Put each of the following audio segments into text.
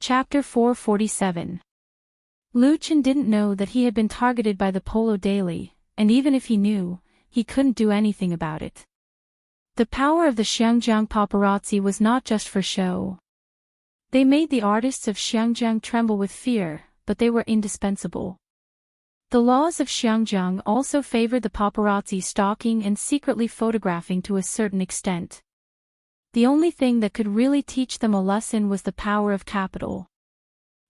Chapter 447. Lu Chen didn't know that he had been targeted by the Polo Daily, and even if he knew, he couldn't do anything about it. The power of the Xiangjiang paparazzi was not just for show. They made the artists of Xiangjiang tremble with fear, but they were indispensable. The laws of Xiangjiang also favored the paparazzi stalking and secretly photographing to a certain extent. The only thing that could really teach them a lesson was the power of capital.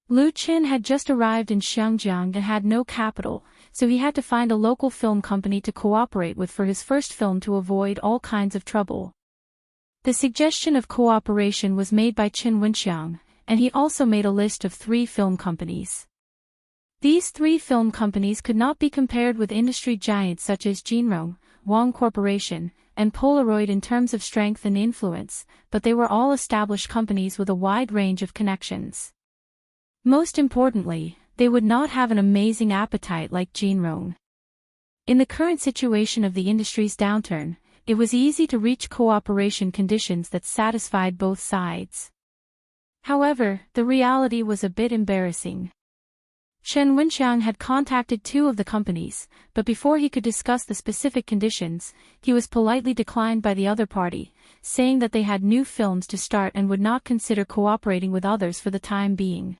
Lu Chen had just arrived in Xiangjiang and had no capital, so he had to find a local film company to cooperate with for his first film to avoid all kinds of trouble. The suggestion of cooperation was made by Chen Wenxiang, and he also made a list of 3 film companies. These 3 film companies could not be compared with industry giants such as Jinrong, Wang Corporation, and Polaroid in terms of strength and influence, but they were all established companies with a wide range of connections. Most importantly, they would not have an amazing appetite like Jinrong. In the current situation of the industry's downturn, it was easy to reach cooperation conditions that satisfied both sides. However, the reality was a bit embarrassing. Chen Wenxiang had contacted 2 of the companies, but before he could discuss the specific conditions, he was politely declined by the other party, saying that they had new films to start and would not consider cooperating with others for the time being.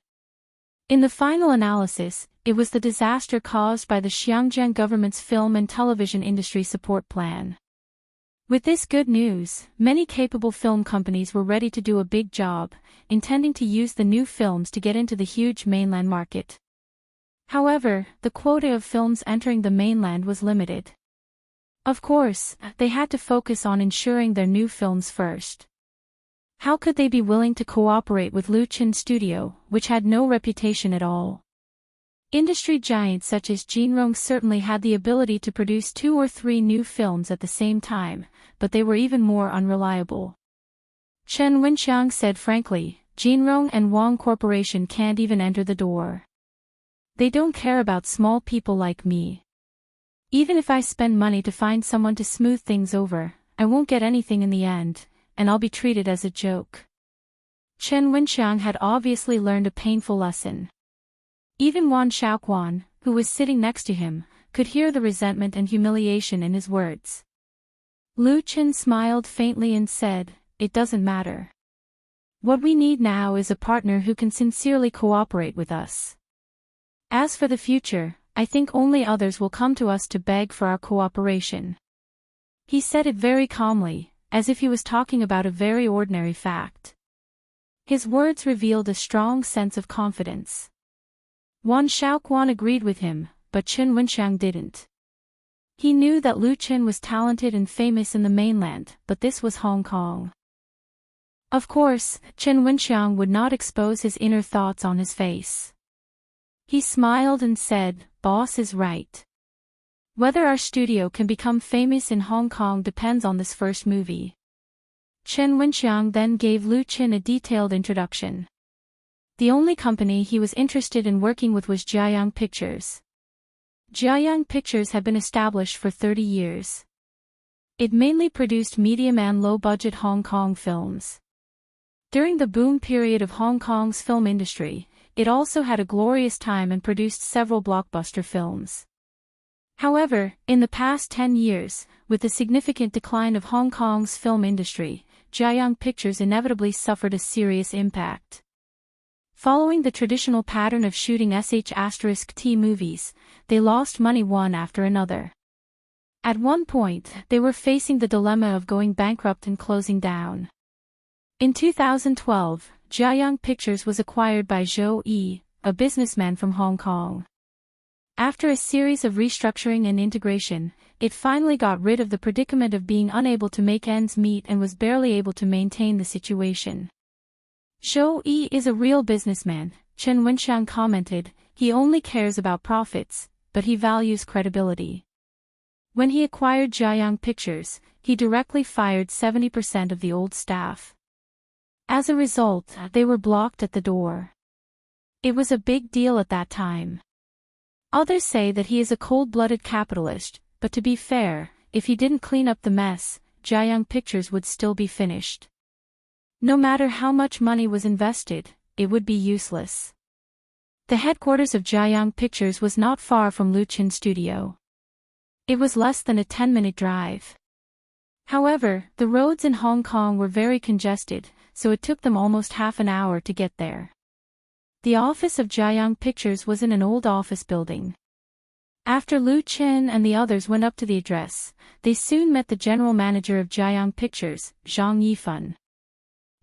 In the final analysis, it was the disaster caused by the Xiangjiang government's film and television industry support plan. With this good news, many capable film companies were ready to do a big job, intending to use the new films to get into the huge mainland market. However, the quota of films entering the mainland was limited. Of course, they had to focus on ensuring their new films first. How could they be willing to cooperate with Lu Chen's studio, which had no reputation at all? Industry giants such as Jinrong certainly had the ability to produce 2 or 3 new films at the same time, but they were even more unreliable. Chen Wenxiang said frankly, Jinrong and Wang Corporation can't even enter the door. They don't care about small people like me. Even if I spend money to find someone to smooth things over, I won't get anything in the end, and I'll be treated as a joke. Chen Wenxiang had obviously learned a painful lesson. Even Wan Shaoquan, who was sitting next to him, could hear the resentment and humiliation in his words. Lu Chen smiled faintly and said, "It doesn't matter. What we need now is a partner who can sincerely cooperate with us. As for the future, I think only others will come to us to beg for our cooperation." He said it very calmly, as if he was talking about a very ordinary fact. His words revealed a strong sense of confidence. Wan Shaoquan agreed with him, but Chen Wenxiang didn't. He knew that Lu Chen was talented and famous in the mainland, but this was Hong Kong. Of course, Chen Wenxiang would not expose his inner thoughts on his face. He smiled and said, "Boss is right. Whether our studio can become famous in Hong Kong depends on this first movie." Chen Wenxiang then gave Lu Chen a detailed introduction. The only company he was interested in working with was Jiayang Pictures. Jiayang Pictures had been established for 30 years. It mainly produced medium and low-budget Hong Kong films. During the boom period of Hong Kong's film industry, it also had a glorious time and produced several blockbuster films. However, in the past 10 years, with the significant decline of Hong Kong's film industry, Jiayang Pictures inevitably suffered a serious impact. Following the traditional pattern of shooting sh*T movies, they lost money one after another. At one point, they were facing the dilemma of going bankrupt and closing down. In 2012, Jiayang Pictures was acquired by Zhou Yi, a businessman from Hong Kong. After a series of restructuring and integration, it finally got rid of the predicament of being unable to make ends meet and was barely able to maintain the situation. "Zhou Yi is a real businessman," Chen Wenxiang commented. "He only cares about profits, but he values credibility." When he acquired Jiayang Pictures, he directly fired 70% of the old staff. As a result, they were blocked at the door. It was a big deal at that time. Others say that he is a cold-blooded capitalist, but to be fair, if he didn't clean up the mess, Jiayang Pictures would still be finished. No matter how much money was invested, it would be useless. The headquarters of Jiayang Pictures was not far from Lu Qin's studio. It was less than a 10-minute drive. However, the roads in Hong Kong were very congested, so it took them almost half an hour to get there. The office of Jiayang Pictures was in an old office building. After Lu Qin and the others went up to the address, they soon met the general manager of Jiayang Pictures, Zhang Yifan.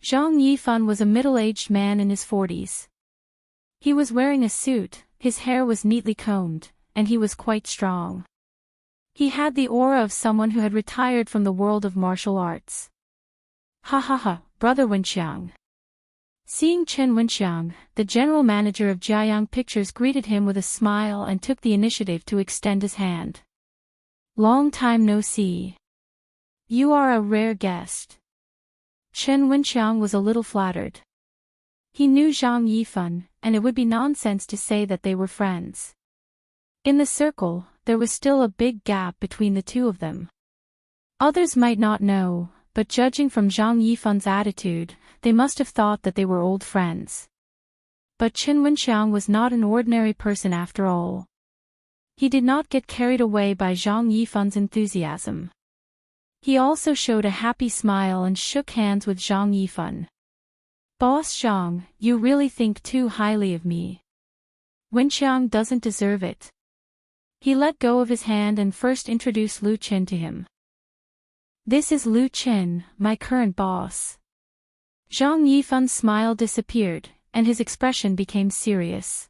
Zhang Yifan was a middle-aged man in his 40s. He was wearing a suit, his hair was neatly combed, and he was quite strong. He had the aura of someone who had retired from the world of martial arts. Ha ha ha, brother Wenxiang. Seeing Chen Wenxiang, the general manager of Jiayang Pictures greeted him with a smile and took the initiative to extend his hand. Long time no see. You are a rare guest. Chen Wenxiang was a little flattered. He knew Zhang Yifan, and it would be nonsense to say that they were friends. In the circle, there was still a big gap between the two of them. Others might not know, but judging from Zhang Yifan's attitude, they must have thought that they were old friends. But Chen Wenxiang was not an ordinary person after all. He did not get carried away by Zhang Yifan's enthusiasm. He also showed a happy smile and shook hands with Zhang Yifan. Boss Zhang, you really think too highly of me. Wenxiang doesn't deserve it. He let go of his hand and first introduced Lu Qin to him. This is Lu Qin, my current boss. Zhang Yifan's smile disappeared, and his expression became serious.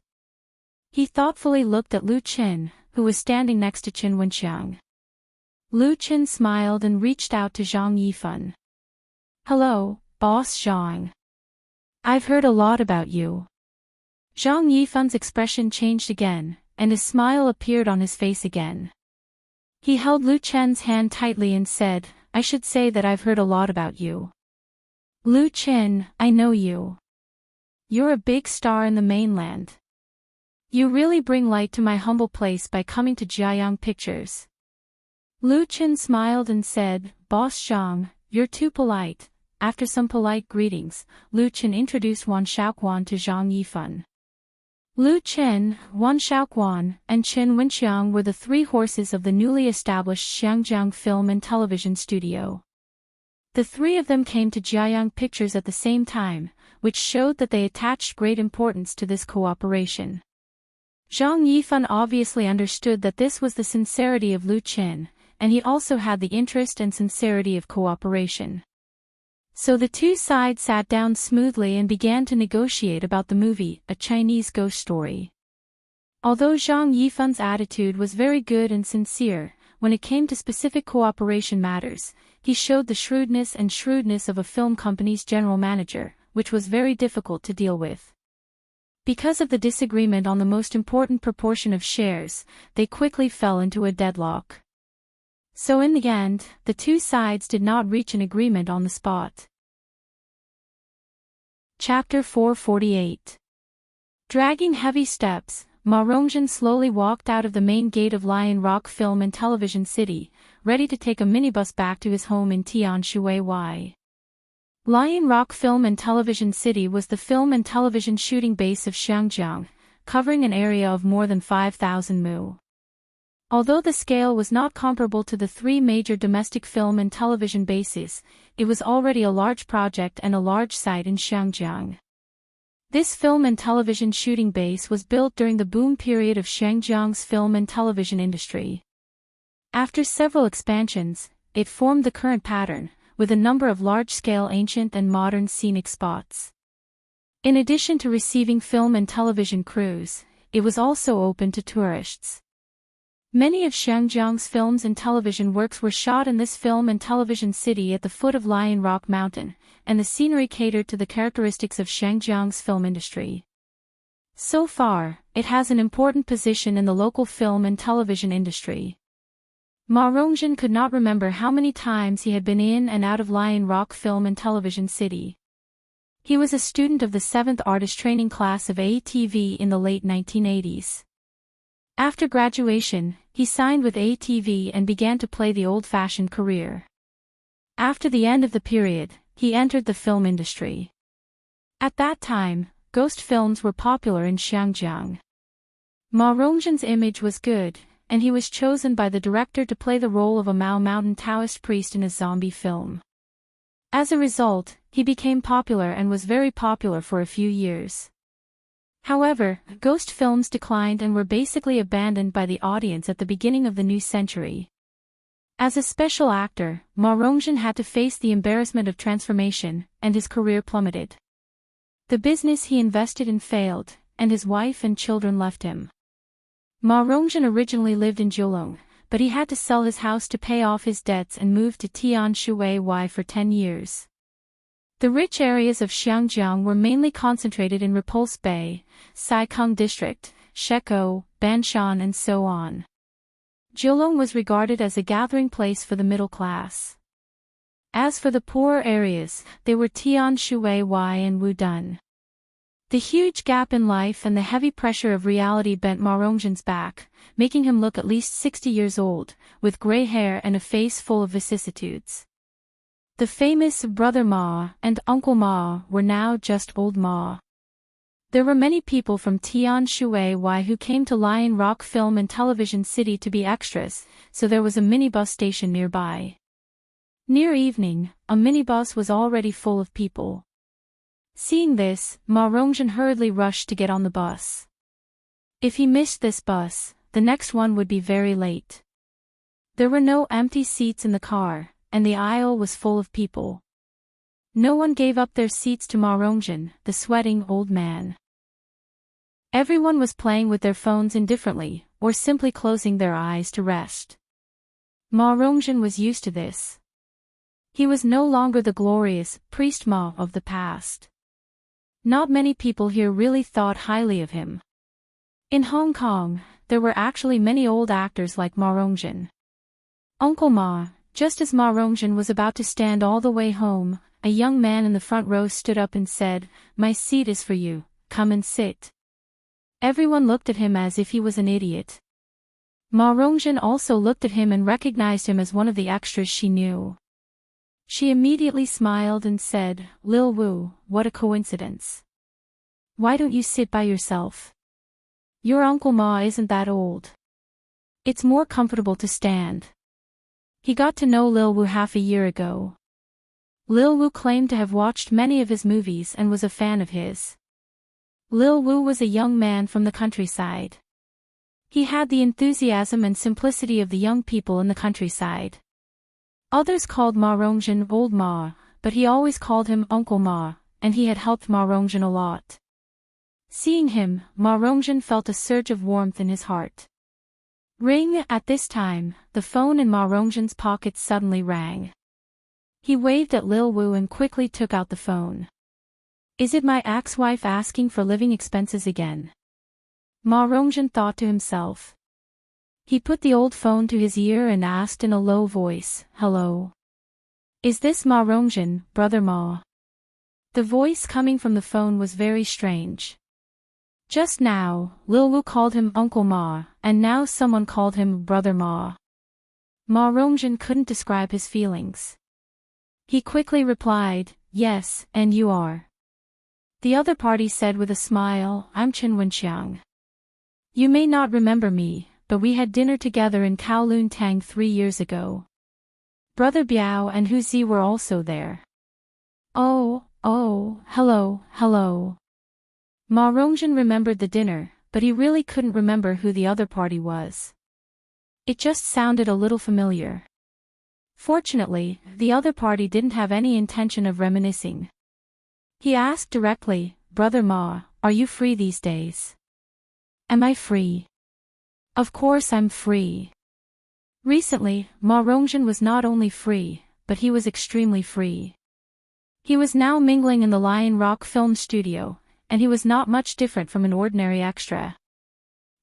He thoughtfully looked at Lu Qin, who was standing next to Chen Wenxiang. Lu Qin smiled and reached out to Zhang Yifan. Hello, Boss Zhang. I've heard a lot about you. Zhang Yifan's expression changed again, and a smile appeared on his face again. He held Lu Qin's hand tightly and said, I should say that I've heard a lot about you. Lu Qin, I know you. You're a big star in the mainland. You really bring light to my humble place by coming to Jiayang Pictures. Lu Qin smiled and said, Boss Zhang, you're too polite. After some polite greetings, Lu Qin introduced Wan Shaoquan to Zhang Yifan. Lu Qin, Wan Shaoquan, and Chen Wenxiang were the three horses of the newly established Xiangjiang Film and Television Studio. The three of them came to Jiayang Pictures at the same time, which showed that they attached great importance to this cooperation. Zhang Yifan obviously understood that this was the sincerity of Lu Qin, and he also had the interest and sincerity of cooperation. So the two sides sat down smoothly and began to negotiate about the movie, A Chinese Ghost Story. Although Zhang Yifan's attitude was very good and sincere, when it came to specific cooperation matters, he showed the shrewdness of a film company's general manager, which was very difficult to deal with. Because of the disagreement on the most important proportion of shares, they quickly fell into a deadlock. So in the end, the two sides did not reach an agreement on the spot. Chapter 448. Dragging heavy steps, Ma Rongzhen slowly walked out of the main gate of Lion Rock Film and Television City, ready to take a minibus back to his home in Tianshui. Lion Rock Film and Television City was the film and television shooting base of Xiangjiang, covering an area of more than 5,000 mu. Although the scale was not comparable to the three major domestic film and television bases, it was already a large project and a large site in Xiangjiang. This film and television shooting base was built during the boom period of Xiangjiang's film and television industry. After several expansions, it formed the current pattern, with a number of large-scale ancient and modern scenic spots. In addition to receiving film and television crews, it was also open to tourists. Many of Xiangjiang's films and television works were shot in this film and television city at the foot of Lion Rock Mountain, and the scenery catered to the characteristics of Xiangjiang's film industry. So far, it has an important position in the local film and television industry. Ma Rongzhen could not remember how many times he had been in and out of Lion Rock Film and Television City. He was a student of the 7th artist training class of ATV in the late 1980s. After graduation, he signed with ATV and began to play the old-fashioned career. After the end of the period, he entered the film industry. At that time, ghost films were popular in Xiangjiang. Ma Rongzhen's image was good, and he was chosen by the director to play the role of a Mao Mountain Taoist priest in a zombie film. As a result, he became popular and was very popular for a few years. However, ghost films declined and were basically abandoned by the audience at the beginning of the new century. As a special actor, Ma Rongzhen had to face the embarrassment of transformation, and his career plummeted. The business he invested in failed, and his wife and children left him. Ma Rongzhen originally lived in Jiulong, but he had to sell his house to pay off his debts and moved to Tianshui for 10 years. The rich areas of Xiangjiang were mainly concentrated in Repulse Bay, Saikang District, Shekou, Banshan and so on. Jiulong was regarded as a gathering place for the middle class. As for the poorer areas, they were Tianshui and Wudun. The huge gap in life and the heavy pressure of reality bent Ma Rongzhen's back, making him look at least 60 years old, with gray hair and a face full of vicissitudes. The famous Brother Ma and Uncle Ma were now just Old Ma. There were many people from Tianshui who came to Lion Rock Film and Television City to be extras, so there was a minibus station nearby. Near evening, a minibus was already full of people. Seeing this, Ma Rongzhen hurriedly rushed to get on the bus. If he missed this bus, the next one would be very late. There were no empty seats in the car, and the aisle was full of people. No one gave up their seats to Ma Rongzhen, the sweating old man. Everyone was playing with their phones indifferently, or simply closing their eyes to rest. Ma Rongzhen was used to this. He was no longer the glorious priest Ma of the past. Not many people here really thought highly of him. In Hong Kong, there were actually many old actors like Ma Rongzhen. Uncle Ma, just as Ma Rongzhen was about to stand all the way home, a young man in the front row stood up and said, "My seat is for you, come and sit." Everyone looked at him as if he was an idiot. Ma Rongzhen also looked at him and recognized him as one of the extras she knew. She immediately smiled and said, "Lil Wu, what a coincidence. Why don't you sit by yourself? Your Uncle Ma isn't that old. It's more comfortable to stand." He got to know Lil Wu half a year ago. Lil Wu claimed to have watched many of his movies and was a fan of his. Lil Wu was a young man from the countryside. He had the enthusiasm and simplicity of the young people in the countryside. Others called Ma Rongzhen Old Ma, but he always called him Uncle Ma, and he had helped Ma Rongzhen a lot. Seeing him, Ma Rongzhen felt a surge of warmth in his heart. Ring! At this time, the phone in Ma Rongzhen's pocket suddenly rang. He waved at Lil Wu and quickly took out the phone. "Is it my ex-wife asking for living expenses again?" Ma Rongzhen thought to himself. He put the old phone to his ear and asked in a low voice, "Hello? Is this Ma Rongzhen, Brother Ma?" The voice coming from the phone was very strange. Just now, Lil Wu called him Uncle Ma, and now someone called him Brother Ma. Ma Rongzhen couldn't describe his feelings. He quickly replied, "Yes, and you are?" The other party said with a smile, "I'm Chen Wenxiang. You may not remember me, but we had dinner together in Kowloon Tang 3 years ago. Brother Biao and Hu Zi were also there." Oh, hello. Ma Rongzhen remembered the dinner, but he really couldn't remember who the other party was. It just sounded a little familiar. Fortunately, the other party didn't have any intention of reminiscing. He asked directly, "Brother Ma, are you free these days?" "Am I free? Of course I'm free." Recently, Ma Rongzhen was not only free, but he was extremely free. He was now mingling in the Lion Rock Film Studio, and he was not much different from an ordinary extra.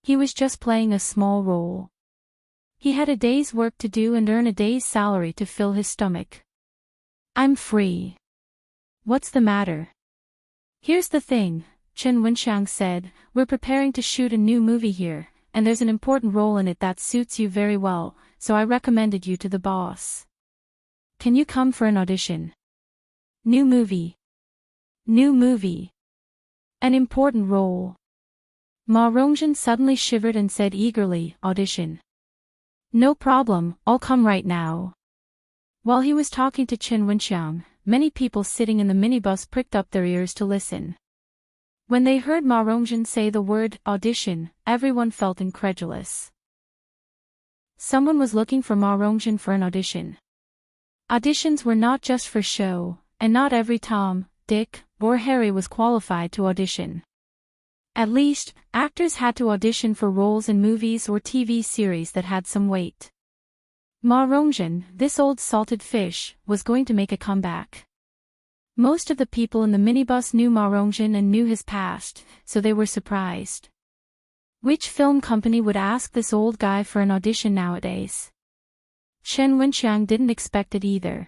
He was just playing a small role. He had a day's work to do and earn a day's salary to fill his stomach. "I'm free. What's the matter?" "Here's the thing," Chen Wenxiang said, "we're preparing to shoot a new movie here, and there's an important role in it that suits you very well, so I recommended you to the boss. Can you come for an audition?" New movie. An important role. Ma Rongjin suddenly shivered and said eagerly, audition. No problem, I'll come right now. While he was talking to Chen Wenxiang, many people sitting in the minibus pricked up their ears to listen. When they heard Ma Rongjin say the word audition, everyone felt incredulous. Someone was looking for Ma Rongjin for an audition. Auditions were not just for show, and not every Tom, Dick, or Harry was qualified to audition. At least, actors had to audition for roles in movies or TV series that had some weight. Ma Rongjin, this old salted fish, was going to make a comeback. Most of the people in the minibus knew Ma Rongjin and knew his past, so they were surprised. Which film company would ask this old guy for an audition nowadays? Chen Wenxiang didn't expect it either.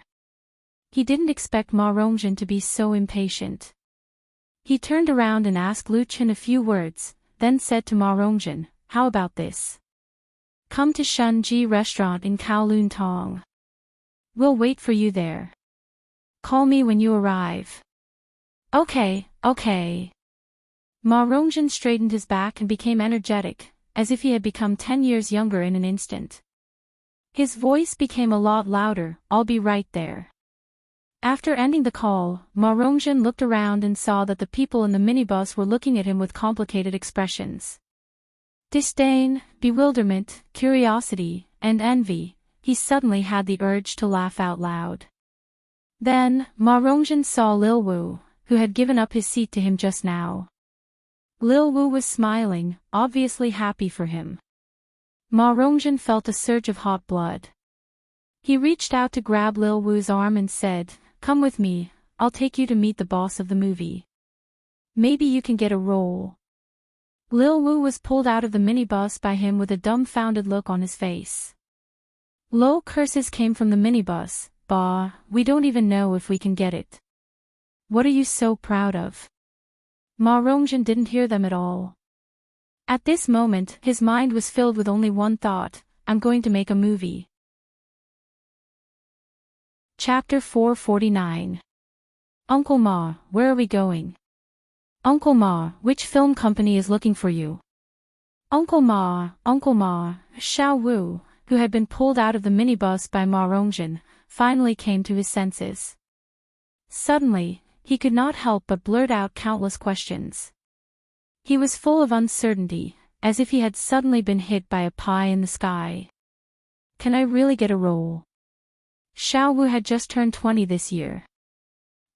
He didn't expect Ma Rongjin to be so impatient. He turned around and asked Lu Chen a few words, then said to Ma Rongjin, how about this? Come to Shunji restaurant in Kowloon Tong. We'll wait for you there. Call me when you arrive. Okay. Ma Rongjin straightened his back and became energetic, as if he had become 10 years younger in an instant. His voice became a lot louder, I'll be right there. After ending the call, Ma Rongjin looked around and saw that the people in the minibus were looking at him with complicated expressions. Disdain, bewilderment, curiosity, and envy. He suddenly had the urge to laugh out loud. Then, Ma Rongjin saw Lil Wu, who had given up his seat to him just now. Lil Wu was smiling, obviously happy for him. Ma Rongjin felt a surge of hot blood. He reached out to grab Lil Wu's arm and said, come with me, I'll take you to meet the boss of the movie. Maybe you can get a role. Lil Wu was pulled out of the minibus by him with a dumbfounded look on his face. Low curses came from the minibus. Bah, we don't even know if we can get it. What are you so proud of? Ma Rongjin didn't hear them at all. At this moment, his mind was filled with only one thought, I'm going to make a movie. Chapter 449. Uncle Ma, where are we going? Uncle Ma, which film company is looking for you? Uncle Ma, Xiao Wu, who had been pulled out of the minibus by Ma Rongjin, finally came to his senses. Suddenly, he could not help but blurt out countless questions. He was full of uncertainty, as if he had suddenly been hit by a pie in the sky. Can I really get a role? Xiao Wu had just turned 20 this year.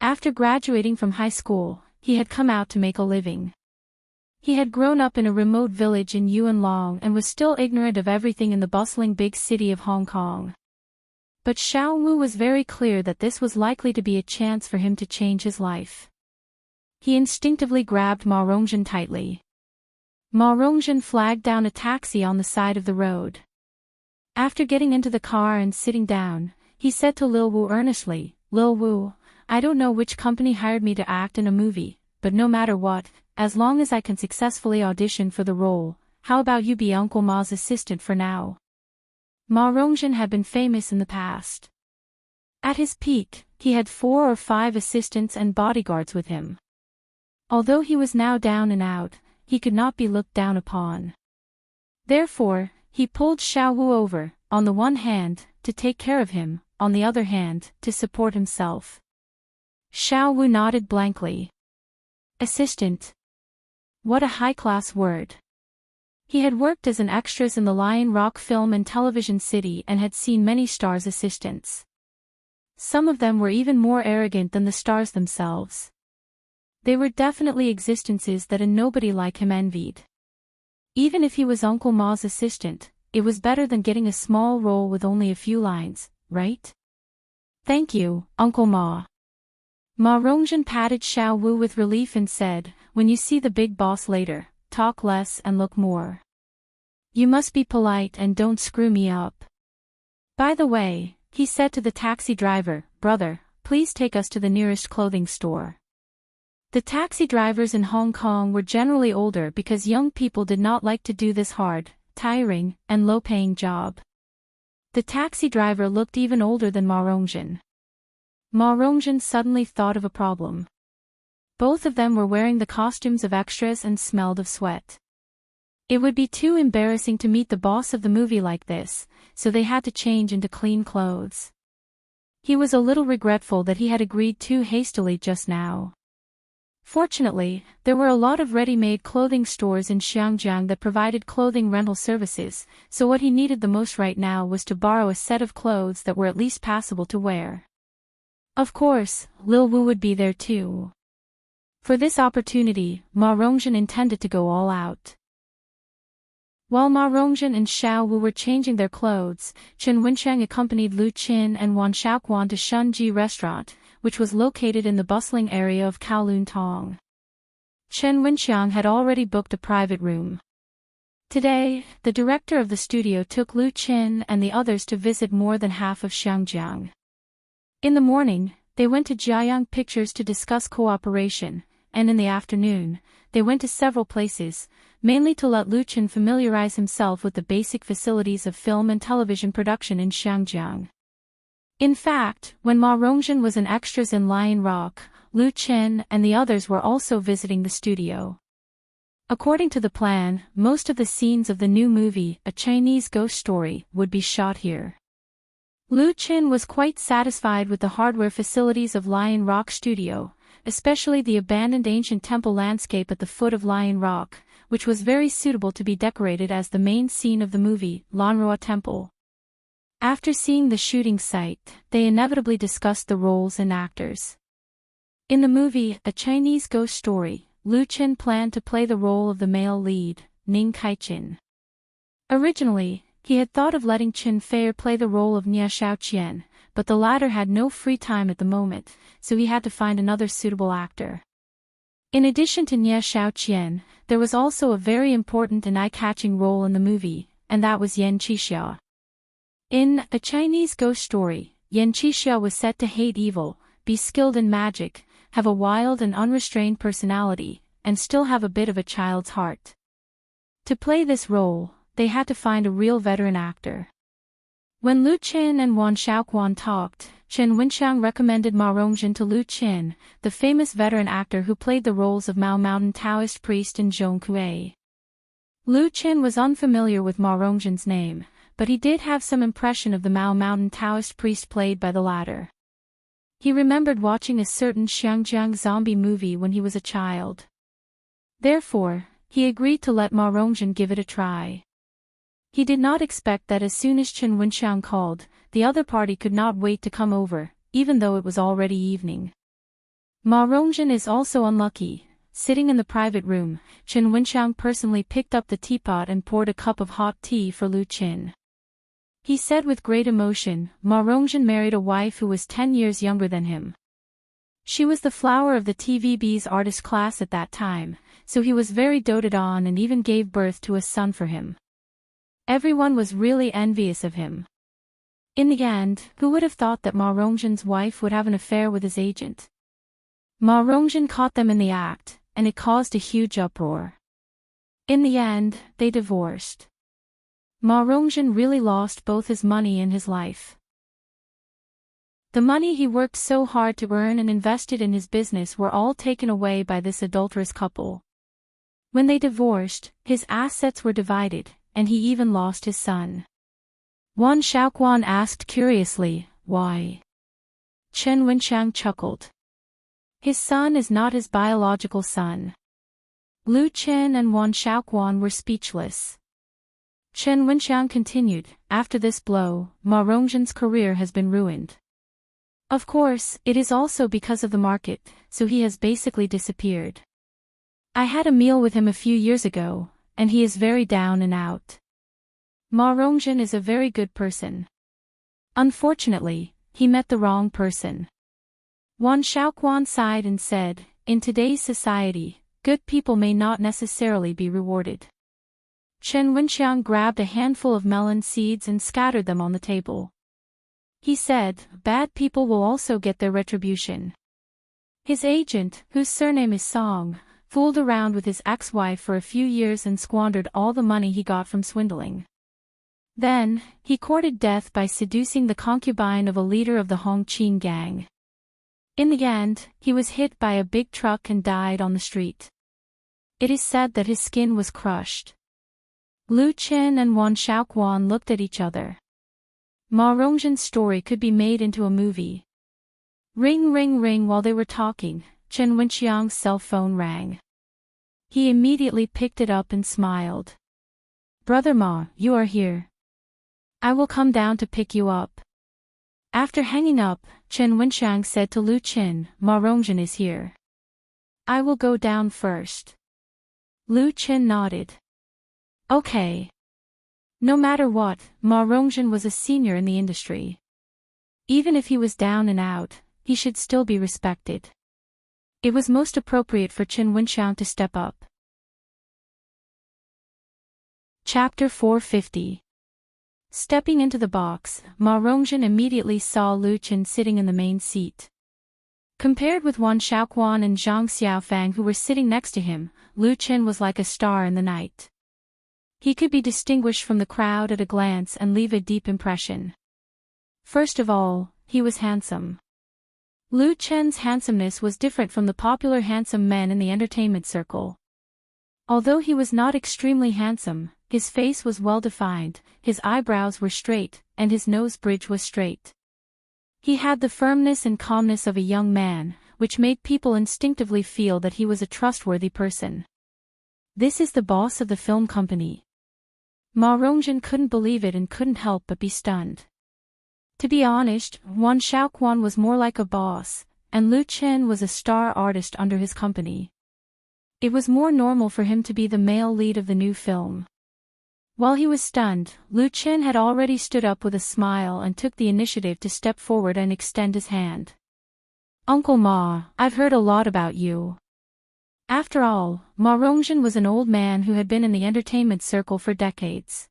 After graduating from high school, he had come out to make a living. He had grown up in a remote village in Yuanlong and was still ignorant of everything in the bustling big city of Hong Kong. But Xiao Wu was very clear that this was likely to be a chance for him to change his life. He instinctively grabbed Ma Rongjin tightly. Ma Rongjin flagged down a taxi on the side of the road. After getting into the car and sitting down, he said to Lil Wu earnestly, Lil Wu, I don't know which company hired me to act in a movie, but no matter what, as long as I can successfully audition for the role, how about you be Uncle Ma's assistant for now? Ma Rongjin had been famous in the past. At his peak, he had 4 or 5 assistants and bodyguards with him. Although he was now down and out, he could not be looked down upon. Therefore, he pulled Xiao Wu over, on the one hand, to take care of him, on the other hand, to support himself. Xiao Wu nodded blankly. Assistant. What a high-class word. He had worked as an extras in the Lion Rock Film and Television City and had seen many stars' assistants. Some of them were even more arrogant than the stars themselves. They were definitely existences that a nobody like him envied. Even if he was Uncle Ma's assistant, it was better than getting a small role with only a few lines, right? Thank you, Uncle Ma. Ma Rongjin patted Xiao Wu with relief and said, when you see the big boss later, talk less and look more. You must be polite and don't screw me up. By the way, he said to the taxi driver, brother, please take us to the nearest clothing store. The taxi drivers in Hong Kong were generally older because young people did not like to do this hard, tiring, and low-paying job. The taxi driver looked even older than Ma Rongjin. Ma Rongjin suddenly thought of a problem. Both of them were wearing the costumes of extras and smelled of sweat. It would be too embarrassing to meet the boss of the movie like this, so they had to change into clean clothes. He was a little regretful that he had agreed too hastily just now. Fortunately, there were a lot of ready-made clothing stores in Xiangjiang that provided clothing rental services, so what he needed the most right now was to borrow a set of clothes that were at least passable to wear. Of course, Lil Wu would be there too. For this opportunity, Ma Rongjin intended to go all out. While Ma Rongjin and Xiao Wu were changing their clothes, Chen Wenxiang accompanied Lu Qin and Wan Xiaoquan to Shunji Restaurant, which was located in the bustling area of Kowloon Tong. Chen Wenxiang had already booked a private room. Today, the director of the studio took Lu Qin and the others to visit more than half of Xiangjiang. In the morning, they went to Jiayang Pictures to discuss cooperation, and in the afternoon, they went to several places, mainly to let Lu Qin familiarize himself with the basic facilities of film and television production in Xiangjiang. In fact, when Ma Rongjin was in extras in Lion Rock, Lu Qin and the others were also visiting the studio. According to the plan, most of the scenes of the new movie, A Chinese Ghost Story, would be shot here. Lu Qin was quite satisfied with the hardware facilities of Lion Rock Studio, especially the abandoned ancient temple landscape at the foot of Lion Rock, which was very suitable to be decorated as the main scene of the movie, Lanroa Temple. After seeing the shooting site, they inevitably discussed the roles and actors. In the movie, A Chinese Ghost Story, Lu Qin planned to play the role of the male lead, Ning Kaiqin. Originally, he had thought of letting Qin Fei play the role of Nia Xiaoqian, but the latter had no free time at the moment, so he had to find another suitable actor. In addition to Nia Xiaoqian, there was also a very important and eye-catching role in the movie, and that was Yan Qixia. In A Chinese Ghost Story, Yan Qixia was said to hate evil, be skilled in magic, have a wild and unrestrained personality, and still have a bit of a child's heart. To play this role, they had to find a real veteran actor. When Lu Qin and Wan Xiaoquan talked, Chen Wenxiang recommended Ma Rongjin to Lu Qin, the famous veteran actor who played the roles of Mao Mountain Taoist priest and Zhong Kuei. Lu Qin was unfamiliar with Ma Rongjin's name, but he did have some impression of the Mao Mountain Taoist priest played by the latter. He remembered watching a certain Xiangjiang zombie movie when he was a child. Therefore, he agreed to let Ma Rongjin give it a try. He did not expect that as soon as Chen Wenxiang called, the other party could not wait to come over, even though it was already evening. Ma Rongjin is also unlucky. Sitting in the private room, Chen Wenxiang personally picked up the teapot and poured a cup of hot tea for Lu Qin. He said with great emotion, Ma Rongjin married a wife who was 10 years younger than him. She was the flower of the TVB's artist class at that time, so he was very doted on and even gave birth to a son for him. Everyone was really envious of him. In the end, who would have thought that Ma Rongjin's wife would have an affair with his agent? Ma Rongjin caught them in the act, and it caused a huge uproar. In the end, they divorced. Ma Rongjin really lost both his money and his life. The money he worked so hard to earn and invested in his business were all taken away by this adulterous couple. When they divorced, his assets were divided, and he even lost his son. Wan Xiaoquan asked curiously, why? Chen Wenxiang chuckled. His son is not his biological son. Lu Qin and Wan Xiaoquan were speechless. Chen Wenxiang continued, after this blow, Ma Rongjin's career has been ruined. Of course, it is also because of the market, so he has basically disappeared. I had a meal with him a few years ago, and he is very down and out. Ma Rongjin is a very good person. Unfortunately, he met the wrong person. Wan Xiaoquan sighed and said, in today's society, good people may not necessarily be rewarded. Chen Wenxiang grabbed a handful of melon seeds and scattered them on the table. He said, bad people will also get their retribution. His agent, whose surname is Song, fooled around with his ex-wife for a few years and squandered all the money he got from swindling. Then, he courted death by seducing the concubine of a leader of the Hongqing gang. In the end, he was hit by a big truck and died on the street. It is said that his skin was crushed. Lu Chen and Wan Xiaoquan looked at each other. Ma Rongzhen's story could be made into a movie. Ring ring ring. While they were talking, Chen Wenxiang's cell phone rang. He immediately picked it up and smiled. Brother Ma, you are here. I will come down to pick you up. After hanging up, Chen Wenxiang said to Lu Chen, Ma Rongzhen is here. I will go down first. Lu Chen nodded. Okay. No matter what, Ma Rongzhen was a senior in the industry. Even if he was down and out, he should still be respected. It was most appropriate for Chen Wenxiang to step up. Chapter 450. Stepping into the box, Ma Rongzhen immediately saw Lu Chen sitting in the main seat. Compared with Wan Xiaoquan and Zhang Xiaofang who were sitting next to him, Lu Chen was like a star in the night. He could be distinguished from the crowd at a glance and leave a deep impression. First of all, he was handsome. Lu Chen's handsomeness was different from the popular handsome men in the entertainment circle. Although he was not extremely handsome, his face was well defined, his eyebrows were straight, and his nose bridge was straight. He had the firmness and calmness of a young man, which made people instinctively feel that he was a trustworthy person. This is the boss of the film company. Ma Rongzhen couldn't believe it and couldn't help but be stunned. To be honest, Wan Xiaoquan was more like a boss, and Lu Chen was a star artist under his company. It was more normal for him to be the male lead of the new film. While he was stunned, Lu Chen had already stood up with a smile and took the initiative to step forward and extend his hand. Uncle Ma, I've heard a lot about you. After all, Ma Rongzhen was an old man who had been in the entertainment circle for decades.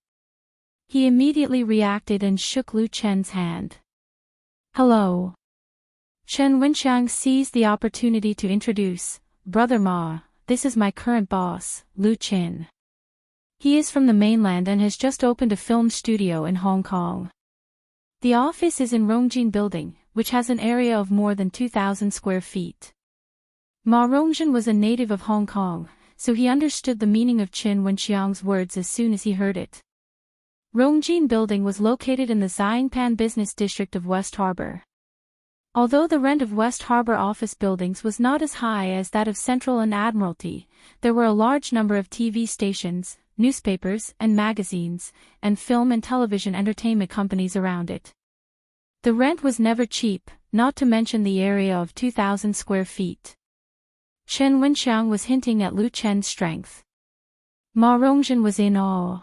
He immediately reacted and shook Lu Chen's hand. Hello. Chen Wenxiang seized the opportunity to introduce, Brother Ma, this is my current boss, Lu Chen. He is from the mainland and has just opened a film studio in Hong Kong. The office is in Rongjin Building, which has an area of more than 2,000 square feet. Ma Rongzhen was a native of Hong Kong, so he understood the meaning of Chen Wenxiang's words as soon as he heard it. Rongjin Building was located in the Xiangpan business district of West Harbor. Although the rent of West Harbor office buildings was not as high as that of Central and Admiralty, there were a large number of TV stations, newspapers and magazines, and film and television entertainment companies around it. The rent was never cheap, not to mention the area of 2,000 square feet. Chen Wenxiang was hinting at Lu Chen's strength. Ma Rongzhen was in awe.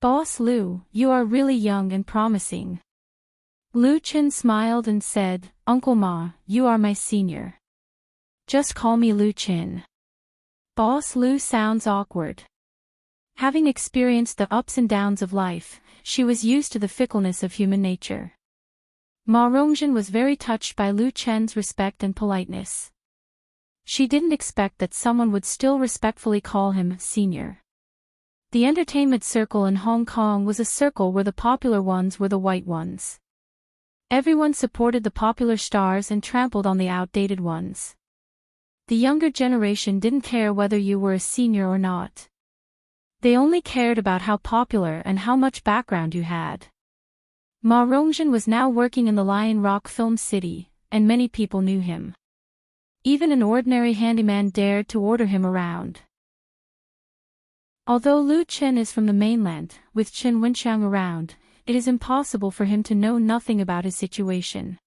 Boss Lu, you are really young and promising. Lu Chen smiled and said, Uncle Ma, you are my senior. Just call me Lu Chen. Boss Lu sounds awkward. Having experienced the ups and downs of life, she was used to the fickleness of human nature. Ma Rongzhen was very touched by Lu Chen's respect and politeness. She didn't expect that someone would still respectfully call him senior. The entertainment circle in Hong Kong was a circle where the popular ones were the white ones. Everyone supported the popular stars and trampled on the outdated ones. The younger generation didn't care whether you were a senior or not. They only cared about how popular and how much background you had. Ma Rongzhen was now working in the Lion Rock Film City, and many people knew him. Even an ordinary handyman dared to order him around. Although Lu Chen is from the mainland, with Chen Wenxiang around, it is impossible for him to know nothing about his situation.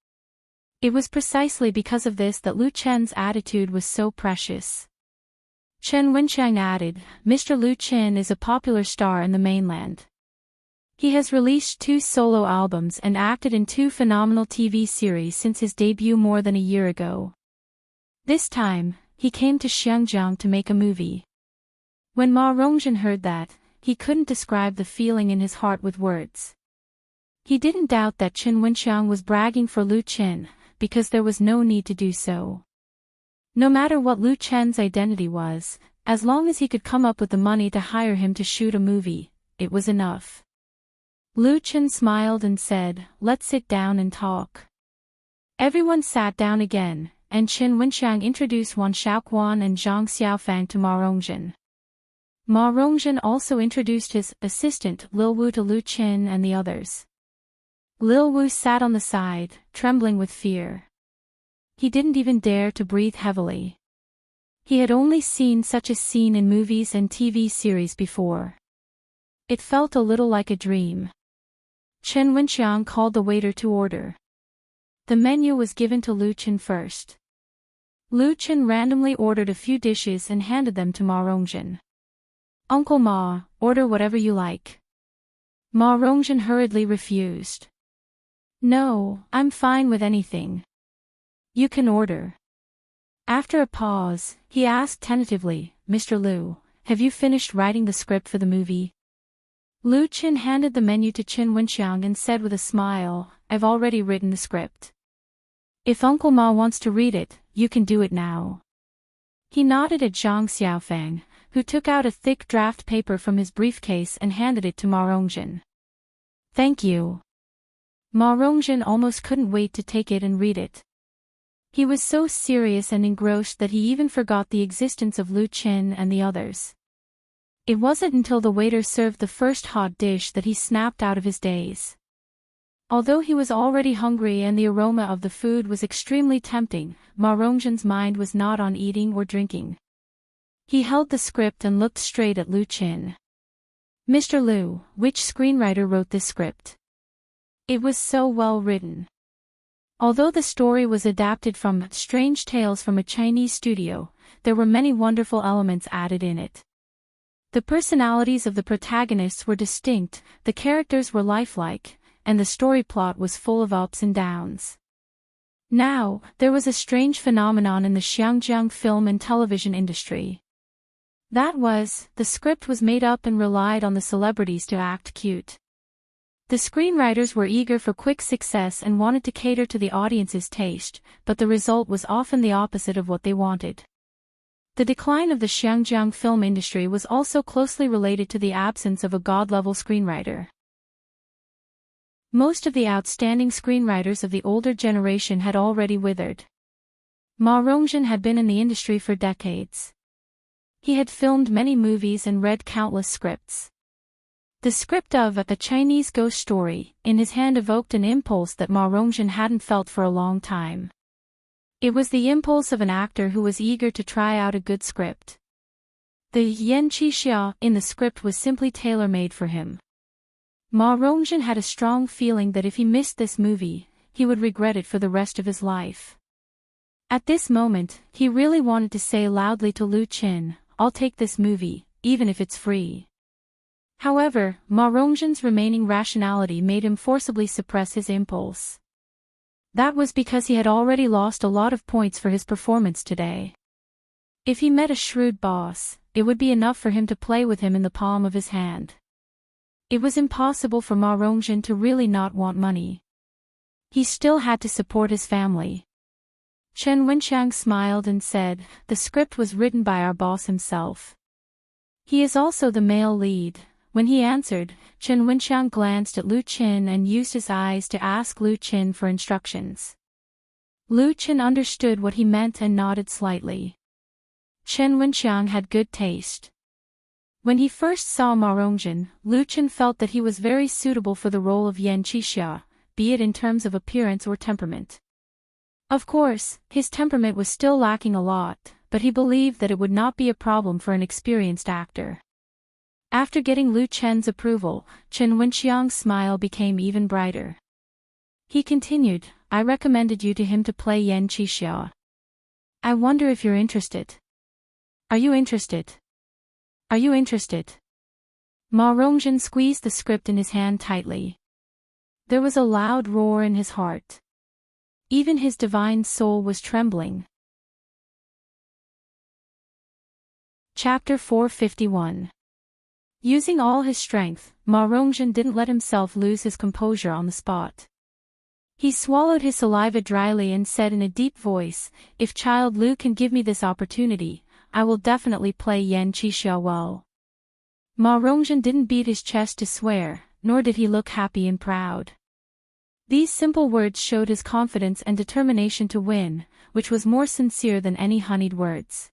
It was precisely because of this that Lu Chen's attitude was so precious. Chen Wenxiang added, Mr. Lu Chen is a popular star in the mainland. He has released 2 solo albums and acted in 2 phenomenal TV series since his debut more than a year ago. This time, he came to Xiangjiang to make a movie. When Ma Rongzhen heard that, he couldn't describe the feeling in his heart with words. He didn't doubt that Chen Wenxiang was bragging for Lu Chen, because there was no need to do so. No matter what Lu Chen's identity was, as long as he could come up with the money to hire him to shoot a movie, it was enough. Lu Chen smiled and said, Let's sit down and talk. Everyone sat down again, and Qin Wenxiang introduced Wan Shaoquan and Zhang Xiaofang to Ma Rongjin. Ma Rongjin also introduced his assistant Lil Wu to Lu Qin and the others. Lil Wu sat on the side, trembling with fear. He didn't even dare to breathe heavily. He had only seen such a scene in movies and TV series before. It felt a little like a dream. Qin Wenxiang called the waiter to order. The menu was given to Lu Qin first. Lu Qin randomly ordered a few dishes and handed them to Ma Rongjin. "Uncle Ma, order whatever you like." Ma Rongjin hurriedly refused. "No, I'm fine with anything. You can order." After a pause, he asked tentatively, "Mr. Lu, have you finished writing the script for the movie?" Lu Qin handed the menu to Qin Wenxiang and said with a smile, "I've already written the script. If Uncle Ma wants to read it, you can do it now." He nodded at Zhang Xiaofang, who took out a thick draft paper from his briefcase and handed it to Ma Rongjin. "Thank you." Ma Rongjin almost couldn't wait to take it and read it. He was so serious and engrossed that he even forgot the existence of Lu Qin and the others. It wasn't until the waiter served the first hot dish that he snapped out of his daze. Although he was already hungry and the aroma of the food was extremely tempting, Ma Rongjin's mind was not on eating or drinking. He held the script and looked straight at Lu Qin. "Mr. Lu, which screenwriter wrote this script?" It was so well written. Although the story was adapted from Strange Tales from a Chinese studio, there were many wonderful elements added in it. The personalities of the protagonists were distinct, the characters were lifelike, and the story plot was full of ups and downs. Now, there was a strange phenomenon in the Xinjiang film and television industry. That was, the script was made up and relied on the celebrities to act cute. The screenwriters were eager for quick success and wanted to cater to the audience's taste, but the result was often the opposite of what they wanted. The decline of the Xinjiang film industry was also closely related to the absence of a god-level screenwriter. Most of the outstanding screenwriters of the older generation had already withered. Ma Rongjin had been in the industry for decades. He had filmed many movies and read countless scripts. The script of A Chinese Ghost Story, in his hand evoked an impulse that Ma Rongjin hadn't felt for a long time. It was the impulse of an actor who was eager to try out a good script. The Yan Qixia in the script was simply tailor-made for him. Ma Rongjin had a strong feeling that if he missed this movie, he would regret it for the rest of his life. At this moment, he really wanted to say loudly to Lu Qin, "I'll take this movie, even if it's free." However, Ma Rongjin's remaining rationality made him forcibly suppress his impulse. That was because he had already lost a lot of points for his performance today. If he met a shrewd boss, it would be enough for him to play with him in the palm of his hand. It was impossible for Ma Rongjin to really not want money. He still had to support his family. Qin Wenxiang smiled and said, "The script was written by our boss himself. He is also the male lead." When he answered, Qin Wenxiang glanced at Lu Qin and used his eyes to ask Lu Qin for instructions. Lu Qin understood what he meant and nodded slightly. Qin Wenxiang had good taste. When he first saw Ma Rongjin, Lu Qin felt that he was very suitable for the role of Yan Qixia, be it in terms of appearance or temperament. Of course, his temperament was still lacking a lot, but he believed that it would not be a problem for an experienced actor. After getting Lu Qin's approval, Qin Wenxiang's smile became even brighter. He continued, "I recommended you to him to play Yan Qixia. I wonder if you're interested. Are you interested? Are you interested?" Ma Rongjin squeezed the script in his hand tightly. There was a loud roar in his heart. Even his divine soul was trembling. Chapter 451. Using all his strength, Ma Rongjin didn't let himself lose his composure on the spot. He swallowed his saliva dryly and said in a deep voice, "If Child Lu can give me this opportunity, I will definitely play Yan Qixia well." Ma Rongjin didn't beat his chest to swear, nor did he look happy and proud. These simple words showed his confidence and determination to win, which was more sincere than any honeyed words.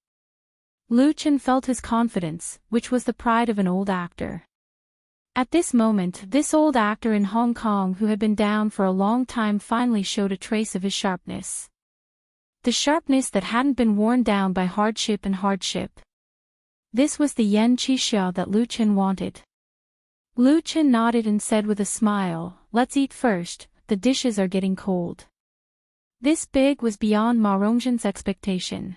Lu Chen felt his confidence, which was the pride of an old actor. At this moment, this old actor in Hong Kong who had been down for a long time finally showed a trace of his sharpness. The sharpness that hadn't been worn down by hardship and hardship. This was the yen qixia that Lu Chen wanted. Lu Chen nodded and said with a smile, "Let's eat first, the dishes are getting cold." This big was beyond Ma Rongzhen's expectation.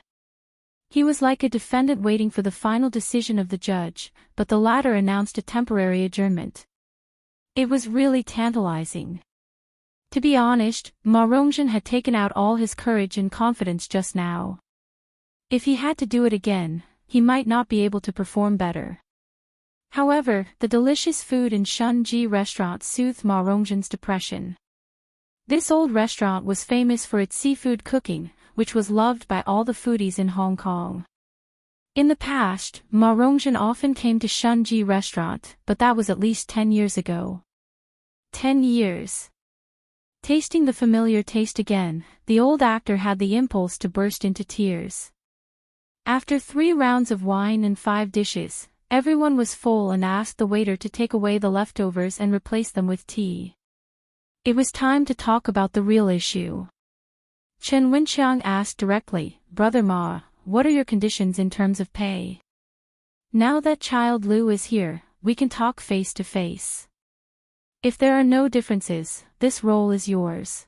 He was like a defendant waiting for the final decision of the judge, but the latter announced a temporary adjournment. It was really tantalizing. To be honest, Ma Rongzhen had taken out all his courage and confidence just now. If he had to do it again, he might not be able to perform better. However, the delicious food in Shunji restaurant soothed Ma Rongzhen's depression. This old restaurant was famous for its seafood cooking, which was loved by all the foodies in Hong Kong. In the past, Ma Rongzhen often came to Shunji restaurant, but that was at least 10 years ago. 10 years. Tasting the familiar taste again, the old actor had the impulse to burst into tears. After 3 rounds of wine and 5 dishes, everyone was full and asked the waiter to take away the leftovers and replace them with tea. It was time to talk about the real issue. Chen Wenxiang asked directly, "Brother Ma, what are your conditions in terms of pay? Now that child Lu is here, we can talk face to face. If there are no differences, this role is yours."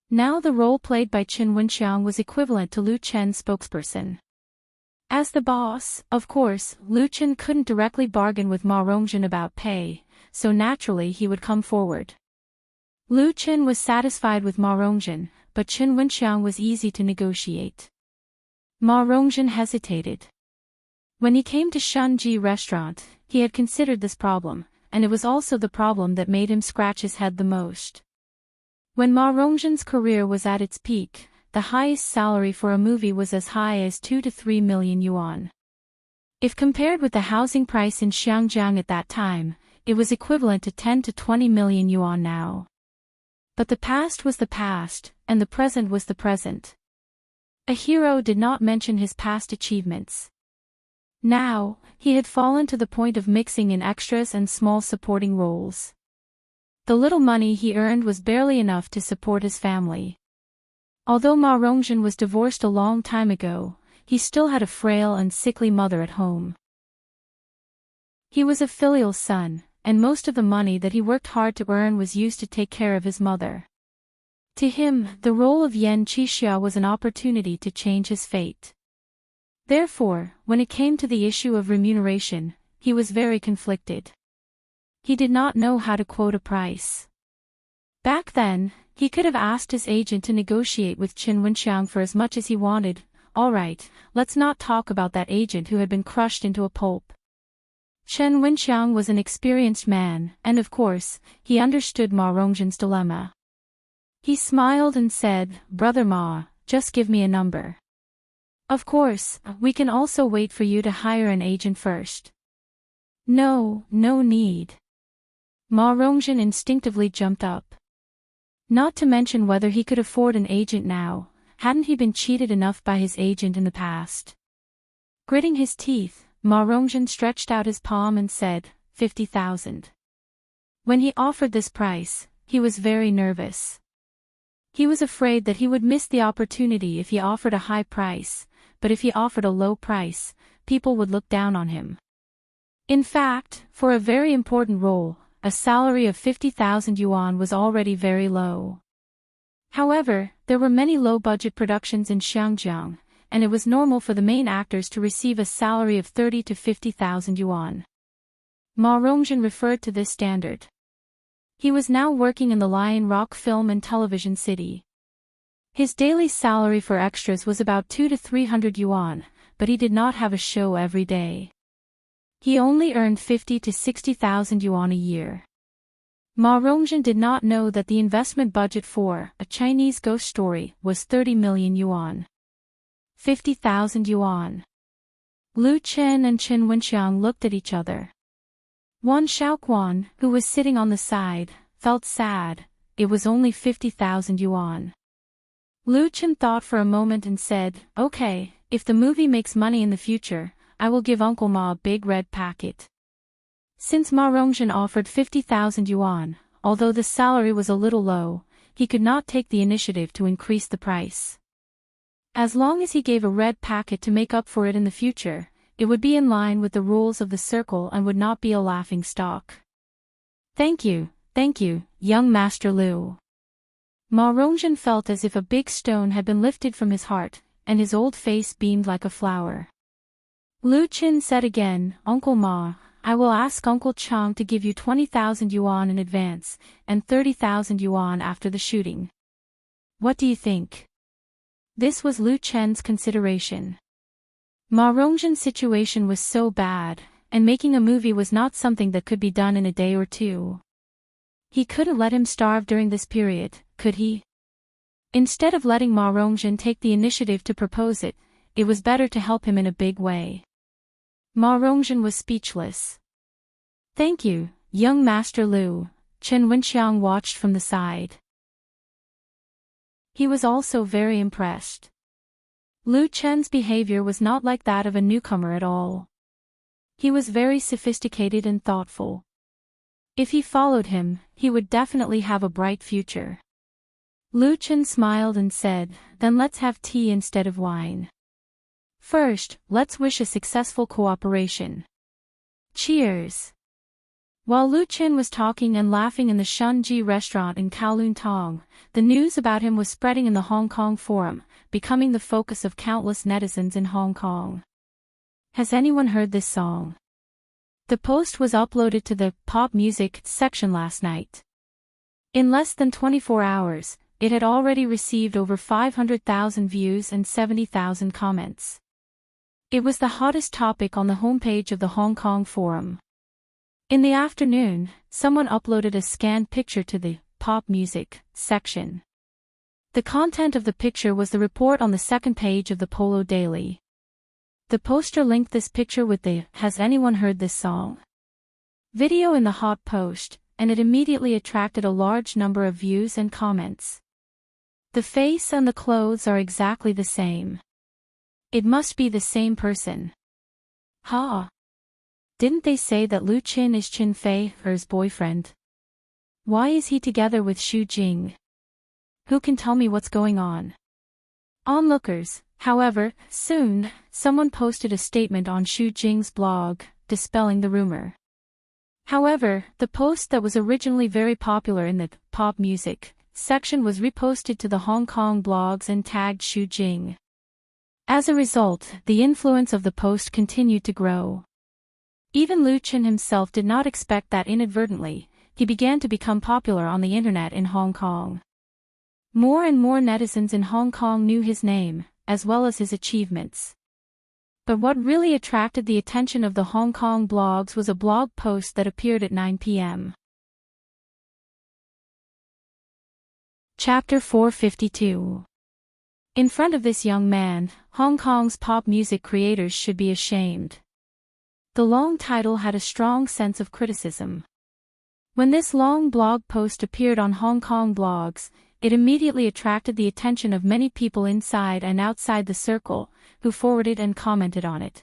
Now the role played by Chen Wenxiang was equivalent to Lu Chen's spokesperson. As the boss, of course, Lu Chen couldn't directly bargain with Ma Rongzhen about pay, so naturally he would come forward. Lu Chen was satisfied with Ma Rongzhen, but Chen Wenxiang was easy to negotiate. Ma Rongzhen hesitated. When he came to Shunji restaurant, he had considered this problem, and it was also the problem that made him scratch his head the most. When Ma Rongzhen's career was at its peak, the highest salary for a movie was as high as 2 to 3 million yuan. If compared with the housing price in Xiangjiang at that time, it was equivalent to 10 to 20 million yuan now. But the past was the past, and the present was the present. A hero did not mention his past achievements. Now, he had fallen to the point of mixing in extras and small supporting roles. The little money he earned was barely enough to support his family. Although Ma Rongzhen was divorced a long time ago, he still had a frail and sickly mother at home. He was a filial son, and most of the money that he worked hard to earn was used to take care of his mother. To him, the role of Yen Qixia was an opportunity to change his fate. Therefore, when it came to the issue of remuneration, he was very conflicted. He did not know how to quote a price. Back then, he could have asked his agent to negotiate with Chen Wenxiang for as much as he wanted. All right, let's not talk about that agent who had been crushed into a pulp. Chen Wenxiang was an experienced man, and of course, he understood Ma Rongzhen's dilemma. He smiled and said, "Brother Ma, just give me a number. Of course, we can also wait for you to hire an agent first." No need. Ma Rongzhen instinctively jumped up. Not to mention whether he could afford an agent now, hadn't he been cheated enough by his agent in the past? Gritting his teeth, Ma Rongzhen stretched out his palm and said, 50,000. When he offered this price, he was very nervous. He was afraid that he would miss the opportunity if he offered a high price, but if he offered a low price, people would look down on him. In fact, for a very important role, a salary of 50,000 yuan was already very low. However, there were many low-budget productions in Xiangjiang, and it was normal for the main actors to receive a salary of 30 to 50,000 yuan. Ma Rongzhen referred to this standard. He was now working in the Lion Rock Film and Television City. His daily salary for extras was about 2 to 300 yuan, but he did not have a show every day. He only earned 50 to 60,000 yuan a year. Ma Rongzhen did not know that the investment budget for A Chinese Ghost Story was 30 million yuan. 50,000 yuan. Lu Chen and Chen Wenxiang looked at each other. Wan Xiaoquan, who was sitting on the side, felt sad, it was only 50,000 yuan. Lu Chen thought for a moment and said, "Okay, if the movie makes money in the future, I will give Uncle Ma a big red packet." Since Ma Rongjin offered 50,000 yuan, although the salary was a little low, he could not take the initiative to increase the price. As long as he gave a red packet to make up for it in the future, it would be in line with the rules of the circle and would not be a laughing stock. Thank you, young Master Lu." Ma Rongjin felt as if a big stone had been lifted from his heart, and his old face beamed like a flower. Lu Chen said again, "Uncle Ma, I will ask Uncle Chang to give you 20,000 yuan in advance, and 30,000 yuan after the shooting. What do you think?" This was Lu Chen's consideration. Ma Rongjin's situation was so bad, and making a movie was not something that could be done in a day or two. He couldn't let him starve during this period, could he? Instead of letting Ma Rongjin take the initiative to propose it, it was better to help him in a big way. Ma Rongjin was speechless. "Thank you, young Master Lu," Chen Wenxiang watched from the side. He was also very impressed. Lu Chen's behavior was not like that of a newcomer at all. He was very sophisticated and thoughtful. If he followed him, he would definitely have a bright future. Lu Chen smiled and said, "Then let's have tea instead of wine. First, let's wish a successful cooperation. Cheers." While Lu Chen was talking and laughing in the Shunji restaurant in Kowloon Tong, the news about him was spreading in the Hong Kong forum, becoming the focus of countless netizens in Hong Kong. Has anyone heard this song? The post was uploaded to the pop music section last night. In less than 24 hours, it had already received over 500,000 views and 70,000 comments. It was the hottest topic on the homepage of the Hong Kong forum. In the afternoon, someone uploaded a scanned picture to the pop music section. The content of the picture was the report on the second page of the Polo Daily. The poster linked this picture with the "Has anyone heard this song?" video in the hot post, and it immediately attracted a large number of views and comments. The face and the clothes are exactly the same. It must be the same person. Ha! Didn't they say that Lu Qin is Qin Fei's boyfriend? Why is he together with Xu Jing? Who can tell me what's going on? Onlookers, however, soon, someone posted a statement on Xu Jing's blog, dispelling the rumor. However, the post that was originally very popular in the pop music section was reposted to the Hong Kong blogs and tagged Xu Jing. As a result, the influence of the post continued to grow. Even Lu Chen himself did not expect that inadvertently, he began to become popular on the internet in Hong Kong. More and more netizens in Hong Kong knew his name, as well as his achievements. But what really attracted the attention of the Hong Kong blogs was a blog post that appeared at 9 p.m. Chapter 452. In front of this young man, Hong Kong's pop music creators should be ashamed. The long title had a strong sense of criticism. When this long blog post appeared on Hong Kong blogs, it immediately attracted the attention of many people inside and outside the circle, who forwarded and commented on it.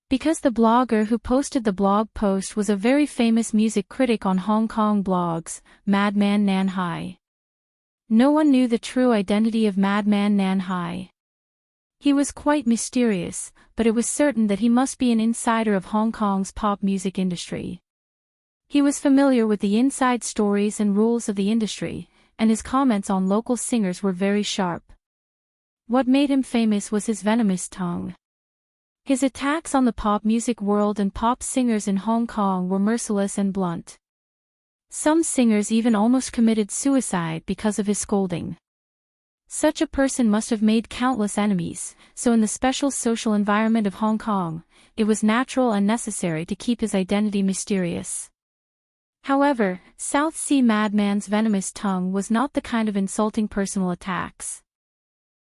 Because the blogger who posted the blog post was a very famous music critic on Hong Kong blogs, Madman Nan Hai. No one knew the true identity of Madman Nan Hai. He was quite mysterious, but it was certain that he must be an insider of Hong Kong's pop music industry. He was familiar with the inside stories and rules of the industry, and his comments on local singers were very sharp. What made him famous was his venomous tongue. His attacks on the pop music world and pop singers in Hong Kong were merciless and blunt. Some singers even almost committed suicide because of his scolding. Such a person must have made countless enemies, so in the special social environment of Hong Kong, it was natural and necessary to keep his identity mysterious. However, South Sea Madman's venomous tongue was not the kind of insulting personal attacks.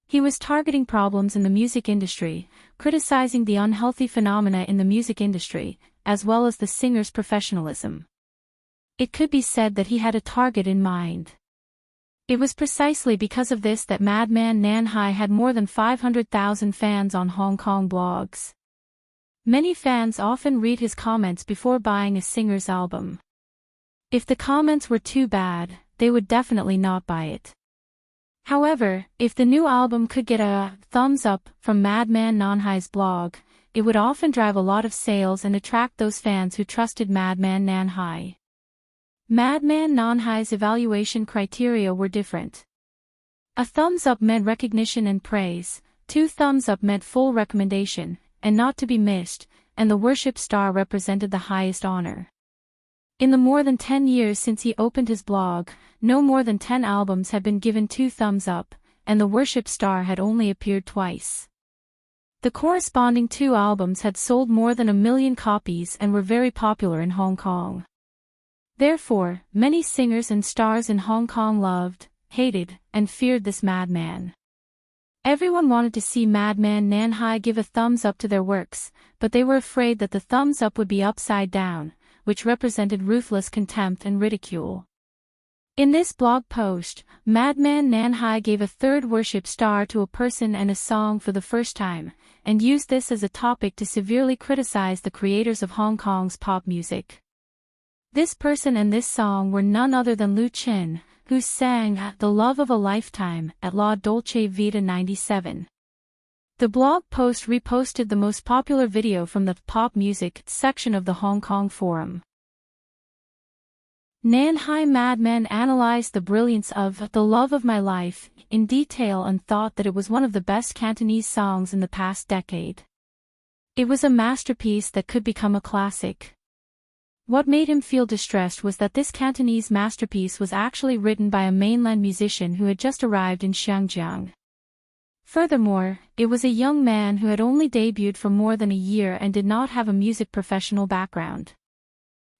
He was targeting problems in the music industry, criticizing the unhealthy phenomena in the music industry, as well as the singer's professionalism. It could be said that he had a target in mind. It was precisely because of this that Madman Nan Hai had more than 500,000 fans on Hong Kong blogs. Many fans often read his comments before buying a singer's album. If the comments were too bad, they would definitely not buy it. However, if the new album could get a thumbs up from Madman Nan Hai's blog, it would often drive a lot of sales and attract those fans who trusted Madman Nan Hai. Madman Nan Hai's evaluation criteria were different. A thumbs up meant recognition and praise, 2 thumbs up meant full recommendation, and not to be missed, and the worship star represented the highest honor. In the more than 10 years since he opened his blog, no more than 10 albums had been given 2 thumbs up, and the worship star had only appeared twice. The corresponding 2 albums had sold more than 1 million copies and were very popular in Hong Kong. Therefore, many singers and stars in Hong Kong loved, hated, and feared this madman. Everyone wanted to see Madman Nan Hai give a thumbs up to their works, but they were afraid that the thumbs up would be upside down, which represented ruthless contempt and ridicule. In this blog post, Madman Nan Hai gave a 3rd worship star to a person and a song for the first time, and used this as a topic to severely criticize the creators of Hong Kong's pop music. This person and this song were none other than Lu Chin, who sang The Love of a Lifetime at La Dolce Vita 97. The blog post reposted the most popular video from the pop music section of the Hong Kong forum. Nan Hai Madman analyzed the brilliance of The Love of My Life in detail and thought that it was one of the best Cantonese songs in the past decade. It was a masterpiece that could become a classic. What made him feel distressed was that this Cantonese masterpiece was actually written by a mainland musician who had just arrived in Xinjiang. Furthermore, it was a young man who had only debuted for more than a year and did not have a music professional background.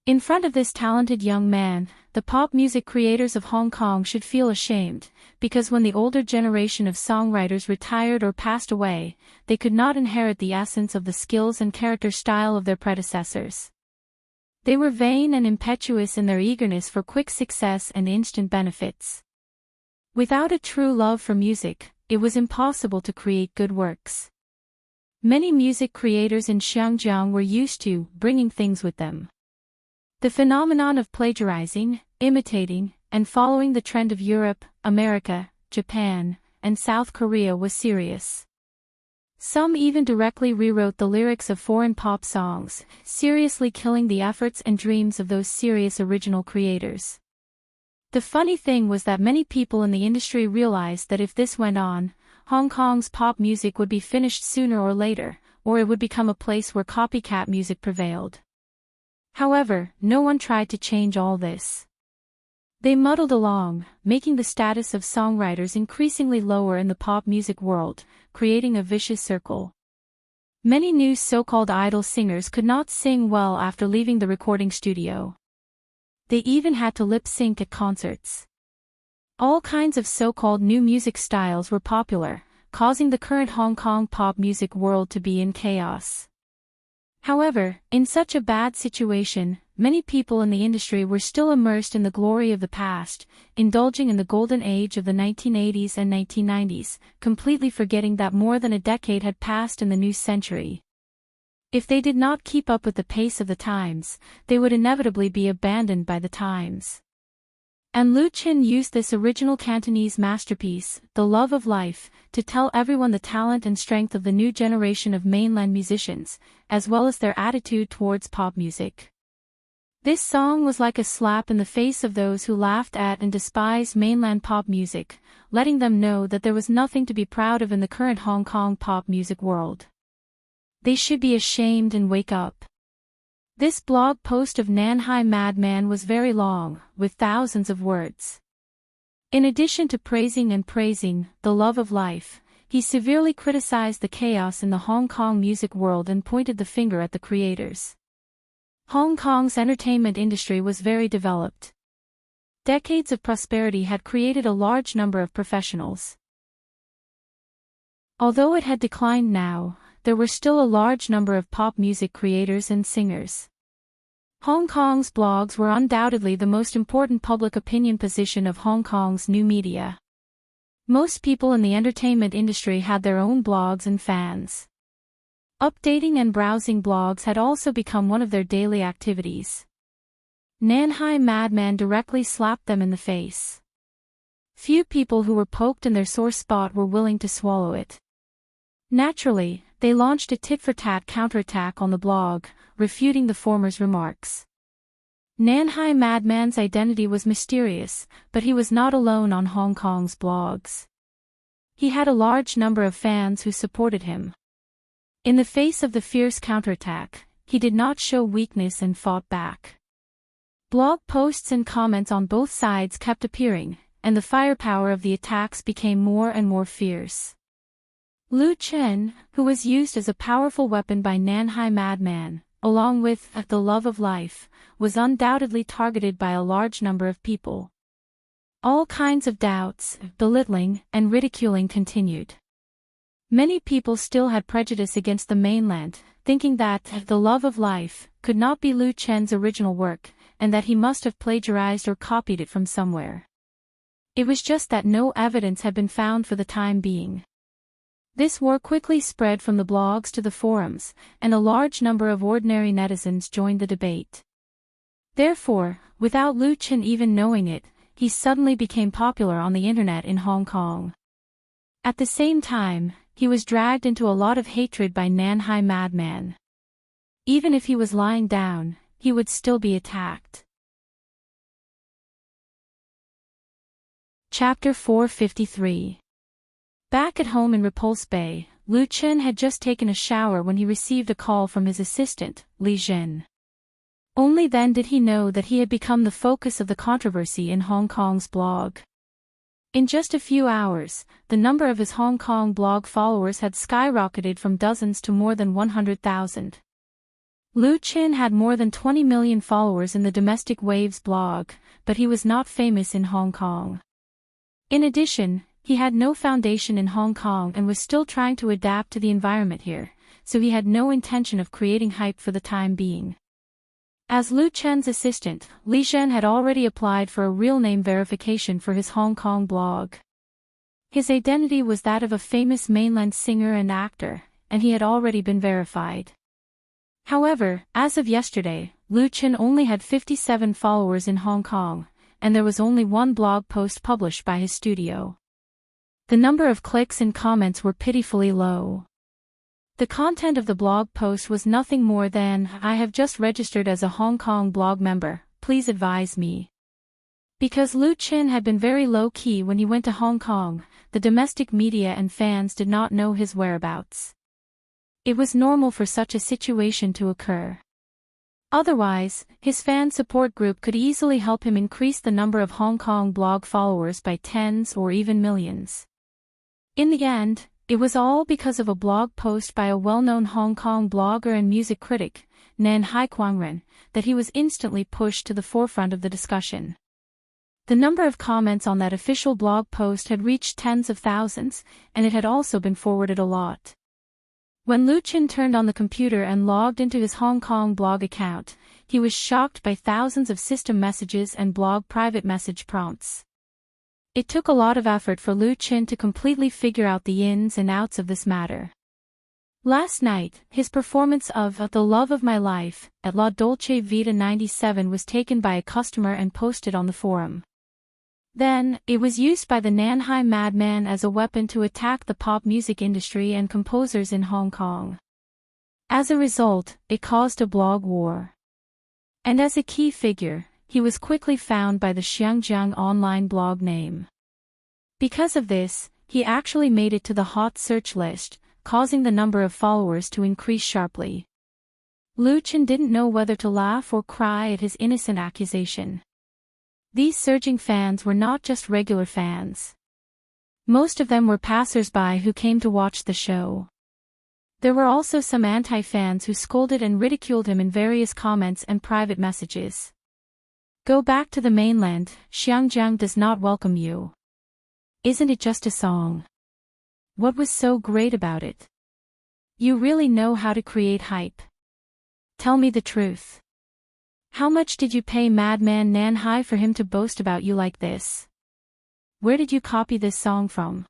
In front of this talented young man, the pop music creators of Hong Kong should feel ashamed, because when the older generation of songwriters retired or passed away, they could not inherit the essence of the skills and character style of their predecessors. They were vain and impetuous in their eagerness for quick success and instant benefits. Without a true love for music, it was impossible to create good works. Many music creators in Xinjiang were used to bringing things with them. The phenomenon of plagiarizing, imitating, and following the trend of Europe, America, Japan, and South Korea was serious. Some even directly rewrote the lyrics of foreign pop songs, seriously killing the efforts and dreams of those serious original creators. The funny thing was that many people in the industry realized that if this went on, Hong Kong's pop music would be finished sooner or later, or it would become a place where copycat music prevailed. However, no one tried to change all this. They muddled along, making the status of songwriters increasingly lower in the pop music world, creating a vicious circle. Many new so-called idol singers could not sing well after leaving the recording studio. They even had to lip-sync at concerts. All kinds of so-called new music styles were popular, causing the current Hong Kong pop music world to be in chaos. However, in such a bad situation, many people in the industry were still immersed in the glory of the past, indulging in the golden age of the 1980s and 1990s, completely forgetting that more than a decade had passed in the new century. If they did not keep up with the pace of the times, they would inevitably be abandoned by the times. And Lu Chin used this original Cantonese masterpiece, The Love of Life, to tell everyone the talent and strength of the new generation of mainland musicians, as well as their attitude towards pop music. This song was like a slap in the face of those who laughed at and despised mainland pop music, letting them know that there was nothing to be proud of in the current Hong Kong pop music world. They should be ashamed and wake up. This blog post of Nan Hai Madman was very long, with thousands of words. In addition to praising The Love of Life, he severely criticized the chaos in the Hong Kong music world and pointed the finger at the creators. Hong Kong's entertainment industry was very developed. Decades of prosperity had created a large number of professionals. Although it had declined now, there were still a large number of pop music creators and singers. Hong Kong's blogs were undoubtedly the most important public opinion position of Hong Kong's new media. Most people in the entertainment industry had their own blogs and fans. Updating and browsing blogs had also become one of their daily activities. Nanhai Madman directly slapped them in the face. Few people who were poked in their sore spot were willing to swallow it. Naturally, they launched a tit-for-tat counterattack on the blog, refuting the former's remarks. Nanhai Madman's identity was mysterious, but he was not alone on Hong Kong's blogs. He had a large number of fans who supported him. In the face of the fierce counterattack, he did not show weakness and fought back. Blog posts and comments on both sides kept appearing, and the firepower of the attacks became more and more fierce. Lu Chen, who was used as a powerful weapon by Nanhai Madman, along with the love of life, was undoubtedly targeted by a large number of people. All kinds of doubts, belittling, and ridiculing continued. Many people still had prejudice against the mainland, thinking that The Love of Life could not be Lu Chen's original work, and that he must have plagiarized or copied it from somewhere. It was just that no evidence had been found for the time being. This war quickly spread from the blogs to the forums, and a large number of ordinary netizens joined the debate. Therefore, without Lu Chen even knowing it, he suddenly became popular on the internet in Hong Kong. At the same time, he was dragged into a lot of hatred by Nanhai Madman. Even if he was lying down, he would still be attacked. Chapter 453. Back at home in Repulse Bay, Lu Chen had just taken a shower when he received a call from his assistant, Li Zhen. Only then did he know that he had become the focus of the controversy in Hong Kong's blog. In just a few hours, the number of his Hong Kong blog followers had skyrocketed from dozens to more than 100,000. Lu Chen had more than 20 million followers in the Domestic Waves blog, but he was not famous in Hong Kong. In addition, he had no foundation in Hong Kong and was still trying to adapt to the environment here, so he had no intention of creating hype for the time being. As Lu Chen's assistant, Li Zhen had already applied for a real name verification for his Hong Kong blog. His identity was that of a famous mainland singer and actor, and he had already been verified. However, as of yesterday, Lu Chen only had 57 followers in Hong Kong, and there was only one blog post published by his studio. The number of clicks and comments were pitifully low. The content of the blog post was nothing more than, "I have just registered as a Hong Kong blog member, please advise me." Because Lu Chen had been very low-key when he went to Hong Kong, the domestic media and fans did not know his whereabouts. It was normal for such a situation to occur. Otherwise, his fan support group could easily help him increase the number of Hong Kong blog followers by tens or even millions. In the end, it was all because of a blog post by a well-known Hong Kong blogger and music critic, Nan Haiquanren, that he was instantly pushed to the forefront of the discussion. The number of comments on that official blog post had reached tens of thousands, and it had also been forwarded a lot. When Lu Chen turned on the computer and logged into his Hong Kong blog account, he was shocked by thousands of system messages and blog private message prompts. It took a lot of effort for Lu Chen to completely figure out the ins and outs of this matter. Last night, his performance of The Love of My Life at La Dolce Vita 97 was taken by a customer and posted on the forum. Then, it was used by the Nanhai Madman as a weapon to attack the pop music industry and composers in Hong Kong. As a result, it caused a blog war. And as a key figure, he was quickly found by the Xiangjiang online blog name. Because of this, he actually made it to the hot search list, causing the number of followers to increase sharply. Lu Chen didn't know whether to laugh or cry at his innocent accusation. These surging fans were not just regular fans. Most of them were passers-by who came to watch the show. There were also some anti-fans who scolded and ridiculed him in various comments and private messages. "Go back to the mainland, Xiangjiang does not welcome you. Isn't it just a song? What was so great about it? You really know how to create hype. Tell me the truth. How much did you pay Madman Nanhai for him to boast about you like this? Where did you copy this song from?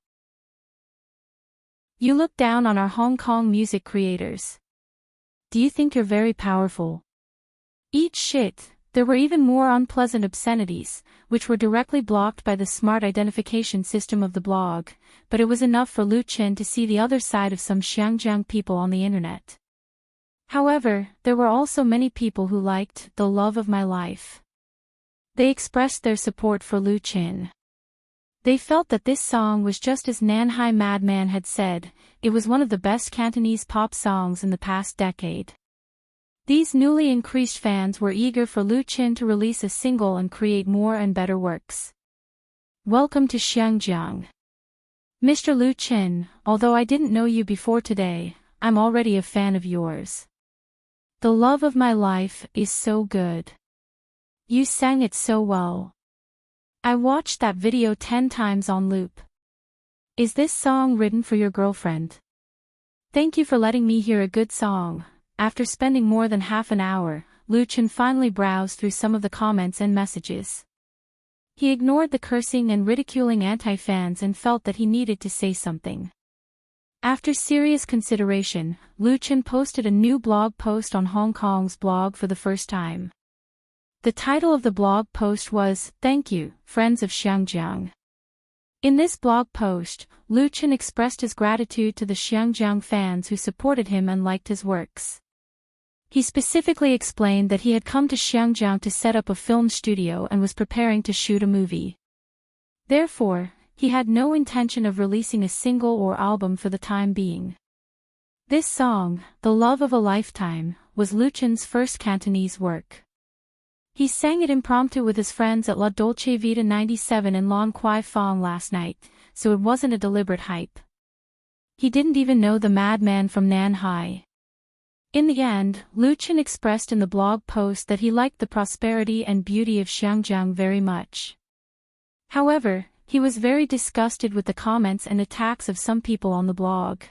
You look down on our Hong Kong music creators. Do you think you're very powerful? Eat shit. There were even more unpleasant obscenities, which were directly blocked by the smart identification system of the blog, but it was enough for Lu Chen to see the other side of some Xiangjiang people on the internet. However, there were also many people who liked The Love of My Life. They expressed their support for Lu Chen. They felt that this song was just as Nanhai Madman had said, it was one of the best Cantonese pop songs in the past decade. These newly increased fans were eager for Lu Chen to release a single and create more and better works. Welcome to Xiangjiang. Mr. Lu Chen, although I didn't know you before today, I'm already a fan of yours. The Love of My Life is so good. You sang it so well. I watched that video 10 times on loop. Is this song written for your girlfriend? Thank you for letting me hear a good song. After spending more than half an hour, Lu Chen finally browsed through some of the comments and messages. He ignored the cursing and ridiculing anti-fans and felt that he needed to say something. After serious consideration, Lu Chen posted a new blog post on Hong Kong's blog for the first time. The title of the blog post was, "Thank you, Friends of Xiangjiang." In this blog post, Lu Chen expressed his gratitude to the Xiangjiang fans who supported him and liked his works. He specifically explained that he had come to Xiangjiang to set up a film studio and was preparing to shoot a movie. Therefore, he had no intention of releasing a single or album for the time being. This song, The Love of a Lifetime, was Lu Chen's first Cantonese work. He sang it impromptu with his friends at La Dolce Vita 97 in Long Kwai Fong last night, so it wasn't a deliberate hype. He didn't even know the madman from Nanhai. In the end, Lu Chen expressed in the blog post that he liked the prosperity and beauty of Xiangjiang very much. However, he was very disgusted with the comments and attacks of some people on the blog.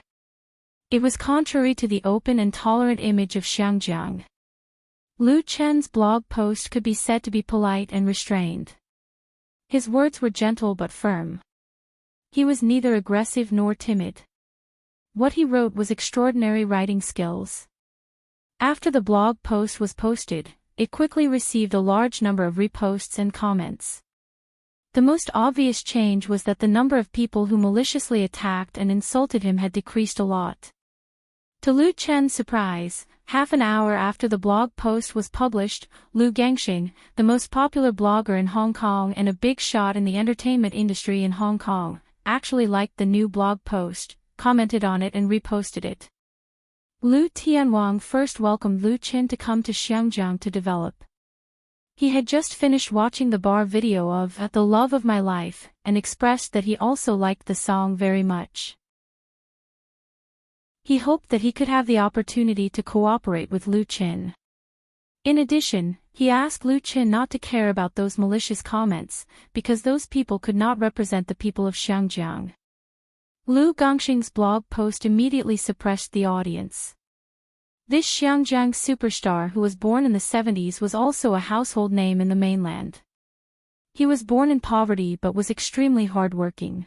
It was contrary to the open and tolerant image of Xiangjiang. Lu Chen's blog post could be said to be polite and restrained. His words were gentle but firm. He was neither aggressive nor timid. What he wrote was extraordinary writing skills. After the blog post was posted, it quickly received a large number of reposts and comments. The most obvious change was that the number of people who maliciously attacked and insulted him had decreased a lot. To Lu Chen's surprise, half an hour after the blog post was published, Lu Gangxing, the most popular blogger in Hong Kong and a big shot in the entertainment industry in Hong Kong, actually liked the new blog post, commented on it and reposted it. Lu Tianwang first welcomed Lu Chen to come to Xiangjiang to develop. He had just finished watching the bar video of The Love of My Life, and expressed that he also liked the song very much. He hoped that he could have the opportunity to cooperate with Lu Chen. In addition, he asked Lu Chen not to care about those malicious comments, because those people could not represent the people of Xiangjiang. Lu Gangxing's blog post immediately suppressed the audience. This Xiangjiang superstar who was born in the 70s was also a household name in the mainland. He was born in poverty but was extremely hardworking.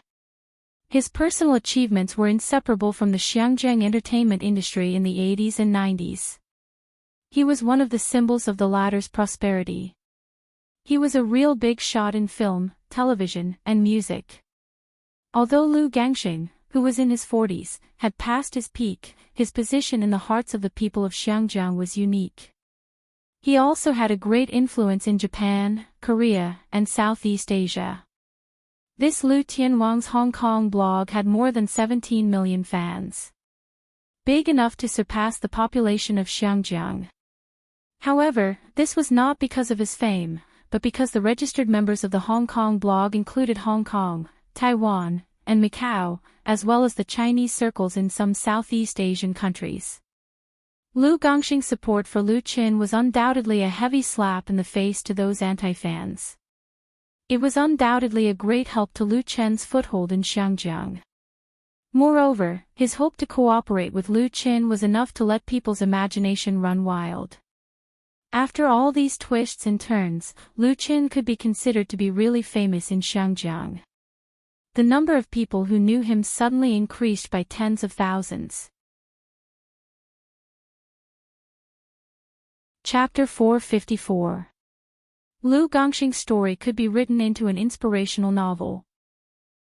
His personal achievements were inseparable from the Xiangjiang entertainment industry in the 80s and 90s. He was one of the symbols of the latter's prosperity. He was a real big shot in film, television, and music. Although Lu Gangxing, who was in his 40s, had passed his peak, his position in the hearts of the people of Xiangjiang was unique. He also had a great influence in Japan, Korea, and Southeast Asia. This Lu Tianwang's Hong Kong blog had more than 17 million fans. Big enough to surpass the population of Xiangjiang. However, this was not because of his fame, but because the registered members of the Hong Kong blog included Hong Kong, Taiwan, and Macau, as well as the Chinese circles in some Southeast Asian countries. Lu Gangxing's support for Lu Chen was undoubtedly a heavy slap in the face to those anti-fans. It was undoubtedly a great help to Lu Chen's foothold in Xiangjiang. Moreover, his hope to cooperate with Lu Chen was enough to let people's imagination run wild. After all these twists and turns, Lu Qin could be considered to be really famous in Xiangjiang. The number of people who knew him suddenly increased by tens of thousands. Chapter 454. Lu Gongxing's story could be written into an inspirational novel.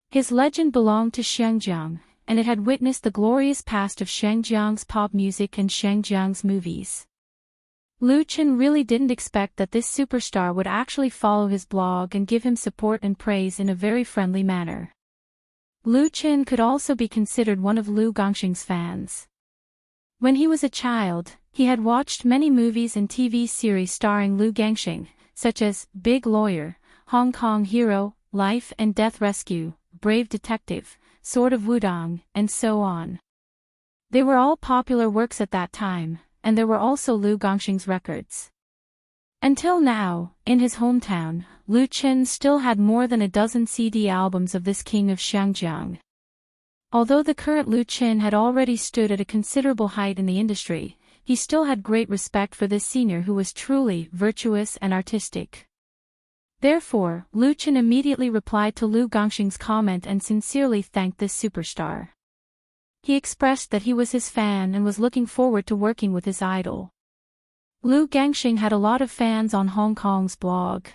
His legend belonged to Xiangjiang, and it had witnessed the glorious past of Xiangjiang's pop music and Xiangjiang's movies. Lu Qin really didn't expect that this superstar would actually follow his blog and give him support and praise in a very friendly manner. Lu Qin could also be considered one of Lu Gongxing's fans. When he was a child, he had watched many movies and TV series starring Lu Gongxing, such as Big Lawyer, Hong Kong Hero, Life and Death Rescue, Brave Detective, Sword of Wudong, and so on. They were all popular works at that time, and there were also Lu Gongxing's records. Until now, in his hometown, Lu Qin still had more than a dozen CD albums of this king of Xiangjiang. Although the current Lu Qin had already stood at a considerable height in the industry, he still had great respect for this senior who was truly virtuous and artistic. Therefore, Lu Qin immediately replied to Lu Gongxing's comment and sincerely thanked this superstar. He expressed that he was his fan and was looking forward to working with his idol. Lu Gongxing had a lot of fans on Hong Kong's blog.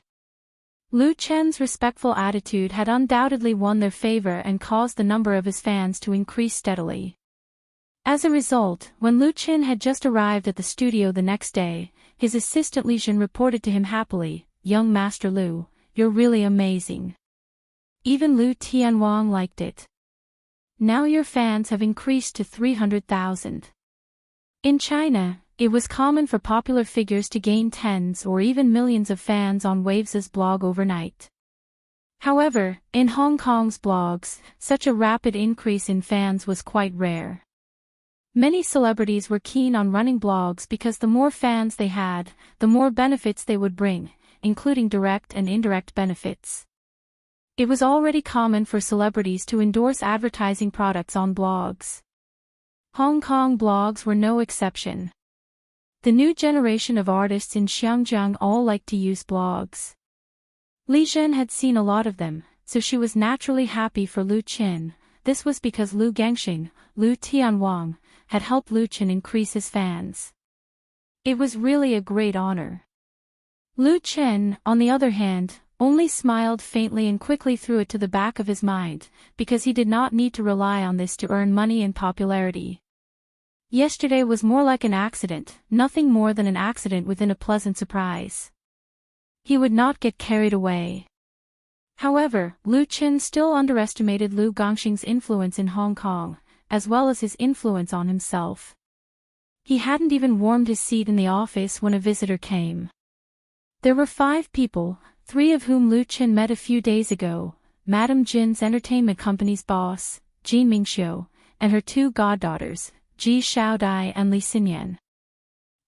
Lu Qin's respectful attitude had undoubtedly won their favor and caused the number of his fans to increase steadily. As a result, when Lu Qin had just arrived at the studio the next day, his assistant Li Jin reported to him happily, "Young Master Lu, you're really amazing." Even Lu Tianwang liked it. Now your fans have increased to 300,000. In China, it was common for popular figures to gain tens or even millions of fans on Waves' blog overnight. However, in Hong Kong's blogs, such a rapid increase in fans was quite rare. Many celebrities were keen on running blogs because the more fans they had, the more benefits they would bring, including direct and indirect benefits. It was already common for celebrities to endorse advertising products on blogs. Hong Kong blogs were no exception. The new generation of artists in Xiangjiang all liked to use blogs. Li Jin had seen a lot of them, so she was naturally happy for Lu Qin. This was because Lu Gongxing, Lu Tianwang, had helped Lu Qin increase his fans. It was really a great honor. Lu Qin, on the other hand, only smiled faintly and quickly threw it to the back of his mind, because he did not need to rely on this to earn money and popularity. Yesterday was more like an accident, nothing more than an accident within a pleasant surprise. He would not get carried away. However, Lu Qin still underestimated Lu Gongxing's influence in Hong Kong, as well as his influence on himself. He hadn't even warmed his seat in the office when a visitor came. There were 5 people, 3 of whom Lu Qin met a few days ago: Madame Jin's entertainment company's boss, Jin Mingxiu, and her 2 goddaughters, Ji Xiaodai and Li Xinyan.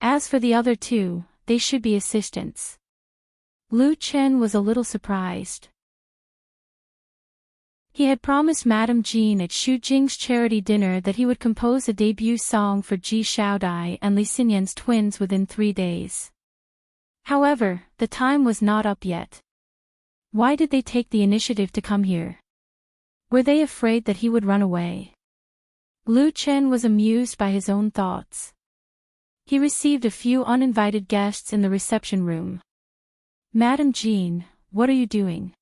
As for the other 2, they should be assistants. Lu Qin was a little surprised. He had promised Madame Jean at Xu Jing's charity dinner that he would compose a debut song for Ji Xiaodai and Li Xinyan's twins within 3 days. However, the time was not up yet. Why did they take the initiative to come here? Were they afraid that he would run away? Lu Qin was amused by his own thoughts. He received a few uninvited guests in the reception room. "Madame Jean, what are you doing?"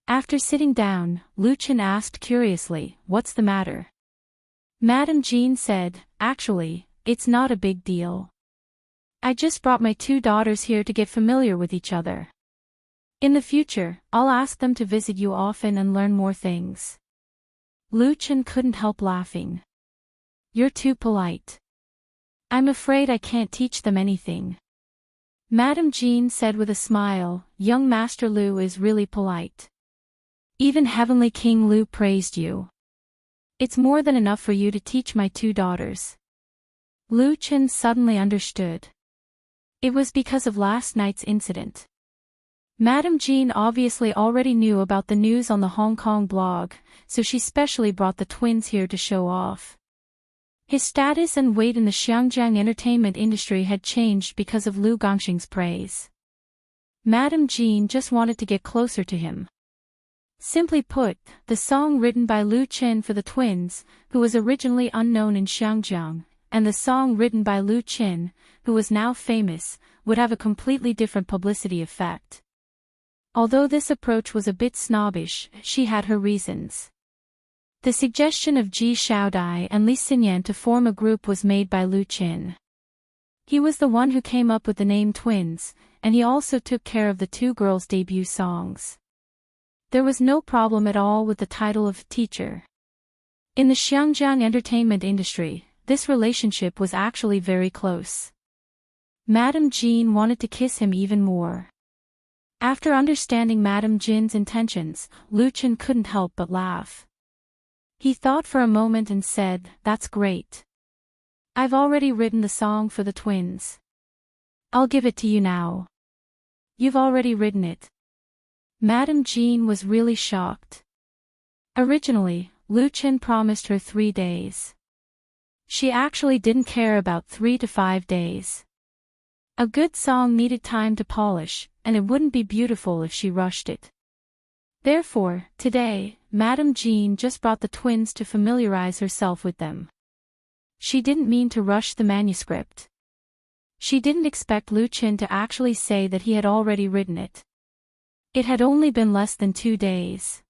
After sitting down, Lu Qin asked curiously, "What's the matter?" Madame Jean said, "Actually, it's not a big deal. I just brought my 2 daughters here to get familiar with each other. In the future, I'll ask them to visit you often and learn more things." Lu Qin couldn't help laughing. "You're too polite. I'm afraid I can't teach them anything." Madame Jean said with a smile, "Young Master Lu is really polite. Even Heavenly King Lu praised you. It's more than enough for you to teach my 2 daughters." Lu Qin suddenly understood. It was because of last night's incident. Madame Jean obviously already knew about the news on the Hong Kong blog, so she specially brought the twins here to show off. His status and weight in the Xiangjiang entertainment industry had changed because of Lu Gongxing's praise. Madame Jean just wanted to get closer to him. Simply put, the song written by Lu Chen for the twins, who was originally unknown in Xiangjiang, and the song written by Lu Qin, who was now famous, would have a completely different publicity effect. Although this approach was a bit snobbish, she had her reasons. The suggestion of Ji Xiaodai and Li Xinyan to form a group was made by Lu Qin. He was the one who came up with the name Twins, and he also took care of the two girls' debut songs. There was no problem at all with the title of teacher. In the Xiangjiang entertainment industry, this relationship was actually very close. Madame Jean wanted to kiss him even more. After understanding Madame Jean's intentions, Lu Chen couldn't help but laugh. He thought for a moment and said, "That's great. I've already written the song for the twins. I'll give it to you now." "You've already written it?" Madame Jean was really shocked. Originally, Lu Chen promised her 3 days. She actually didn't care about 3 to 5 days. A good song needed time to polish, and it wouldn't be beautiful if she rushed it. Therefore, today, Madame Jean just brought the twins to familiarize herself with them. She didn't mean to rush the manuscript. She didn't expect Lu Chen to actually say that he had already written it. It had only been less than 2 days.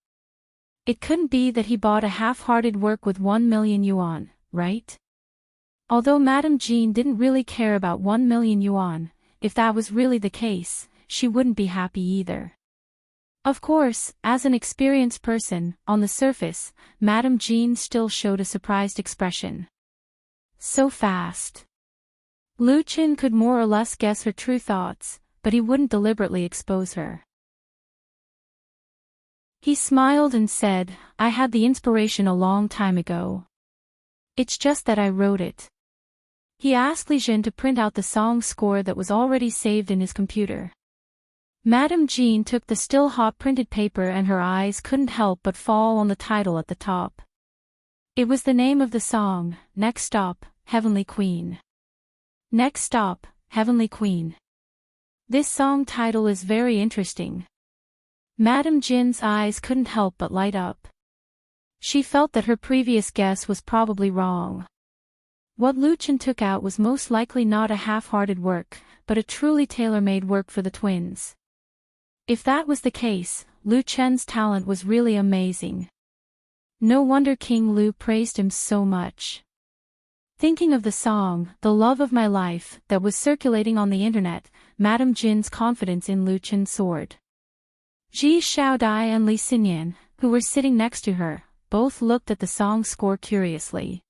It couldn't be that he bought a half-hearted work with 1 million yuan, right? Although Madame Jean didn't really care about 1 million yuan, if that was really the case, she wouldn't be happy either. Of course, as an experienced person, on the surface, Madame Jean still showed a surprised expression. So fast. Lu Chen could more or less guess her true thoughts, but he wouldn't deliberately expose her. He smiled and said, "I had the inspiration a long time ago. It's just that I wrote it." He asked Li Jin to print out the song score that was already saved in his computer. Madame Jean took the still hot printed paper and her eyes couldn't help but fall on the title at the top. It was the name of the song, "Next Stop, Heavenly Queen." Next Stop, Heavenly Queen. This song title is very interesting. Madame Jin's eyes couldn't help but light up. She felt that her previous guess was probably wrong. What Lu Chen took out was most likely not a half-hearted work, but a truly tailor-made work for the twins. If that was the case, Lu Chen's talent was really amazing. No wonder King Lu praised him so much. Thinking of the song, "The Love of My Life," that was circulating on the internet, Madame Jin's confidence in Lu Chen soared. Ji Xiaodai and Li Xinyan, who were sitting next to her, both looked at the song score curiously.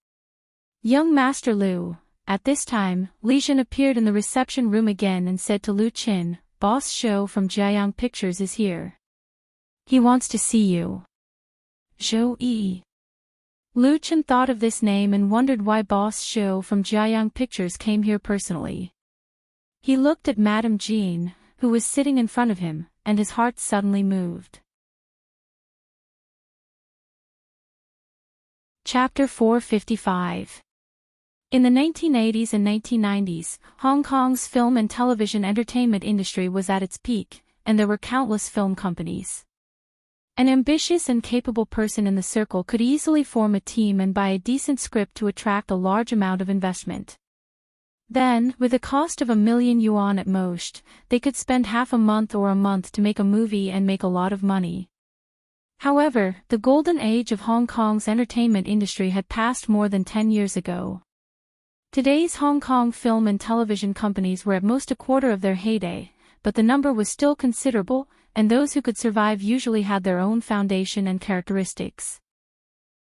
Young Master Lu. At this time, Li Jin appeared in the reception room again and said to Lu Chen, "Boss Zhou from Jiayang Pictures is here. He wants to see you." Zhou Yi. Lu Chen thought of this name and wondered why Boss Zhou from Jiayang Pictures came here personally. He looked at Madame Jean, who was sitting in front of him, and his heart suddenly moved. Chapter 455. In the 1980s and 1990s, Hong Kong's film and television entertainment industry was at its peak, and there were countless film companies. An ambitious and capable person in the circle could easily form a team and buy a decent script to attract a large amount of investment. Then, with a cost of 1 million yuan at most, they could spend half a month or a month to make a movie and make a lot of money. However, the golden age of Hong Kong's entertainment industry had passed more than 10 years ago. Today's Hong Kong film and television companies were at most a quarter of their heyday, but the number was still considerable, and those who could survive usually had their own foundation and characteristics.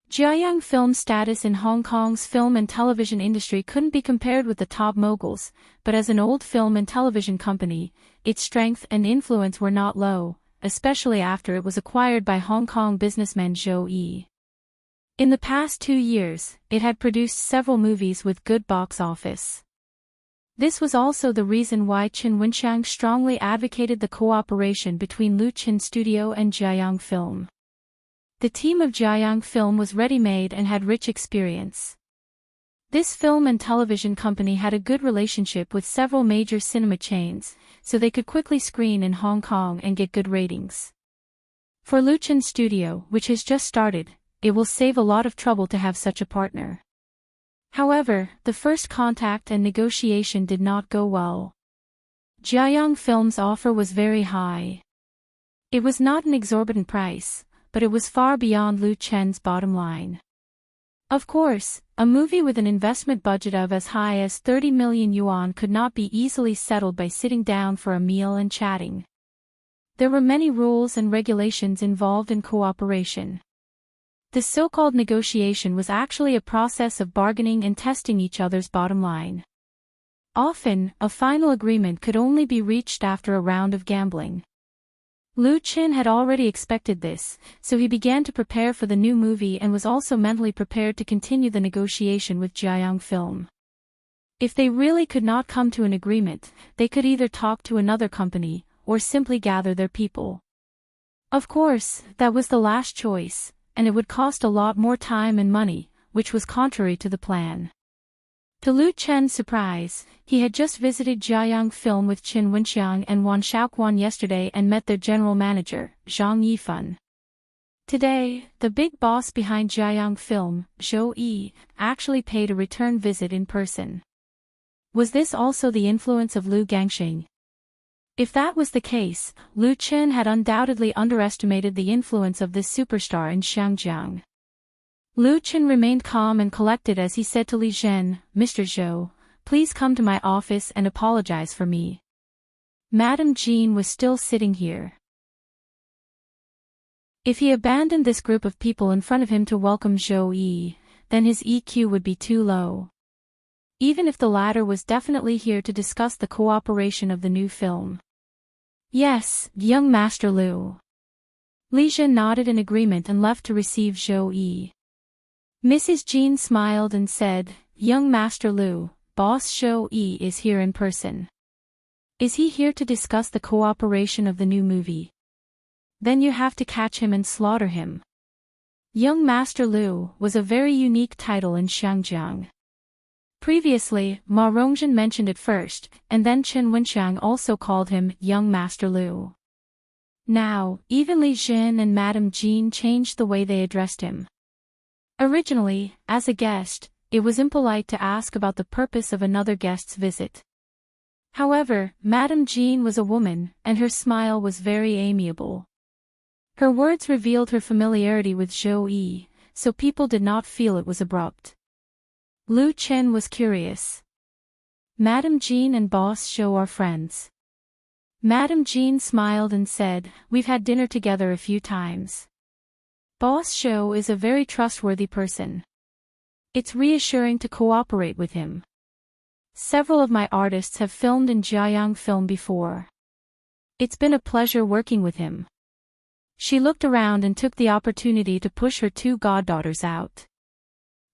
Jiayang Film's status in Hong Kong's film and television industry couldn't be compared with the top moguls, but as an old film and television company, its strength and influence were not low, especially after it was acquired by Hong Kong businessman Zhou Yi. In the past 2 years, it had produced several movies with good box office. This was also the reason why Chen Wenxiang strongly advocated the cooperation between Lu Chen Studio and Jiayang Film. The team of Jiayang Film was ready-made and had rich experience. This film and television company had a good relationship with several major cinema chains, so they could quickly screen in Hong Kong and get good ratings. For Luchen's studio, which has just started, it will save a lot of trouble to have such a partner. However, the first contact and negotiation did not go well. Jiayang Films' offer was very high. It was not an exorbitant price, but it was far beyond Lu Chen's bottom line. Of course, a movie with an investment budget of as high as 30 million yuan could not be easily settled by sitting down for a meal and chatting. There were many rules and regulations involved in cooperation. The so-called negotiation was actually a process of bargaining and testing each other's bottom line. Often, a final agreement could only be reached after a round of gambling. Lu Chen had already expected this, so he began to prepare for the new movie and was also mentally prepared to continue the negotiation with Jiayang Film. If they really could not come to an agreement, they could either talk to another company, or simply gather their people. Of course, that was the last choice, and it would cost a lot more time and money, which was contrary to the plan. To Lu Chen's surprise, he had just visited Jiayang Film with Qin Wenxiang and Wan Shaoquan yesterday and met their general manager, Zhang Yifan. Today, the big boss behind Jiayang Film, Zhou Yi, actually paid a return visit in person. Was this also the influence of Lu Gangxing? If that was the case, Lu Chen had undoubtedly underestimated the influence of this superstar in Xiangjiang. Lu Chen remained calm and collected as he said to Li Zhen, "Mr. Zhou, please come to my office and apologize for me." Madame Jean was still sitting here. If he abandoned this group of people in front of him to welcome Zhou Yi, then his EQ would be too low. Even if the latter was definitely here to discuss the cooperation of the new film. Yes, young Master Lu. Li Zhen nodded in agreement and left to receive Zhou Yi. Mrs. Jean smiled and said, "Young Master Lu, Boss Zhou Yi is here in person. Is he here to discuss the cooperation of the new movie? Then you have to catch him and slaughter him." Young Master Lu was a very unique title in Xiangjiang. Previously, Ma Rongzhen mentioned it first, and then Qin Wenxiang also called him Young Master Lu. Now, even Li Zhen and Madame Jean changed the way they addressed him. Originally, as a guest, it was impolite to ask about the purpose of another guest's visit. However, Madame Jean was a woman, and her smile was very amiable. Her words revealed her familiarity with Zhou Yi, so people did not feel it was abrupt. Lu Chen was curious. "Madame Jean and Boss Zhou are friends." Madame Jean smiled and said, "We've had dinner together a few times. Boss Zhou is a very trustworthy person. It's reassuring to cooperate with him. Several of my artists have filmed in Jiayang Film before. It's been a pleasure working with him." She looked around and took the opportunity to push her two goddaughters out.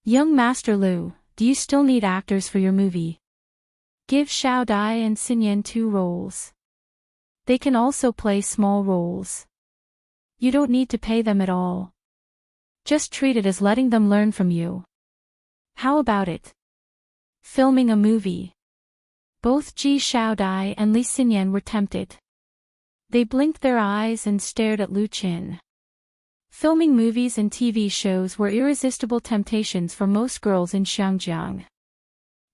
"Young Master Lu, do you still need actors for your movie? Give Xiao Dai and Xinyan 2 roles. They can also play small roles. You don't need to pay them at all. Just treat it as letting them learn from you. How about it? Filming a movie." Both Ji Xiaodai and Li Xinyan were tempted. They blinked their eyes and stared at Lu Chen. Filming movies and TV shows were irresistible temptations for most girls in Xiangjiang.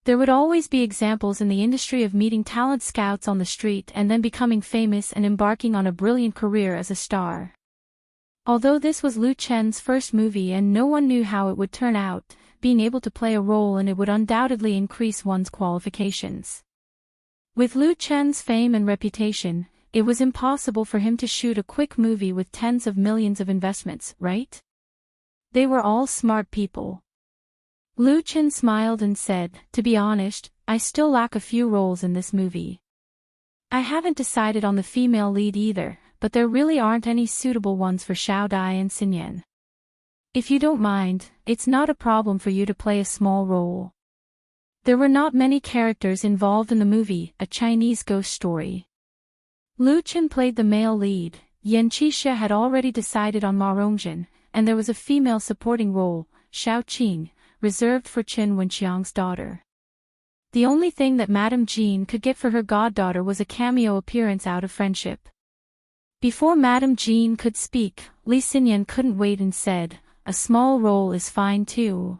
There would always be examples in the industry of meeting talent scouts on the street and then becoming famous and embarking on a brilliant career as a star. Although this was Lu Chen's first movie and no one knew how it would turn out, being able to play a role in it would undoubtedly increase one's qualifications. With Lu Chen's fame and reputation, it was impossible for him to shoot a quick movie with tens of millions of investments, right? They were all smart people. Lu Chen smiled and said, "To be honest, I still lack a few roles in this movie. I haven't decided on the female lead either, but there really aren't any suitable ones for Xiao Dai and Xinyan. If you don't mind, it's not a problem for you to play a small role." There were not many characters involved in the movie, a Chinese ghost story. Lu Chen played the male lead, Yan Qixia had already decided on Ma Rongzhen, and there was a female supporting role, Xiao Qing, reserved for Qin Wenxiang's daughter. The only thing that Madame Jean could get for her goddaughter was a cameo appearance out of friendship. Before Madame Jean could speak, Li Xinyan couldn't wait and said, "A small role is fine too."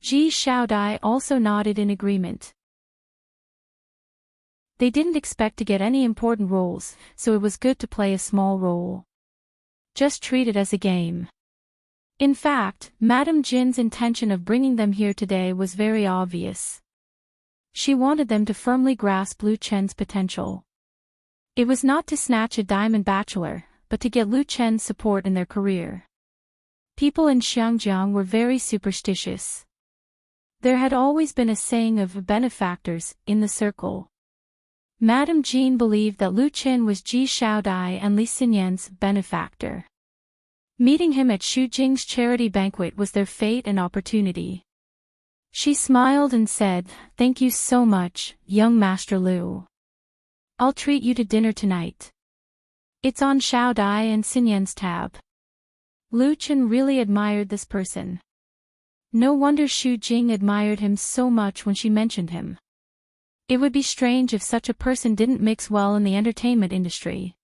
Ji Xiaodai also nodded in agreement. They didn't expect to get any important roles, so it was good to play a small role. Just treat it as a game. In fact, Madame Jin's intention of bringing them here today was very obvious. She wanted them to firmly grasp Lu Chen's potential. It was not to snatch a diamond bachelor, but to get Lu Chen's support in their career. People in Xiangjiang were very superstitious. There had always been a saying of benefactors in the circle. Madame Jean believed that Lu Chen was Ji Xiaodai and Li Xinyan's benefactor. Meeting him at Xu Jing's charity banquet was their fate and opportunity. She smiled and said, "Thank you so much, young Master Lu. I'll treat you to dinner tonight. It's on Xiaodai and Xinyan's tab." Lu Chen really admired this person. No wonder Xu Jing admired him so much when she mentioned him. It would be strange if such a person didn't mix well in the entertainment industry.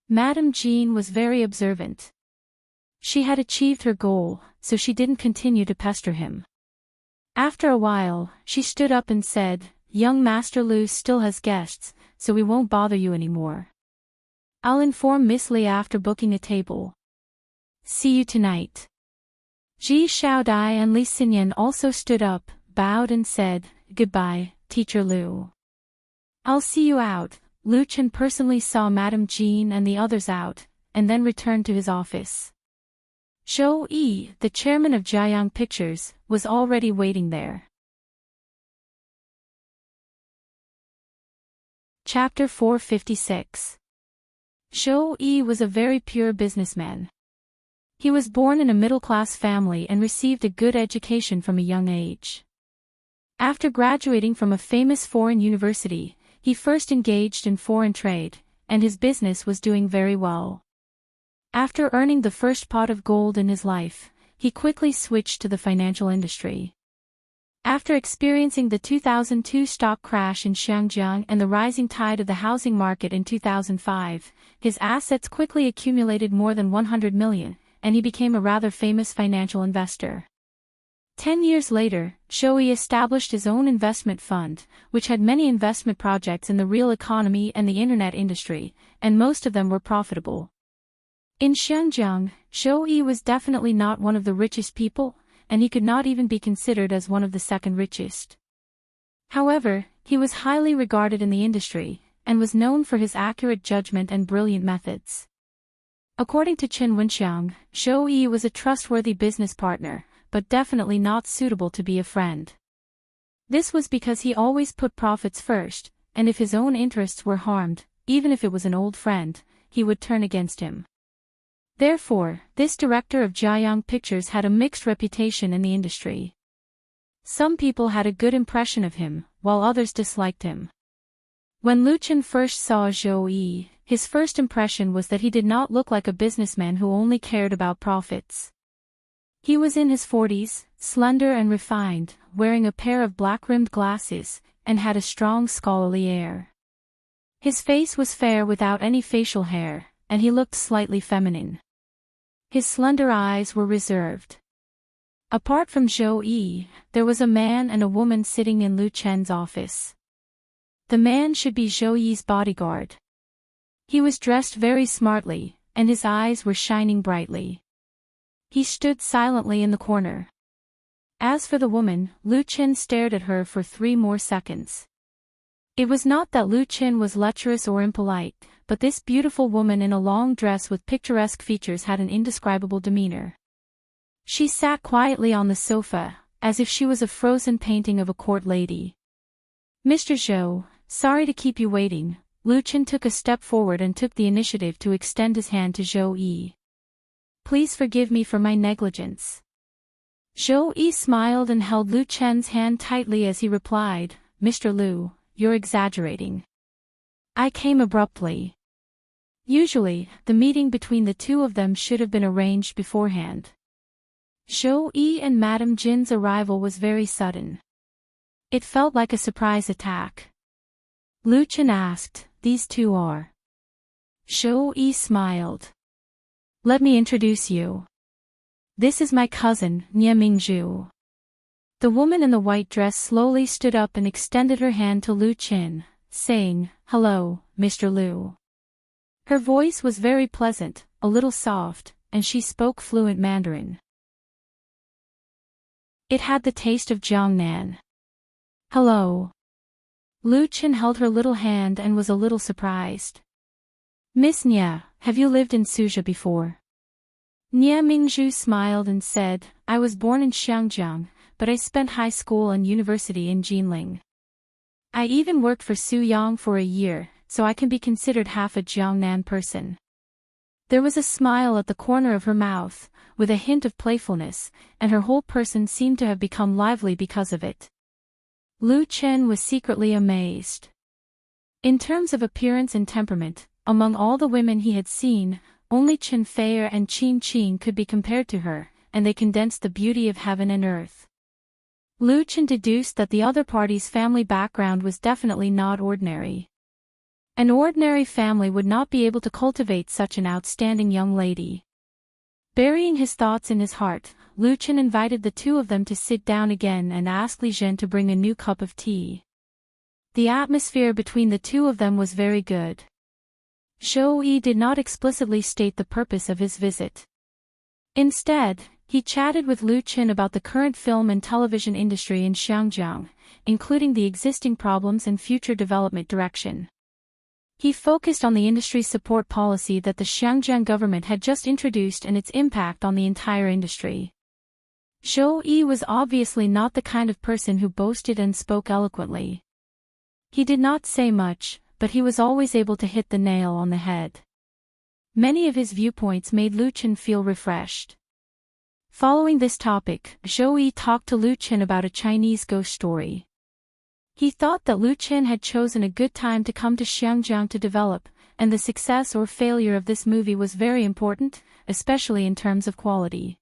Madame Jean was very observant. She had achieved her goal, so she didn't continue to pester him. After a while, she stood up and said, "Young Master Lu still has guests, so we won't bother you anymore. I'll inform Miss Li after booking a table. See you tonight." Ji Xiaodai and Li Xinyan also stood up, bowed and said, "Goodbye, Teacher Lu. I'll see you out." Lu Chen personally saw Madame Jean and the others out, and then returned to his office. Zhou Yi, the chairman of Jiayang Pictures, was already waiting there. Chapter 456. Zhou Yi was a very pure businessman. He was born in a middle-class family and received a good education from a young age. After graduating from a famous foreign university, he first engaged in foreign trade, and his business was doing very well. After earning the first pot of gold in his life, he quickly switched to the financial industry. After experiencing the 2002 stock crash in Xiangjiang and the rising tide of the housing market in 2005, his assets quickly accumulated more than 100 million, and he became a rather famous financial investor. 10 years later, Zhou Yi established his own investment fund, which had many investment projects in the real economy and the internet industry, and most of them were profitable. In Xiangjiang, Zhou Yi was definitely not one of the richest people, and he could not even be considered as one of the second richest. However, he was highly regarded in the industry, and was known for his accurate judgment and brilliant methods. According to Qin Wenxiang, Zhou Yi was a trustworthy business partner, but definitely not suitable to be a friend. This was because he always put profits first, and if his own interests were harmed, even if it was an old friend, he would turn against him. Therefore, this director of Jiayang Pictures had a mixed reputation in the industry. Some people had a good impression of him, while others disliked him. When Lu Chen first saw Zhou Yi, his first impression was that he did not look like a businessman who only cared about profits. He was in his 40s, slender and refined, wearing a pair of black-rimmed glasses, and had a strong scholarly air. His face was fair without any facial hair, and he looked slightly feminine. His slender eyes were reserved. Apart from Zhou Yi, there was a man and a woman sitting in Lu Chen's office. The man should be Zhou Yi's bodyguard. He was dressed very smartly, and his eyes were shining brightly. He stood silently in the corner. As for the woman, Lu Chen stared at her for 3 more seconds. It was not that Lu Chen was lecherous or impolite, but this beautiful woman in a long dress with picturesque features had an indescribable demeanor. She sat quietly on the sofa, as if she was a frozen painting of a court lady. "Mr. Zhou, sorry to keep you waiting." Lu Chen took a step forward and took the initiative to extend his hand to Zhou Yi. "Please forgive me for my negligence." Zhou Yi smiled and held Lu Chen's hand tightly as he replied, "Mr. Lu, you're exaggerating. I came abruptly. Usually, the meeting between the two of them should have been arranged beforehand." Zhou and Madame Jin's arrival was very sudden. It felt like a surprise attack. Lu Chen asked, "These two are?" Zhou smiled. "Let me introduce you. This is my cousin, Nie Mingzhu." The woman in the white dress slowly stood up and extended her hand to Lu Chen, saying, "Hello, Mr. Lu." Her voice was very pleasant, a little soft, and she spoke fluent Mandarin. It had the taste of Jiangnan. "Hello." Lu Chen held her little hand and was a little surprised. "Miss Nie, have you lived in Suzhou before?" Nie Mingzhu smiled and said, "I was born in Xiangjiang, but I spent high school and university in Jinling. I even worked for Su Yang for a year, so I can be considered half a Jiangnan person." There was a smile at the corner of her mouth, with a hint of playfulness, and her whole person seemed to have become lively because of it. Lu Chen was secretly amazed. In terms of appearance and temperament, among all the women he had seen, only Chen Feier and Qin Qin could be compared to her, and they condensed the beauty of heaven and earth. Lu Chen deduced that the other party's family background was definitely not ordinary. An ordinary family would not be able to cultivate such an outstanding young lady. Burying his thoughts in his heart, Lu Chen invited the two of them to sit down again and asked Li Zhen to bring a new cup of tea. The atmosphere between the two of them was very good. Zhou did not explicitly state the purpose of his visit. Instead, he chatted with Lu Chen about the current film and television industry in Xiangjiang, including the existing problems and future development direction. He focused on the industry support policy that the Xiangjiang government had just introduced and its impact on the entire industry. Zhou was obviously not the kind of person who boasted and spoke eloquently. He did not say much, but he was always able to hit the nail on the head. Many of his viewpoints made Lu Chen feel refreshed. Following this topic, Zhou talked to Lu Chen about a Chinese ghost story. He thought that Lu Chen had chosen a good time to come to Xiangjiang to develop, and the success or failure of this movie was very important, especially in terms of quality.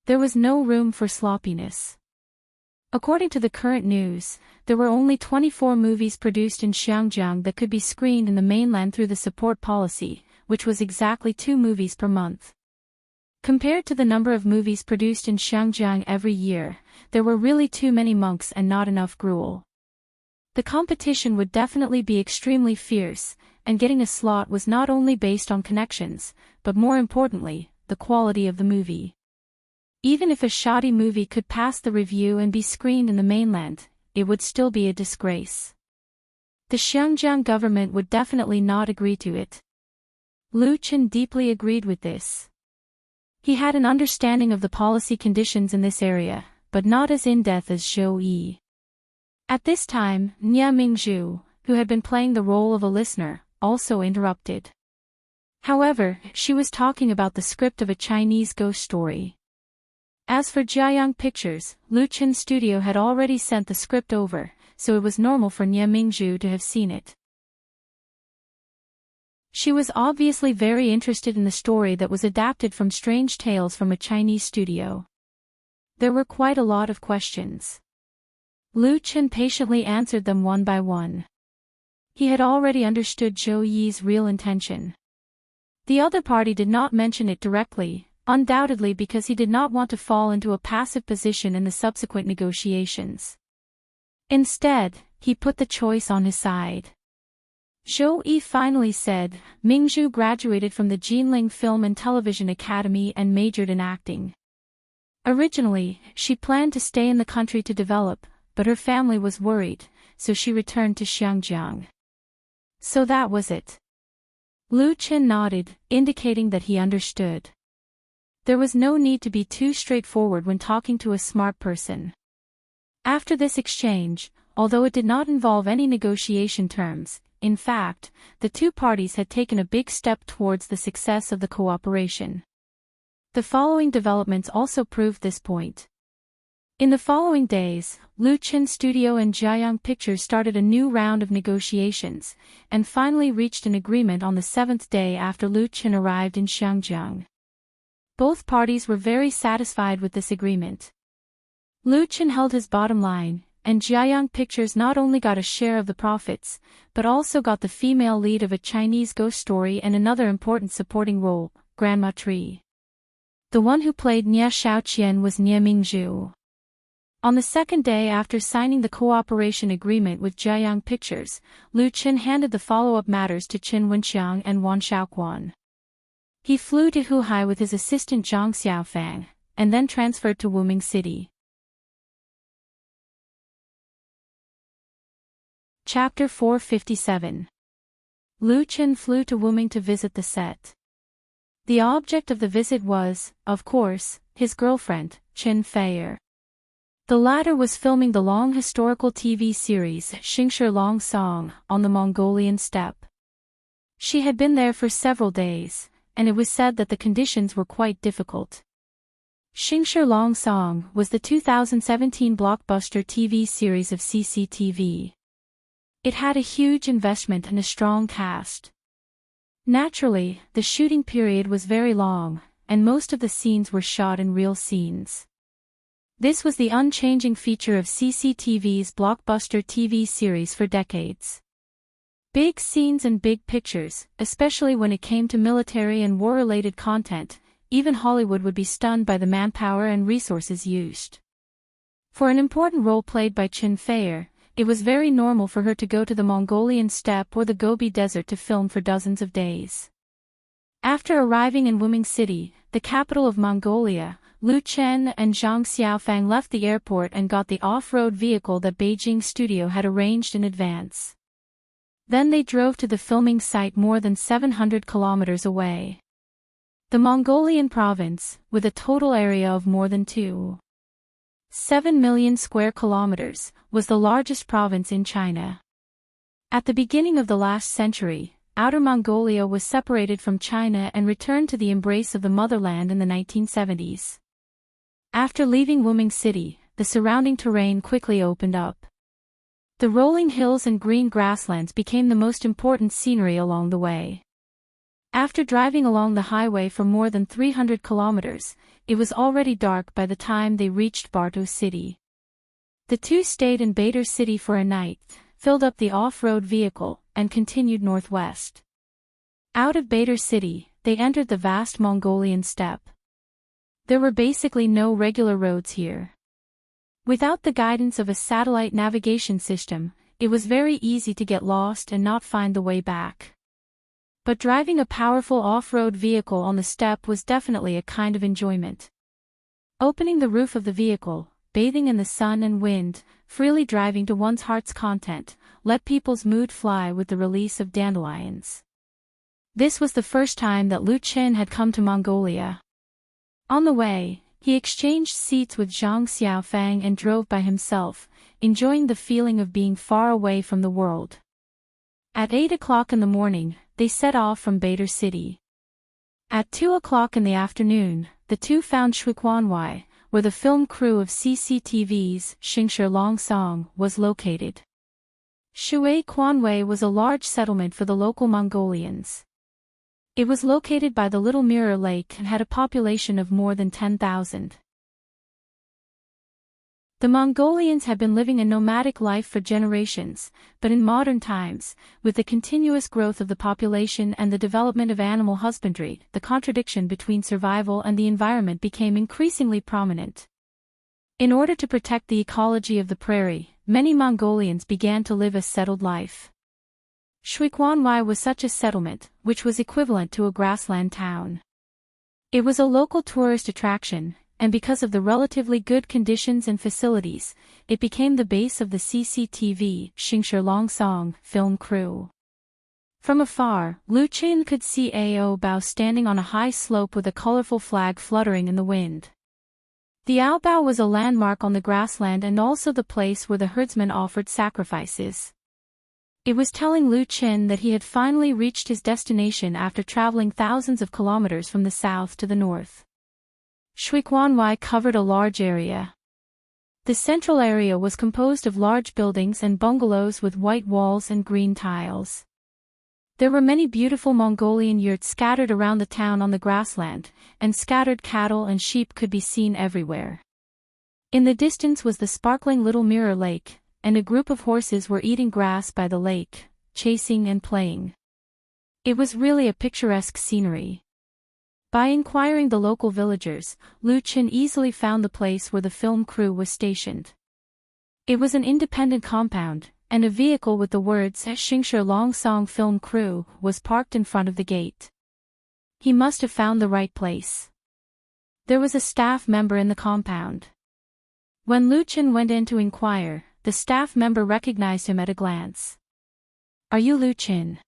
There was no room for sloppiness. According to the current news, there were only 24 movies produced in Xiangjiang that could be screened in the mainland through the support policy, which was exactly 2 movies per month. Compared to the number of movies produced in Xiangjiang every year, there were really too many monks and not enough gruel. The competition would definitely be extremely fierce, and getting a slot was not only based on connections, but more importantly, the quality of the movie. Even if a shoddy movie could pass the review and be screened in the mainland, it would still be a disgrace. The Xiangjiang government would definitely not agree to it. Lu Chen deeply agreed with this. He had an understanding of the policy conditions in this area, but not as in-depth as Zhou. At this time, Nie Mingzhu, who had been playing the role of a listener, also interrupted. However, she was talking about the script of a Chinese ghost story. As for Jiayang Pictures, Lu Chen's studio had already sent the script over, so it was normal for Nie Mingzhu to have seen it. She was obviously very interested in the story that was adapted from Strange Tales from a Chinese studio. There were quite a lot of questions. Lu Chen patiently answered them one by one. He had already understood Zhou real intention. The other party did not mention it directly, undoubtedly because he did not want to fall into a passive position in the subsequent negotiations. Instead, he put the choice on his side. Zhou finally said, "Mingzhu graduated from the Jinling Film and Television Academy and majored in acting. Originally, she planned to stay in the country to develop, but her family was worried, so she returned to Xiangjiang." So that was it. Lu Chen nodded, indicating that he understood. There was no need to be too straightforward when talking to a smart person. After this exchange, although it did not involve any negotiation terms, in fact, the two parties had taken a big step towards the success of the cooperation. The following developments also proved this point. In the following days, Lu Chen's studio and Jiayang Pictures started a new round of negotiations, and finally reached an agreement on the 7th day after Lu Chen arrived in Xiangjiang. Both parties were very satisfied with this agreement. Lu Chen held his bottom line, and Jiayang Pictures not only got a share of the profits, but also got the female lead of a Chinese ghost story and another important supporting role, Grandma Tree. The one who played Nie Xiaoqian was Nie Mingzhu. On the second day after signing the cooperation agreement with Jiayang Pictures, Lu Chen handed the follow-up matters to Chen Wenxiang and Wan Xiaoquan. He flew to Huhai with his assistant Zhang Xiaofang, and then transferred to Wuming City. Chapter 457. Lu Chen flew to Wuming to visit the set. The object of the visit was, of course, his girlfriend, Chen Feier. The latter was filming the long historical TV series Xingshi Long Song on the Mongolian steppe. She had been there for several days, and it was said that the conditions were quite difficult. Xingshi Long Song was the 2017 blockbuster TV series of CCTV. It had a huge investment and a strong cast. Naturally, the shooting period was very long, and most of the scenes were shot in real scenes. This was the unchanging feature of CCTV's blockbuster TV series for decades. Big scenes and big pictures, especially when it came to military and war-related content, even Hollywood would be stunned by the manpower and resources used. For an important role played by Chen Feier, it was very normal for her to go to the Mongolian steppe or the Gobi Desert to film for dozens of days. After arriving in Wuming City, the capital of Mongolia, Lu Chen and Zhang Xiaofang left the airport and got the off-road vehicle that Beijing studio had arranged in advance. Then they drove to the filming site more than 700 kilometers away. The Mongolian province, with a total area of more than 2.7 million square kilometers, was the largest province in China. At the beginning of the last century, Outer Mongolia was separated from China and returned to the embrace of the motherland in the 1970s. After leaving Wuming City, the surrounding terrain quickly opened up. The rolling hills and green grasslands became the most important scenery along the way. After driving along the highway for more than 300 kilometers, it was already dark by the time they reached Barto City. The two stayed in Bader City for a night, filled up the off-road vehicle, and continued northwest. Out of Bader City, they entered the vast Mongolian steppe. There were basically no regular roads here. Without the guidance of a satellite navigation system, it was very easy to get lost and not find the way back. But driving a powerful off-road vehicle on the steppe was definitely a kind of enjoyment. Opening the roof of the vehicle, bathing in the sun and wind, freely driving to one's heart's content, let people's mood fly with the release of dandelions. This was the first time that Lu Chen had come to Mongolia. On the way, he exchanged seats with Zhang Xiaofang and drove by himself, enjoying the feeling of being far away from the world. At 8 o'clock in the morning, they set off from Bader City. At 2 o'clock in the afternoon, the two found Shuiquanwai, where the film crew of CCTV's Xingshi Long Song was located. Shuiquanwai was a large settlement for the local Mongolians. It was located by the Little Mirror Lake and had a population of more than 10,000. The Mongolians had been living a nomadic life for generations, but in modern times, with the continuous growth of the population and the development of animal husbandry, the contradiction between survival and the environment became increasingly prominent. In order to protect the ecology of the prairie, many Mongolians began to live a settled life. Shuiquanwai was such a settlement, which was equivalent to a grassland town. It was a local tourist attraction, and because of the relatively good conditions and facilities, it became the base of the CCTV Xingshi Long Song film crew. From afar, Lu Chen could see Ao Bao standing on a high slope with a colorful flag fluttering in the wind. The Ao Bao was a landmark on the grassland and also the place where the herdsmen offered sacrifices. It was telling Lu Chen that he had finally reached his destination after traveling thousands of kilometers from the south to the north. Shuiquanwai covered a large area. The central area was composed of large buildings and bungalows with white walls and green tiles. There were many beautiful Mongolian yurts scattered around the town on the grassland, and scattered cattle and sheep could be seen everywhere. In the distance was the sparkling little mirror lake, and a group of horses were eating grass by the lake, chasing and playing. It was really a picturesque scenery. By inquiring the local villagers, Lu Qin easily found the place where the film crew was stationed. It was an independent compound, and a vehicle with the words Xingshi Longsong Film Crew was parked in front of the gate. He must have found the right place. There was a staff member in the compound. When Lu Qin went in to inquire, the staff member recognized him at a glance. "Are you Lu Qin?"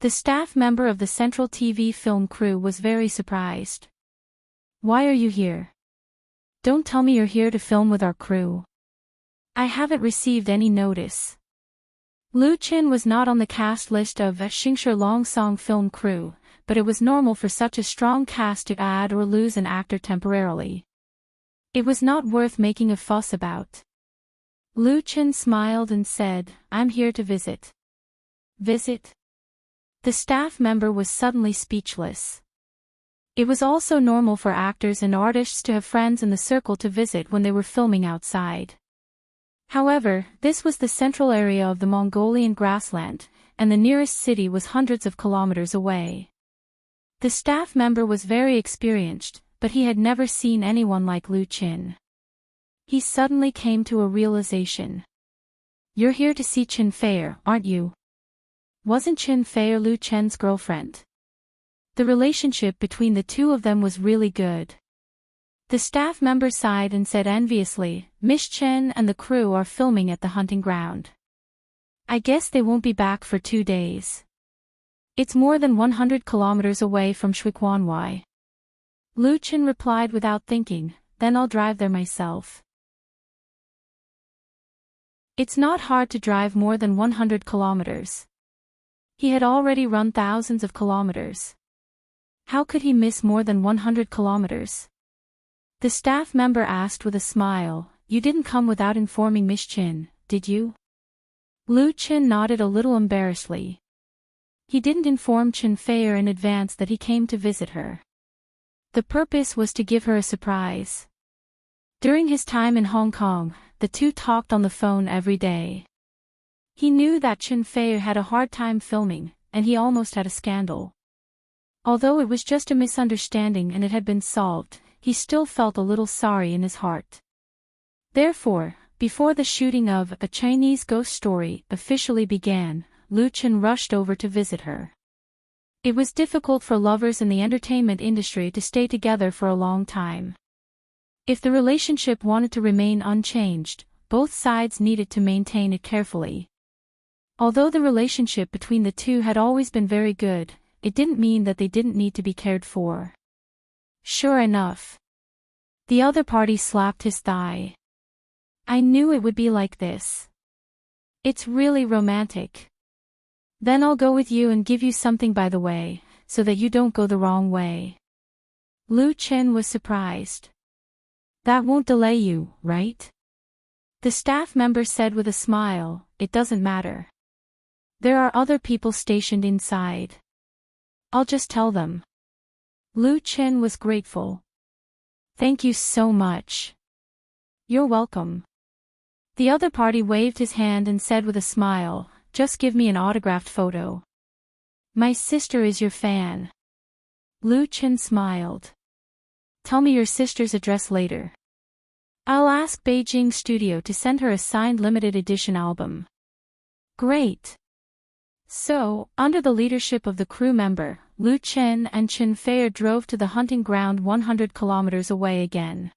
The staff member of the Central TV film crew was very surprised. "Why are you here? Don't tell me you're here to film with our crew. I haven't received any notice." Lu Qin was not on the cast list of Xingshi Longsong Film Crew, but it was normal for such a strong cast to add or lose an actor temporarily. It was not worth making a fuss about. Lu Qin smiled and said, "I'm here to visit." Visit? The staff member was suddenly speechless. It was also normal for actors and artists to have friends in the circle to visit when they were filming outside. However, this was the central area of the Mongolian grassland, and the nearest city was hundreds of kilometers away. The staff member was very experienced, but he had never seen anyone like Lu Qin. He suddenly came to a realization. "You're here to see Qin Fei, aren't you? Wasn't Qin Fei Lu Qin's girlfriend?" The relationship between the two of them was really good. The staff member sighed and said enviously, "Miss Chen and the crew are filming at the hunting ground. I guess they won't be back for 2 days. It's more than 100 kilometers away from Shuiquanwai." Lu Qin replied without thinking, "Then I'll drive there myself." It's not hard to drive more than 100 kilometers. He had already run thousands of kilometers. How could he miss more than 100 kilometers? The staff member asked with a smile, "You didn't come without informing Miss Qin, did you?" Lu Qin nodded a little embarrassedly. He didn't inform Qin Fei in advance that he came to visit her. The purpose was to give her a surprise. During his time in Hong Kong, the two talked on the phone every day. He knew that Qin Fei had a hard time filming, and he almost had a scandal. Although it was just a misunderstanding and it had been solved, he still felt a little sorry in his heart. Therefore, before the shooting of A Chinese Ghost Story officially began, Lu Qin rushed over to visit her. It was difficult for lovers in the entertainment industry to stay together for a long time. If the relationship wanted to remain unchanged, both sides needed to maintain it carefully. Although the relationship between the two had always been very good, it didn't mean that they didn't need to be cared for. Sure enough. The other party slapped his thigh. "I knew it would be like this. It's really romantic. Then I'll go with you and give you something by the way, so that you don't go the wrong way." Lu Qin was surprised. "That won't delay you, right?" The staff member said with a smile, "It doesn't matter. There are other people stationed inside. I'll just tell them." Lu Qin was grateful. "Thank you so much." "You're welcome." The other party waved his hand and said with a smile, "Just give me an autographed photo. My sister is your fan." Lu Qin smiled. "Tell me your sister's address later. I'll ask Beijing Studio to send her a signed limited edition album." Great. So, under the leadership of the crew member, Lu Qin and Qin Fei drove to the hunting ground 100 kilometers away again.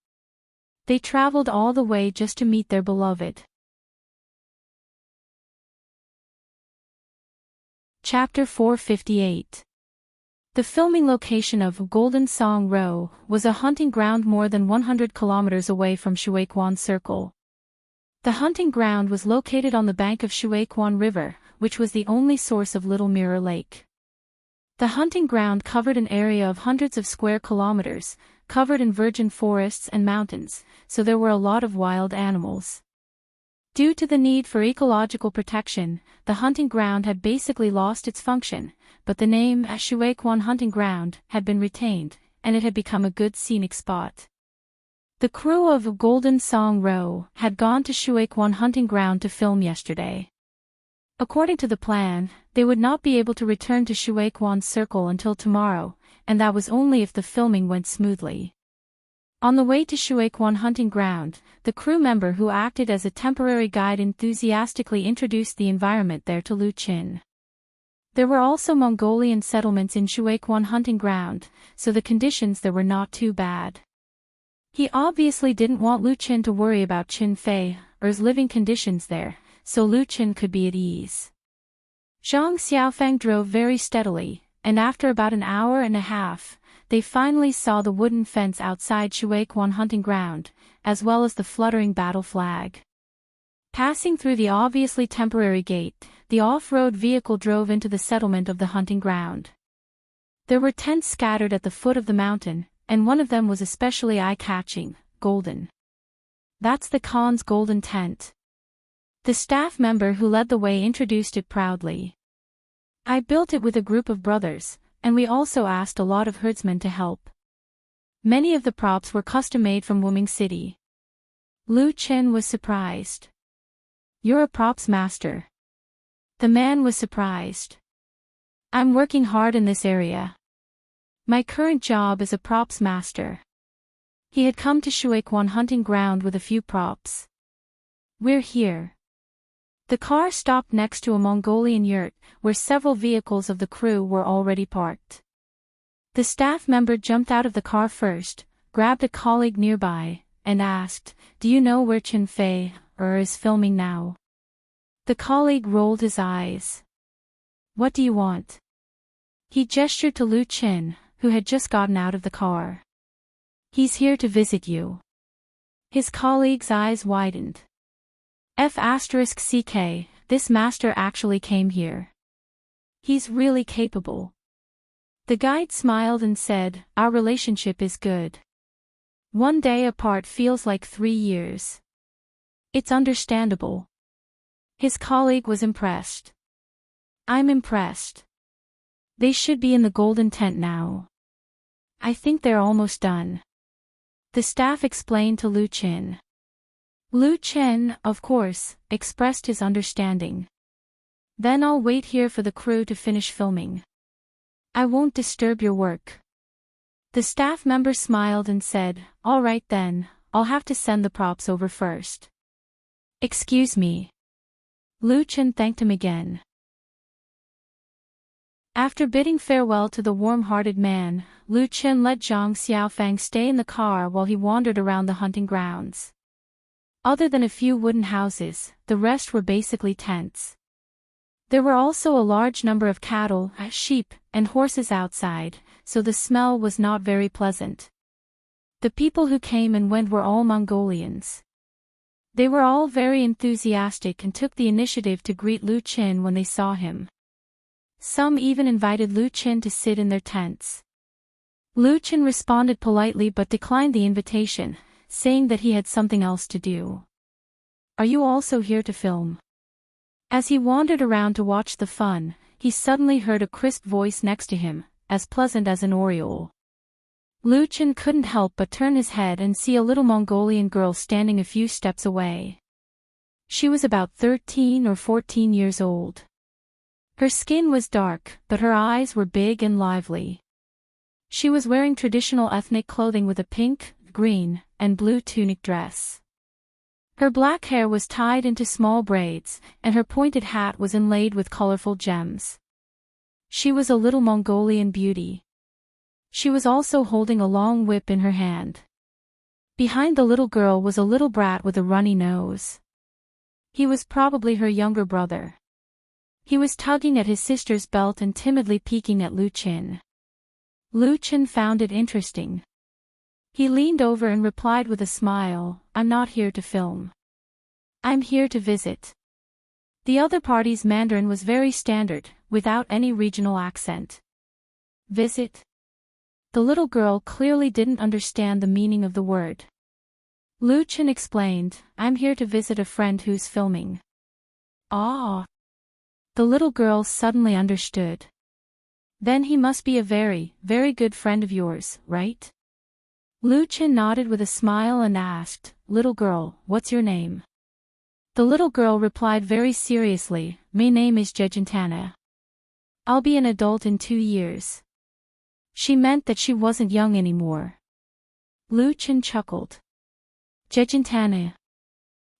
They traveled all the way just to meet their beloved. Chapter 458. The filming location of Golden Song Row was a hunting ground more than 100 kilometers away from Shuiquan Circle. The hunting ground was located on the bank of Shuiquan River, which was the only source of Little Mirror Lake. The hunting ground covered an area of hundreds of square kilometers, covered in virgin forests and mountains, so there were a lot of wild animals. Due to the need for ecological protection, the hunting ground had basically lost its function, but the name Shuequan Hunting Ground had been retained, and it had become a good scenic spot. The crew of Golden Song Row had gone to Shuequan Hunting Ground to film yesterday. According to the plan, they would not be able to return to Shuequan Circle until tomorrow, and that was only if the filming went smoothly. On the way to Shuequan Hunting Ground, the crew member who acted as a temporary guide enthusiastically introduced the environment there to Lu Qin. There were also Mongolian settlements in Shuequan Hunting Ground, so the conditions there were not too bad. He obviously didn't want Lu Qin to worry about Qin Fei or his living conditions there, so Lu Qin could be at ease. Zhang Xiaofang drove very steadily, and after about an hour and a half, they finally saw the wooden fence outside Shuequan Hunting Ground, as well as the fluttering battle flag. Passing through the obviously temporary gate, the off-road vehicle drove into the settlement of the hunting ground. There were tents scattered at the foot of the mountain, and one of them was especially eye-catching, golden. That's the Khan's golden tent. The staff member who led the way introduced it proudly. I built it with a group of brothers, and we also asked a lot of herdsmen to help. Many of the props were custom-made from Wuming City. Lu Qin was surprised. You're a props master. The man was surprised. I'm working hard in this area. My current job is a props master. He had come to Shuequan Hunting Ground with a few props. We're here. The car stopped next to a Mongolian yurt, where several vehicles of the crew were already parked. The staff member jumped out of the car first, grabbed a colleague nearby, and asked, "Do you know where Qin Fei is filming now?" The colleague rolled his eyes. "What do you want?" He gestured to Lu Qin, who had just gotten out of the car. "He's here to visit you." His colleague's eyes widened. F***ck, this master actually came here. He's really capable. The guide smiled and said, "Our relationship is good. One day apart feels like 3 years. It's understandable." His colleague was impressed. "I'm impressed. They should be in the golden tent now. I think they're almost done." The staff explained to Lu Qin. Lu Qin, of course, expressed his understanding. "Then I'll wait here for the crew to finish filming. I won't disturb your work." The staff member smiled and said, "All right then, I'll have to send the props over first." "Excuse me." Lu Qin thanked him again. After bidding farewell to the warm-hearted man, Lu Qin let Zhang Xiaofang stay in the car while he wandered around the hunting grounds. Other than a few wooden houses, the rest were basically tents. There were also a large number of cattle, sheep, and horses outside, so the smell was not very pleasant. The people who came and went were all Mongolians. They were all very enthusiastic and took the initiative to greet Lu Qin when they saw him. Some even invited Lu Qin to sit in their tents. Lu Qin responded politely but declined the invitation, saying that he had something else to do. "Are you also here to film?" As he wandered around to watch the fun, he suddenly heard a crisp voice next to him, as pleasant as an oriole. Lu Qin couldn't help but turn his head and see a little Mongolian girl standing a few steps away. She was about 13 or 14 years old. Her skin was dark, but her eyes were big and lively. She was wearing traditional ethnic clothing with a pink, green, and blue tunic dress. Her black hair was tied into small braids, and her pointed hat was inlaid with colorful gems. She was a little Mongolian beauty. She was also holding a long whip in her hand. Behind the little girl was a little brat with a runny nose. He was probably her younger brother. He was tugging at his sister's belt and timidly peeking at Lu Qin. Lu Qin found it interesting. He leaned over and replied with a smile, "I'm not here to film. I'm here to visit." The other party's Mandarin was very standard, without any regional accent. Visit? The little girl clearly didn't understand the meaning of the word. Lu Chen explained, I'm here to visit a friend who's filming. Ah. The little girl suddenly understood. Then he must be a very, very good friend of yours, right? Lu Chen nodded with a smile and asked, Little girl, what's your name? The little girl replied very seriously, My name is Jejentana. I'll be an adult in 2 years. She meant that she wasn't young anymore. Lu Chen chuckled. Jejentana.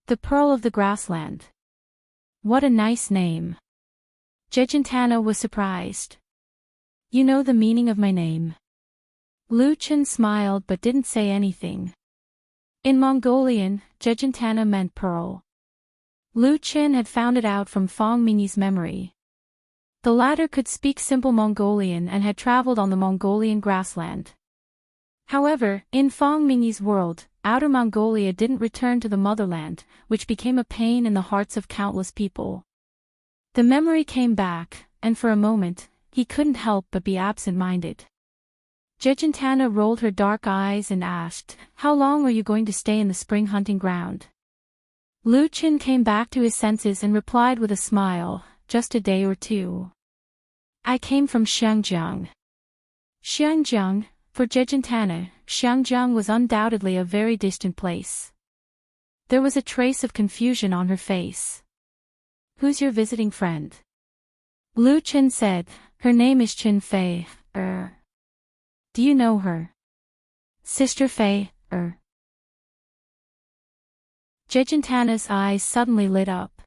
The pearl of the grassland. What a nice name. Jejentana was surprised. You know the meaning of my name? Lu Chen smiled but didn't say anything. In Mongolian, Jejentana meant pearl. Lu Chen had found it out from Fong Mingyi's memory. The latter could speak simple Mongolian and had traveled on the Mongolian grassland. However, in Fong Mingyi's world, Outer Mongolia didn't return to the motherland, which became a pain in the hearts of countless people. The memory came back, and for a moment, he couldn't help but be absent-minded. Jejentana rolled her dark eyes and asked, How long are you going to stay in the spring hunting ground? Lu Chen came back to his senses and replied with a smile, Just a day or 2. I came from Xiangjiang. Xiangjiang, for Jejentana, Xiangjiang was undoubtedly a very distant place. There was a trace of confusion on her face. Who's your visiting friend? Lu Chen said, Her name is Qin Fei, Do you know her? Sister Fei, Jejentana's eyes suddenly lit up.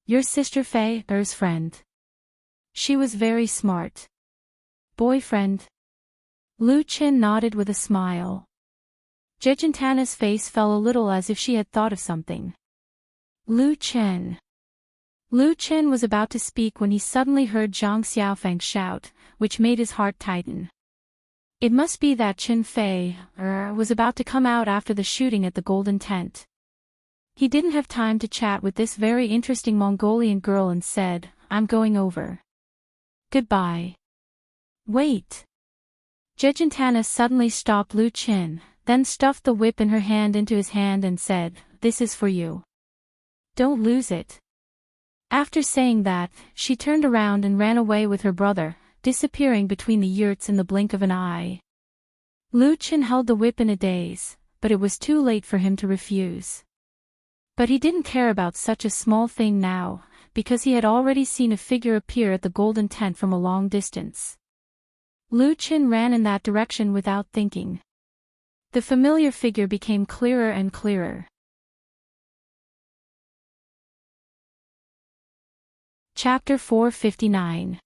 Your sister Fei's friend. She was very smart. Boyfriend? Lu Chen nodded with a smile. Jejentana's face fell a little as if she had thought of something. Lu Chen. Lu Chen was about to speak when he suddenly heard Zhang Xiaofeng shout, which made his heart tighten. It must be that Qin Fei was about to come out after the shooting at the Golden Tent. He didn't have time to chat with this very interesting Mongolian girl and said, I'm going over. Goodbye. Wait. Jejentana suddenly stopped Lu Chen, then stuffed the whip in her hand into his hand and said, This is for you. Don't lose it. After saying that, she turned around and ran away with her brother, disappearing between the yurts in the blink of an eye. Lu Chen held the whip in a daze, but it was too late for him to refuse. But he didn't care about such a small thing now, because he had already seen a figure appear at the Golden Tent from a long distance. Lu Chen ran in that direction without thinking. The familiar figure became clearer and clearer. Chapter 459.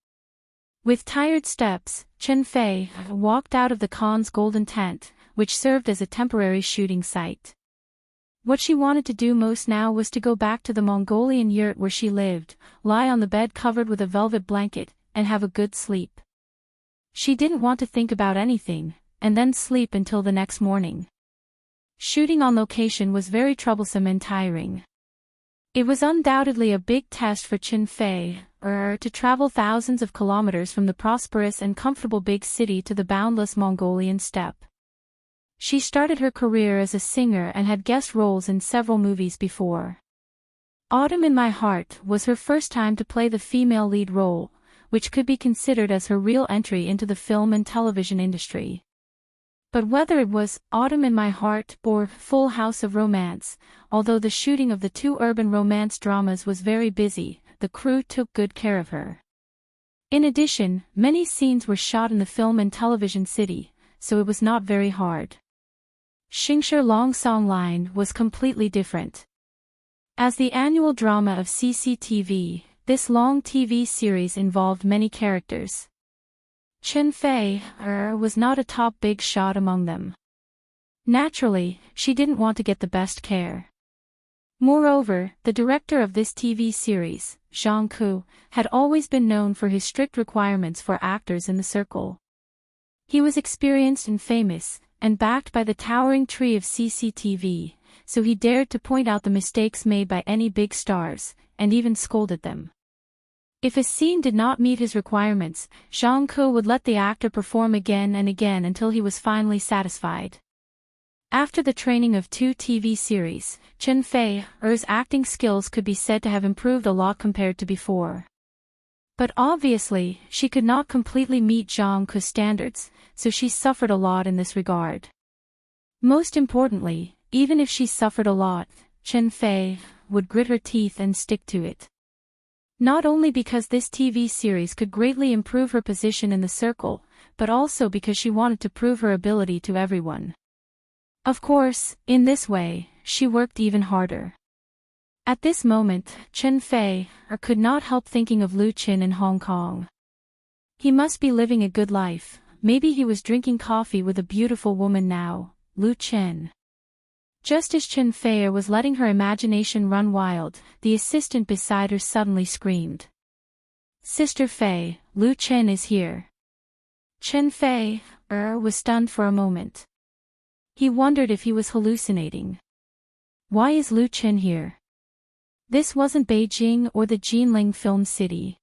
With tired steps, Qin Fei walked out of the Khan's Golden Tent, which served as a temporary shooting site. What she wanted to do most now was to go back to the Mongolian yurt where she lived, lie on the bed covered with a velvet blanket, and have a good sleep. She didn't want to think about anything, and then sleep until the next morning. Shooting on location was very troublesome and tiring. It was undoubtedly a big test for Qin Fei, to travel thousands of kilometers from the prosperous and comfortable big city to the boundless Mongolian steppe. She started her career as a singer and had guest roles in several movies before. Autumn in My Heart was her first time to play the female lead role, which could be considered as her real entry into the film and television industry. But whether it was Autumn in My Heart or Full House of Romance, although the shooting of the 2 urban romance dramas was very busy, the crew took good care of her. In addition, many scenes were shot in the film and television city, so it was not very hard. Xingshi Long Song Line was completely different. As the annual drama of CCTV, this long TV series involved many characters. Qin Fei was not a top big shot among them. Naturally, she didn't want to get the best care. Moreover, the director of this TV series, Zhang Ku, had always been known for his strict requirements for actors in the circle. He was experienced and famous, and backed by the towering tree of CCTV, so he dared to point out the mistakes made by any big stars, and even scolded them. If a scene did not meet his requirements, Zhang Ku would let the actor perform again and again until he was finally satisfied. After the training of 2 TV series, Chen Fei's acting skills could be said to have improved a lot compared to before. But obviously, she could not completely meet Zhang Ke's standards, so she suffered a lot in this regard. Most importantly, even if she suffered a lot, Chen Fei would grit her teeth and stick to it. Not only because this TV series could greatly improve her position in the circle, but also because she wanted to prove her ability to everyone. Of course, in this way, she worked even harder. At this moment, Chen Fei could not help thinking of Lu Qin in Hong Kong. He must be living a good life. Maybe he was drinking coffee with a beautiful woman now, Lu Qin. Just as Chen Fei was letting her imagination run wild, the assistant beside her suddenly screamed. "Sister Fei, Lu Qin is here." Chen Fei was stunned for a moment. He wondered if he was hallucinating. Why is Lu Qin here? This wasn't Beijing or the Jinling film city.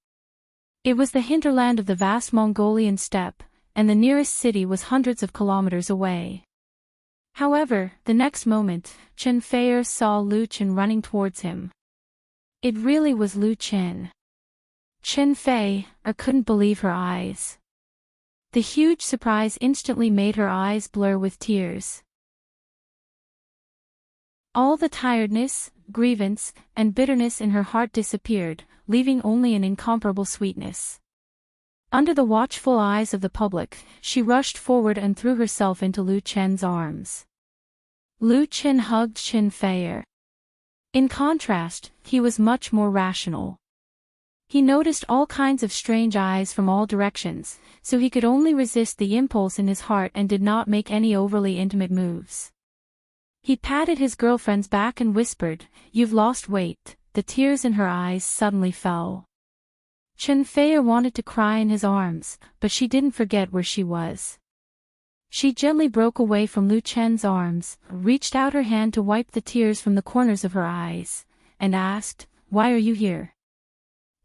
It was the hinterland of the vast Mongolian steppe, and the nearest city was hundreds of kilometers away. However, the next moment, Chen Fei saw Lu Qin running towards him. It really was Lu Qin. Chen Fei couldn't believe her eyes. The huge surprise instantly made her eyes blur with tears. All the tiredness, grievance, and bitterness in her heart disappeared, leaving only an incomparable sweetness. Under the watchful eyes of the public, she rushed forward and threw herself into Lu Qin's arms. Lu Qin hugged Chen Fei. In contrast, he was much more rational. He noticed all kinds of strange eyes from all directions, so he could only resist the impulse in his heart and did not make any overly intimate moves. He patted his girlfriend's back and whispered, "You've lost weight." The tears in her eyes suddenly fell. Chen Fei wanted to cry in his arms, but she didn't forget where she was. She gently broke away from Lu Qin's arms, reached out her hand to wipe the tears from the corners of her eyes, and asked, "Why are you here?"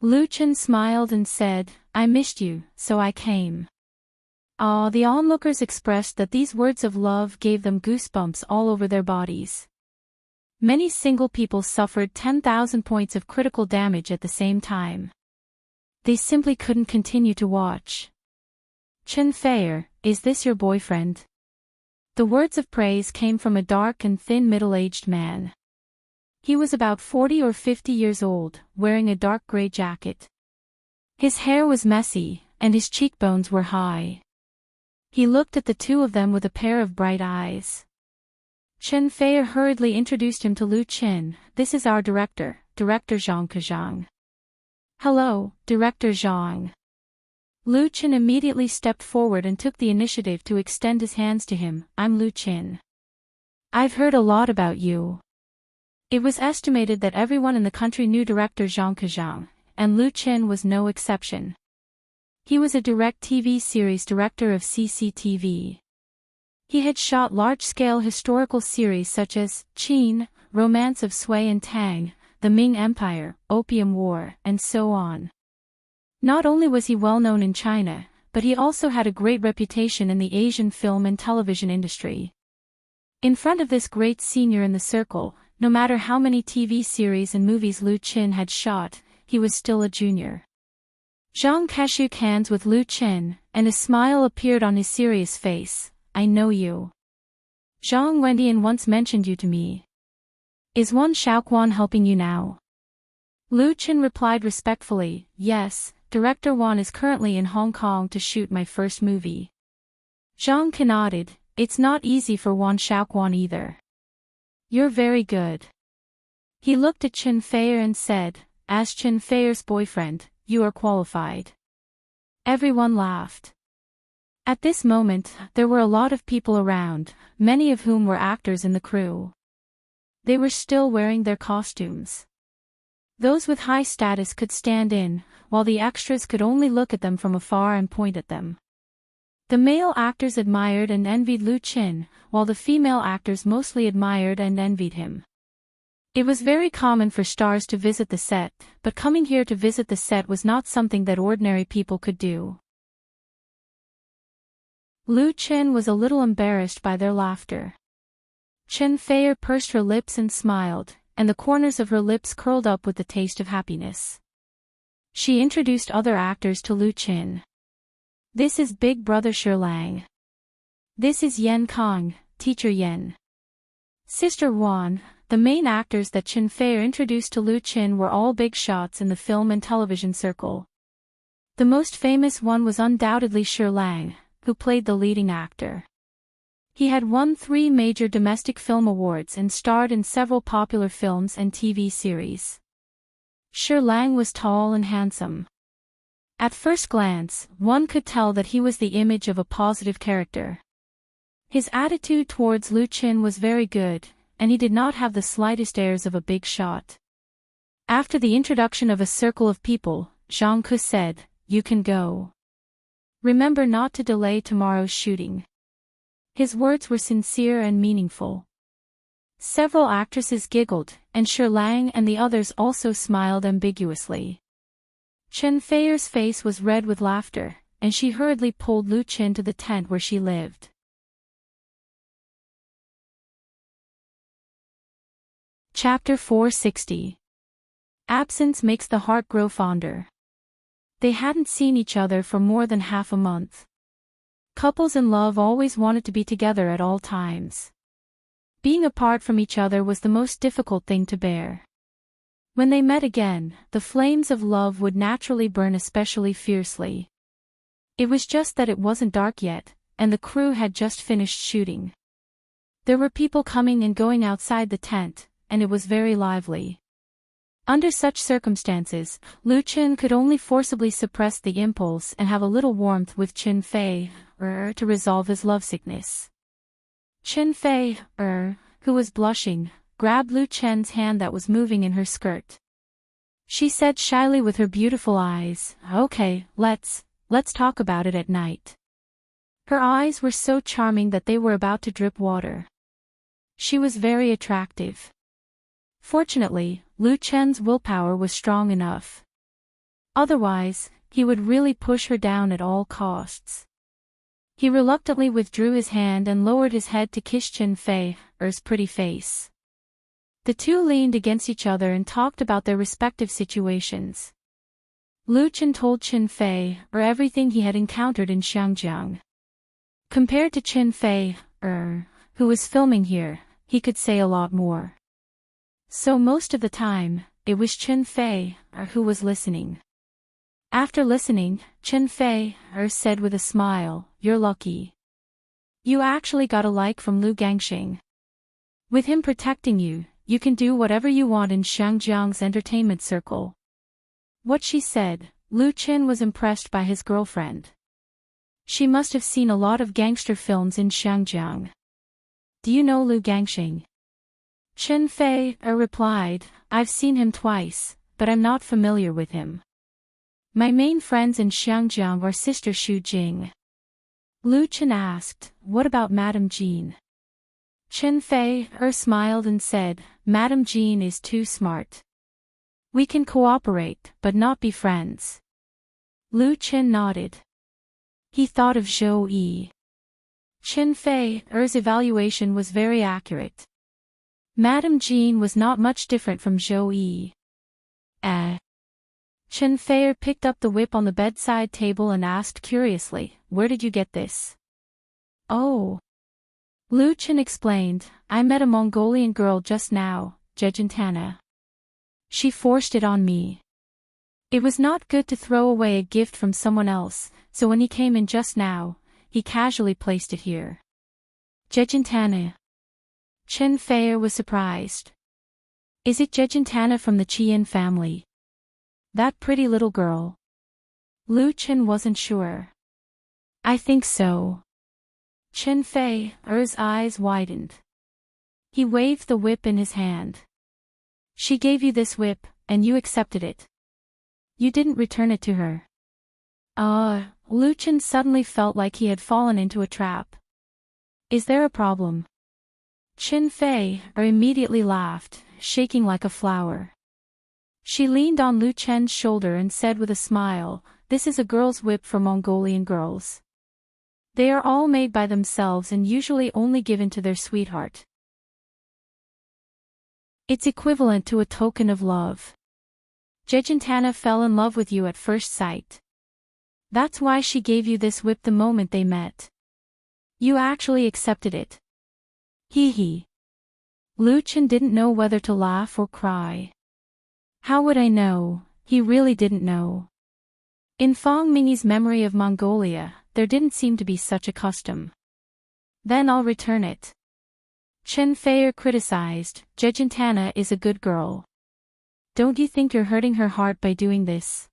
Lu Qin smiled and said, "I missed you, so I came." The onlookers expressed that these words of love gave them goosebumps all over their bodies. Many single people suffered 10,000 points of critical damage at the same time. They simply couldn't continue to watch. "Chen Fei, is this your boyfriend?" The words of praise came from a dark and thin middle-aged man. He was about 40 or 50 years old, wearing a dark gray jacket. His hair was messy, and his cheekbones were high. He looked at the two of them with a pair of bright eyes. Chen Fei hurriedly introduced him to Lu Qin. "This is our director, Director Zhang Ke. "Hello, Director Zhang." Lu Qin immediately stepped forward and took the initiative to extend his hands to him. "I'm Lu Qin. I've heard a lot about you." It was estimated that everyone in the country knew Director Zhang Ke, and Lu Qin was no exception. He was a direct TV series director of CCTV. He had shot large-scale historical series such as Qin, Romance of Sui and Tang, The Ming Empire, Opium War, and so on. Not only was he well known in China, but he also had a great reputation in the Asian film and television industry. In front of this great senior in the circle, no matter how many TV series and movies Lu Qin had shot, he was still a junior. Zhang Ke shook hands with Lu Qin, and a smile appeared on his serious face. "I know you. Zhang Wendian once mentioned you to me. Is Wan Shaoquan helping you now?" Lu Qin replied respectfully, "Yes, Director Wan is currently in Hong Kong to shoot my first movie." Zhang Ke nodded. "It's not easy for Wan Shaoquan either." "You're very good." He looked at Chen Fei and said, "As Chen Fei's boyfriend, you are qualified." Everyone laughed. At this moment, there were a lot of people around, many of whom were actors in the crew. They were still wearing their costumes. Those with high status could stand in, while the extras could only look at them from afar and point at them. The male actors admired and envied Lu Qin, while the female actors mostly admired and envied him. It was very common for stars to visit the set, but coming here to visit the set was not something that ordinary people could do. Lu Qin was a little embarrassed by their laughter. Chen Fei pursed her lips and smiled, and the corners of her lips curled up with the taste of happiness. She introduced other actors to Lu Qin. This is Big Brother Lang. This is Yen Kong, Teacher Yen. Sister Wan. The main actors that Chen Fei introduced to Lu Qin were all big shots in the film and television circle. The most famous one was undoubtedly Lang, who played the leading actor. He had won 3 major domestic film awards and starred in several popular films and TV series. Lang was tall and handsome. At first glance, one could tell that he was the image of a positive character. His attitude towards Lu Qin was very good, and he did not have the slightest airs of a big shot. After the introduction of a circle of people, Zhang Ke said, "You can go. Remember not to delay tomorrow's shooting." His words were sincere and meaningful. Several actresses giggled, and Lang and the others also smiled ambiguously. Chen Fei's face was red with laughter, and she hurriedly pulled Lu Qin to the tent where she lived. Chapter 460. Absence makes the heart grow fonder. They hadn't seen each other for more than half a month. Couples in love always wanted to be together at all times. Being apart from each other was the most difficult thing to bear. When they met again, the flames of love would naturally burn especially fiercely. It was just that it wasn't dark yet, and the crew had just finished shooting. There were people coming and going outside the tent, and it was very lively. Under such circumstances, Lu Qin could only forcibly suppress the impulse and have a little warmth with Chen Fei, to resolve his lovesickness. Chen Fei, who was blushing, grabbed Lu Qin's hand that was moving in her skirt. She said shyly with her beautiful eyes, "Okay, let's talk about it at night." Her eyes were so charming that they were about to drip water. She was very attractive. Fortunately, Lu Qin's willpower was strong enough. Otherwise, he would really push her down at all costs. He reluctantly withdrew his hand and lowered his head to kiss Chen Fei's pretty face. The two leaned against each other and talked about their respective situations. Lu Qin told Chen Fei everything he had encountered in Xiangjiang. Compared to Chen Fei, who was filming here, he could say a lot more. So most of the time, it was Chen Fei who was listening. After listening, Chen Fei said with a smile, "You're lucky. You actually got a like from Lu Gangxing. With him protecting you, you can do whatever you want in Xiangjiang's entertainment circle." What she said, Lu Qin was impressed by his girlfriend. She must have seen a lot of gangster films in Xiangjiang. "Do you know Lu Gangxing?" Chen Fei replied, "I've seen him twice, but I'm not familiar with him. My main friends in Xiangjiang are Sister Xu Jing." Lu Qin asked, "What about Madame Jean?" Chen Fei smiled and said, "Madame Jean is too smart. We can cooperate, but not be friends." Lu Qin nodded. He thought of Zhou Yi. Chen Fei's evaluation was very accurate. Madame Jean was not much different from Zhou Yi. Chen Fei picked up the whip on the bedside table and asked curiously, "Where did you get this?" "Oh." Lu Qin explained, "I met a Mongolian girl just now, Jejintana. She forced it on me. It was not good to throw away a gift from someone else, so when he came in just now, he casually placed it here." "Jejintana?" Chen Fei was surprised. "Is it Jejintana from the Qian family? That pretty little girl?" Lu Qin wasn't sure. "I think so." Chen Fei's eyes widened. He waved the whip in his hand. "She gave you this whip, and you accepted it. You didn't return it to her." Lu Qin suddenly felt like he had fallen into a trap. "Is there a problem?" Chen Fei immediately laughed, shaking like a flower. She leaned on Lu Chen's shoulder and said with a smile, "This is a girl's whip for Mongolian girls. They are all made by themselves and usually only given to their sweetheart. It's equivalent to a token of love. Jejentana fell in love with you at first sight. That's why she gave you this whip the moment they met. You actually accepted it. Hee hee. Lu Chen didn't know whether to laugh or cry. How would I know? He really didn't know. In Fong Mingyi's memory of Mongolia, there didn't seem to be such a custom. Then I'll return it. Chen Feier criticized, Jejentana is a good girl. Don't you think you're hurting her heart by doing this?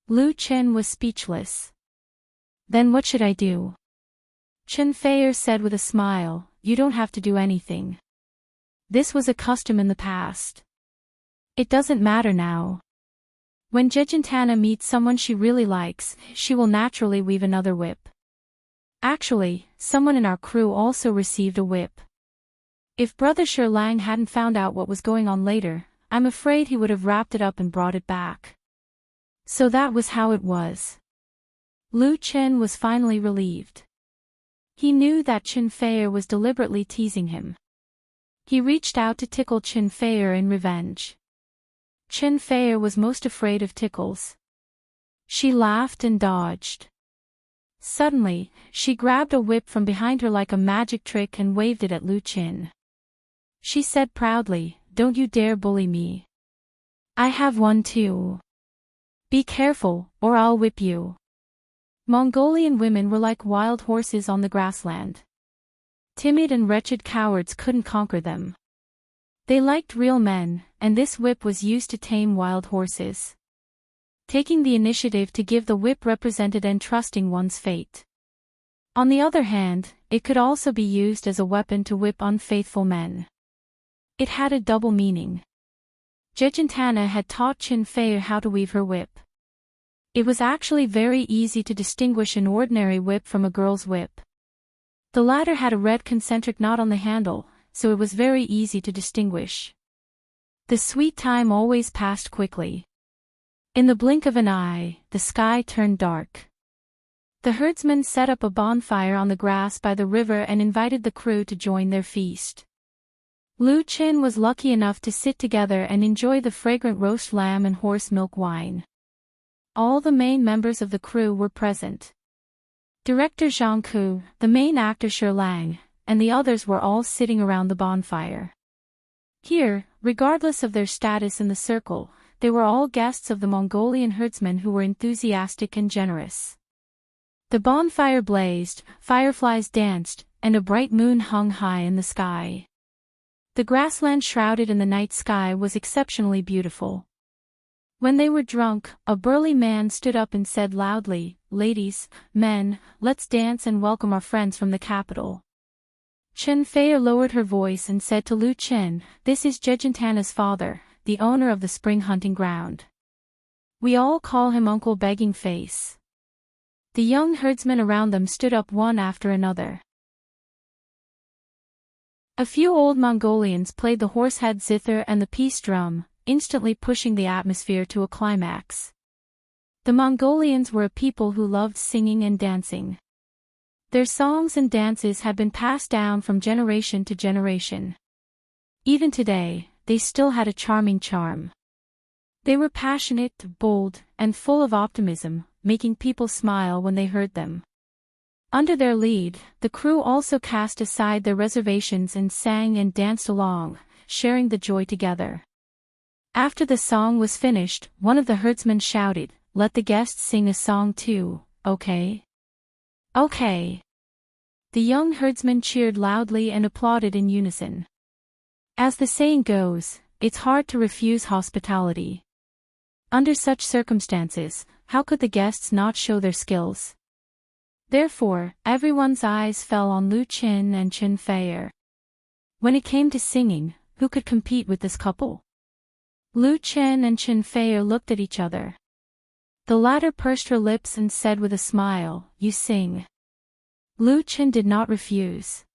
Lu Chen was speechless. Then what should I do? Chen Feier said with a smile, you don't have to do anything. This was a custom in the past. It doesn't matter now. When Jejentana meets someone she really likes, she will naturally weave another whip. Actually, someone in our crew also received a whip. If Brother Sherlang hadn't found out what was going on later, I'm afraid he would have wrapped it up and brought it back. So that was how it was. Lu Chen was finally relieved. He knew that Chen Feier was deliberately teasing him. He reached out to tickle Chen Feier in revenge. Chen Feier was most afraid of tickles. She laughed and dodged. Suddenly, she grabbed a whip from behind her like a magic trick and waved it at Lu Chen. She said proudly, don't you dare bully me. I have one too. Be careful, or I'll whip you. Mongolian women were like wild horses on the grassland. Timid and wretched cowards couldn't conquer them. They liked real men, and this whip was used to tame wild horses. Taking the initiative to give the whip represented entrusting one's fate. On the other hand, it could also be used as a weapon to whip unfaithful men. It had a double meaning. Jejentana had taught Chen Feier how to weave her whip. It was actually very easy to distinguish an ordinary whip from a girl's whip. The latter had a red concentric knot on the handle, so it was very easy to distinguish. The sweet time always passed quickly. In the blink of an eye, the sky turned dark. The herdsmen set up a bonfire on the grass by the river and invited the crew to join their feast. Lu Chen was lucky enough to sit together and enjoy the fragrant roast lamb and horse milk wine. All the main members of the crew were present. Director Zhang Ku, the main actor Sherlang, and the others were all sitting around the bonfire. Here, regardless of their status in the circle, they were all guests of the Mongolian herdsmen who were enthusiastic and generous. The bonfire blazed, fireflies danced, and a bright moon hung high in the sky. The grassland shrouded in the night sky was exceptionally beautiful. When they were drunk, a burly man stood up and said loudly, ladies, men, let's dance and welcome our friends from the capital. Chen Feier lowered her voice and said to Lu Chen, this is Jejentana's father, the owner of the spring hunting ground. We all call him Uncle Begging Face. The young herdsmen around them stood up one after another. A few old Mongolians played the horsehead zither and the peace drum, instantly pushing the atmosphere to a climax. The Mongolians were a people who loved singing and dancing. Their songs and dances had been passed down from generation to generation. Even today, they still had a charming charm. They were passionate, bold, and full of optimism, making people smile when they heard them. Under their lead, the crew also cast aside their reservations and sang and danced along, sharing the joy together. After the song was finished, one of the herdsmen shouted, let the guests sing a song too, okay? Okay. The young herdsmen cheered loudly and applauded in unison. As the saying goes, it's hard to refuse hospitality. Under such circumstances, how could the guests not show their skills? Therefore, everyone's eyes fell on Lu Chen and Chen Feier. When it came to singing, who could compete with this couple? Lu Chen and Chen Feier looked at each other. The latter pursed her lips and said with a smile, you sing. Lu Chen did not refuse.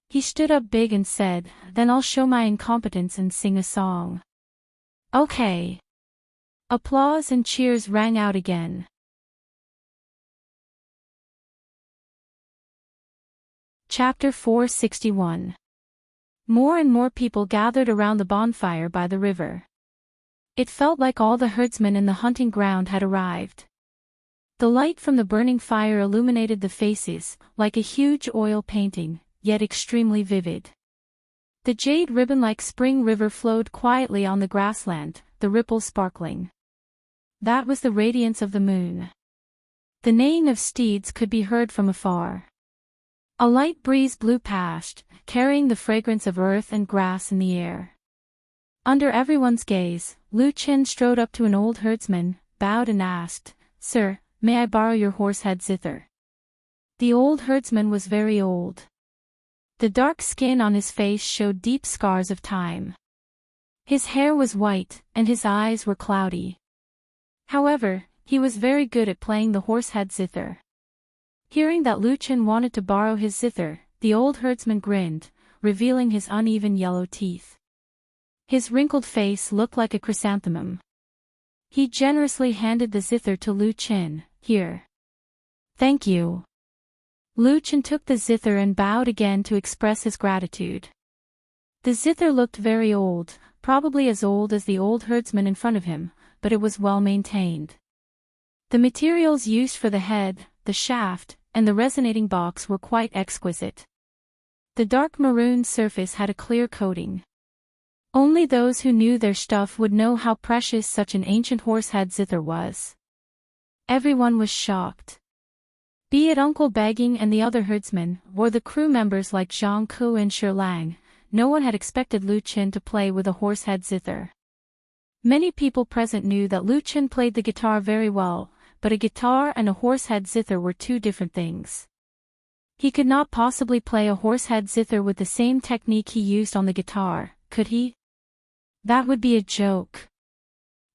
He stood up big and said, then I'll show my incompetence and sing a song. Okay. Applause and cheers rang out again. Chapter 461. More and more people gathered around the bonfire by the river. It felt like all the herdsmen in the hunting ground had arrived. The light from the burning fire illuminated the faces, like a huge oil painting, yet extremely vivid. The jade ribbon-like spring river flowed quietly on the grassland, the ripples sparkling. That was the radiance of the moon. The neighing of steeds could be heard from afar. A light breeze blew past, carrying the fragrance of earth and grass in the air. Under everyone's gaze, Lu Qin strode up to an old herdsman, bowed and asked, "Sir, may I borrow your horse-head zither?" The old herdsman was very old. The dark skin on his face showed deep scars of time. His hair was white, and his eyes were cloudy. However, he was very good at playing the horse-head zither. Hearing that Lu Qin wanted to borrow his zither, the old herdsman grinned, revealing his uneven yellow teeth. His wrinkled face looked like a chrysanthemum. He generously handed the zither to Lu Qin. "Here." "Thank you." Lu Qin took the zither and bowed again to express his gratitude. The zither looked very old, probably as old as the old herdsman in front of him, but it was well maintained. The materials used for the head, the shaft, and the resonating box were quite exquisite. The dark maroon surface had a clear coating. Only those who knew their stuff would know how precious such an ancient horse-head zither was. Everyone was shocked. Be it Uncle Begging and the other herdsmen, or the crew members like Zhang Ku and Shi Lang, no one had expected Lu Qin to play with a horse-head zither. Many people present knew that Lu Qin played the guitar very well, but a guitar and a horse-head zither were two different things. He could not possibly play a horse-head zither with the same technique he used on the guitar, could he? That would be a joke.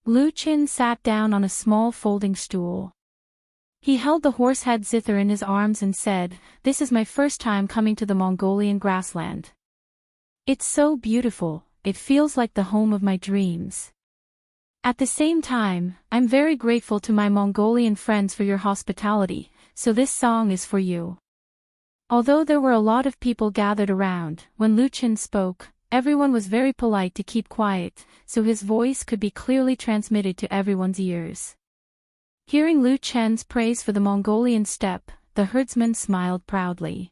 Lu Qin sat down on a small folding stool. He held the horse-head zither in his arms and said, "This is my first time coming to the Mongolian grassland. It's so beautiful, it feels like the home of my dreams. At the same time, I'm very grateful to my Mongolian friends for your hospitality, so this song is for you." Although there were a lot of people gathered around, when Lu Qin spoke, everyone was very polite to keep quiet, so his voice could be clearly transmitted to everyone's ears. Hearing Lu Qin's praise for the Mongolian steppe, the herdsman smiled proudly.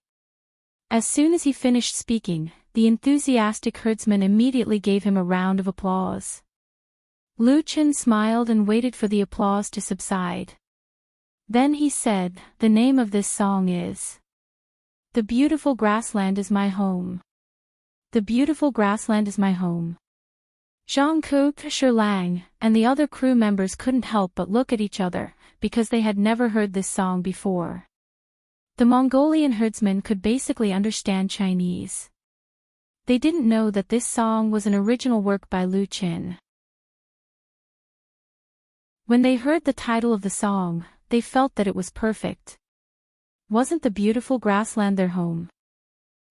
As soon as he finished speaking, the enthusiastic herdsman immediately gave him a round of applause. Lu Qin smiled and waited for the applause to subside. Then he said, "The name of this song is The Beautiful Grassland is My Home. The beautiful grassland is my home." Zhang Ku, Shi Lang, and the other crew members couldn't help but look at each other, because they had never heard this song before. The Mongolian herdsmen could basically understand Chinese. They didn't know that this song was an original work by Lu Qin. When they heard the title of the song, they felt that it was perfect. Wasn't the beautiful grassland their home?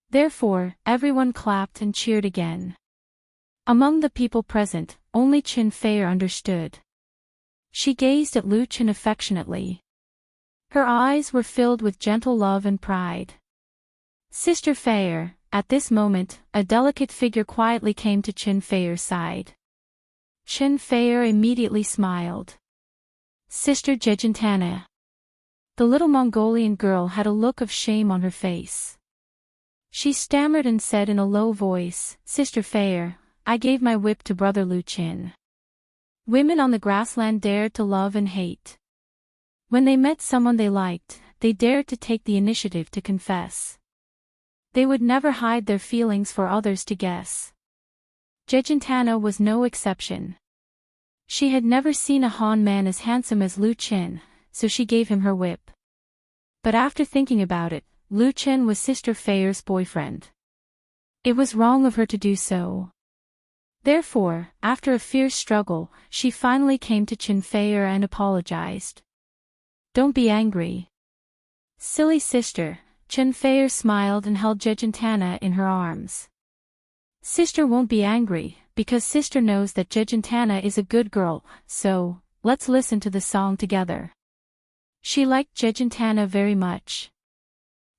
Therefore, everyone clapped and cheered again. Among the people present, only Qin Feier understood. She gazed at Lu Qin affectionately. Her eyes were filled with gentle love and pride. "Sister Feier." At this moment, a delicate figure quietly came to Qin Feier's side. Qin Feier immediately smiled. "Sister Jejentana." The little Mongolian girl had a look of shame on her face. She stammered and said in a low voice, "Sister Feier, I gave my whip to brother Lu Qin." Women on the grassland dared to love and hate. When they met someone they liked, they dared to take the initiative to confess. They would never hide their feelings for others to guess. Jejentana was no exception. She had never seen a Han man as handsome as Lu Qin, so she gave him her whip. But after thinking about it, Lu Qin was Sister Feier's boyfriend. It was wrong of her to do so. Therefore, after a fierce struggle, she finally came to Qin Feier and apologized. "Don't be angry." "Silly sister," Qin Feier smiled and held Jejentana in her arms. "Sister won't be angry, because sister knows that Jejentana is a good girl, so, let's listen to the song together." She liked Jejentana very much.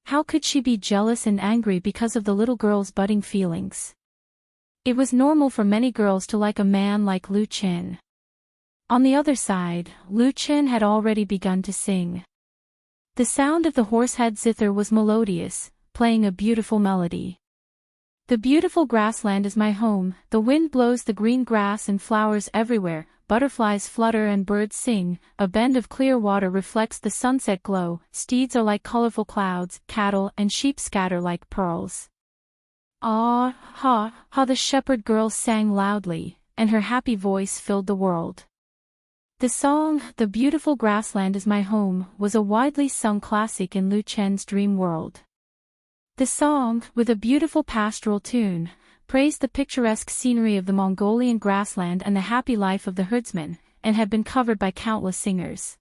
How could she be jealous and angry because of the little girl's budding feelings? It was normal for many girls to like a man like Lu Qin. On the other side, Lu Qin had already begun to sing. The sound of the horsehead zither was melodious, playing a beautiful melody. The beautiful grassland is my home, the wind blows the green grass and flowers everywhere, butterflies flutter and birds sing, a bend of clear water reflects the sunset glow, steeds are like colorful clouds, cattle and sheep scatter like pearls. Ah, ha, ha, the shepherd girl sang loudly, and her happy voice filled the world. The song, "The Beautiful Grassland is My Home," was a widely sung classic in Lu Chen's dream world. The song, with a beautiful pastoral tune, praised the picturesque scenery of the Mongolian grassland and the happy life of the herdsman, and had been covered by countless singers.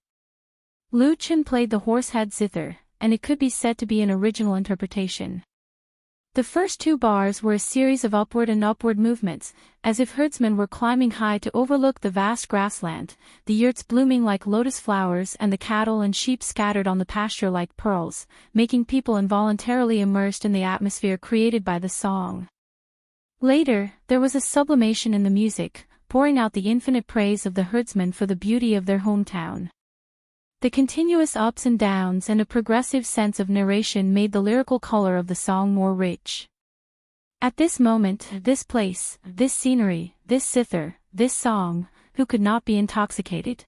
Lu Chen played the horsehead zither, and it could be said to be an original interpretation. The first two bars were a series of upward and upward movements, as if herdsmen were climbing high to overlook the vast grassland, the yurts blooming like lotus flowers and the cattle and sheep scattered on the pasture like pearls, making people involuntarily immersed in the atmosphere created by the song. Later, there was a sublimation in the music, pouring out the infinite praise of the herdsmen for the beauty of their hometown. The continuous ups and downs and a progressive sense of narration made the lyrical color of the song more rich. At this moment, this place, this scenery, this zither, this song, who could not be intoxicated?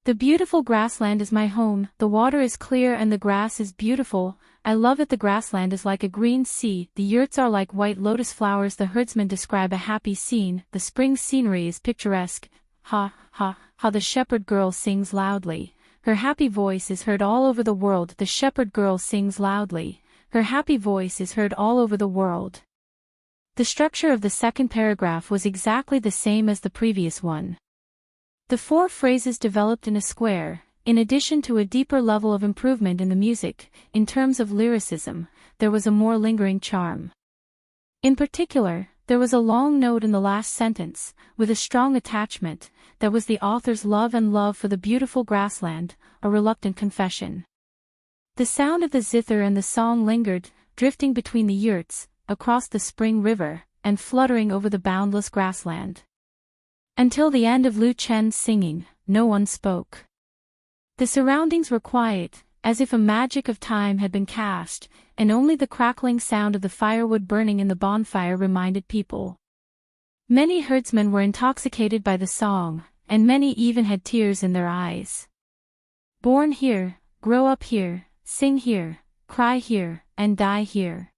The beautiful grassland is my home, the water is clear and the grass is beautiful, I love it. The grassland is like a green sea, the yurts are like white lotus flowers. The herdsmen describe a happy scene, the spring scenery is picturesque. Ha, ha, ha, the shepherd girl sings loudly. Her happy voice is heard all over the world. The shepherd girl sings loudly. Her happy voice is heard all over the world. The structure of the second paragraph was exactly the same as the previous one. The four phrases developed in a square. In addition to a deeper level of improvement in the music, in terms of lyricism, there was a more lingering charm. In particular, there was a long note in the last sentence, with a strong attachment, that was the author's love and love for the beautiful grassland, a reluctant confession. The sound of the zither and the song lingered, drifting between the yurts, across the spring river, and fluttering over the boundless grassland. Until the end of Lu Chen's singing, no one spoke. The surroundings were quiet, as if a magic of time had been cast, and only the crackling sound of the firewood burning in the bonfire reminded people. Many herdsmen were intoxicated by the song, and many even had tears in their eyes. Born here, grow up here, sing here, cry here, and die here.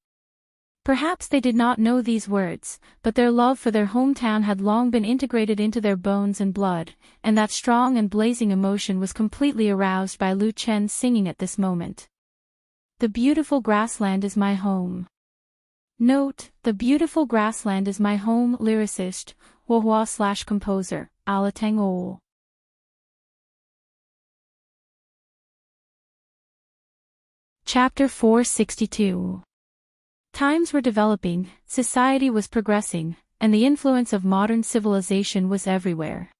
Perhaps they did not know these words, but their love for their hometown had long been integrated into their bones and blood, and that strong and blazing emotion was completely aroused by Lu Chen's singing at this moment. The beautiful grassland is my home. Note, the beautiful grassland is my home. Lyricist, Huohua/composer, Alateng Ol. Chapter 462. Times were developing, society was progressing, and the influence of modern civilization was everywhere.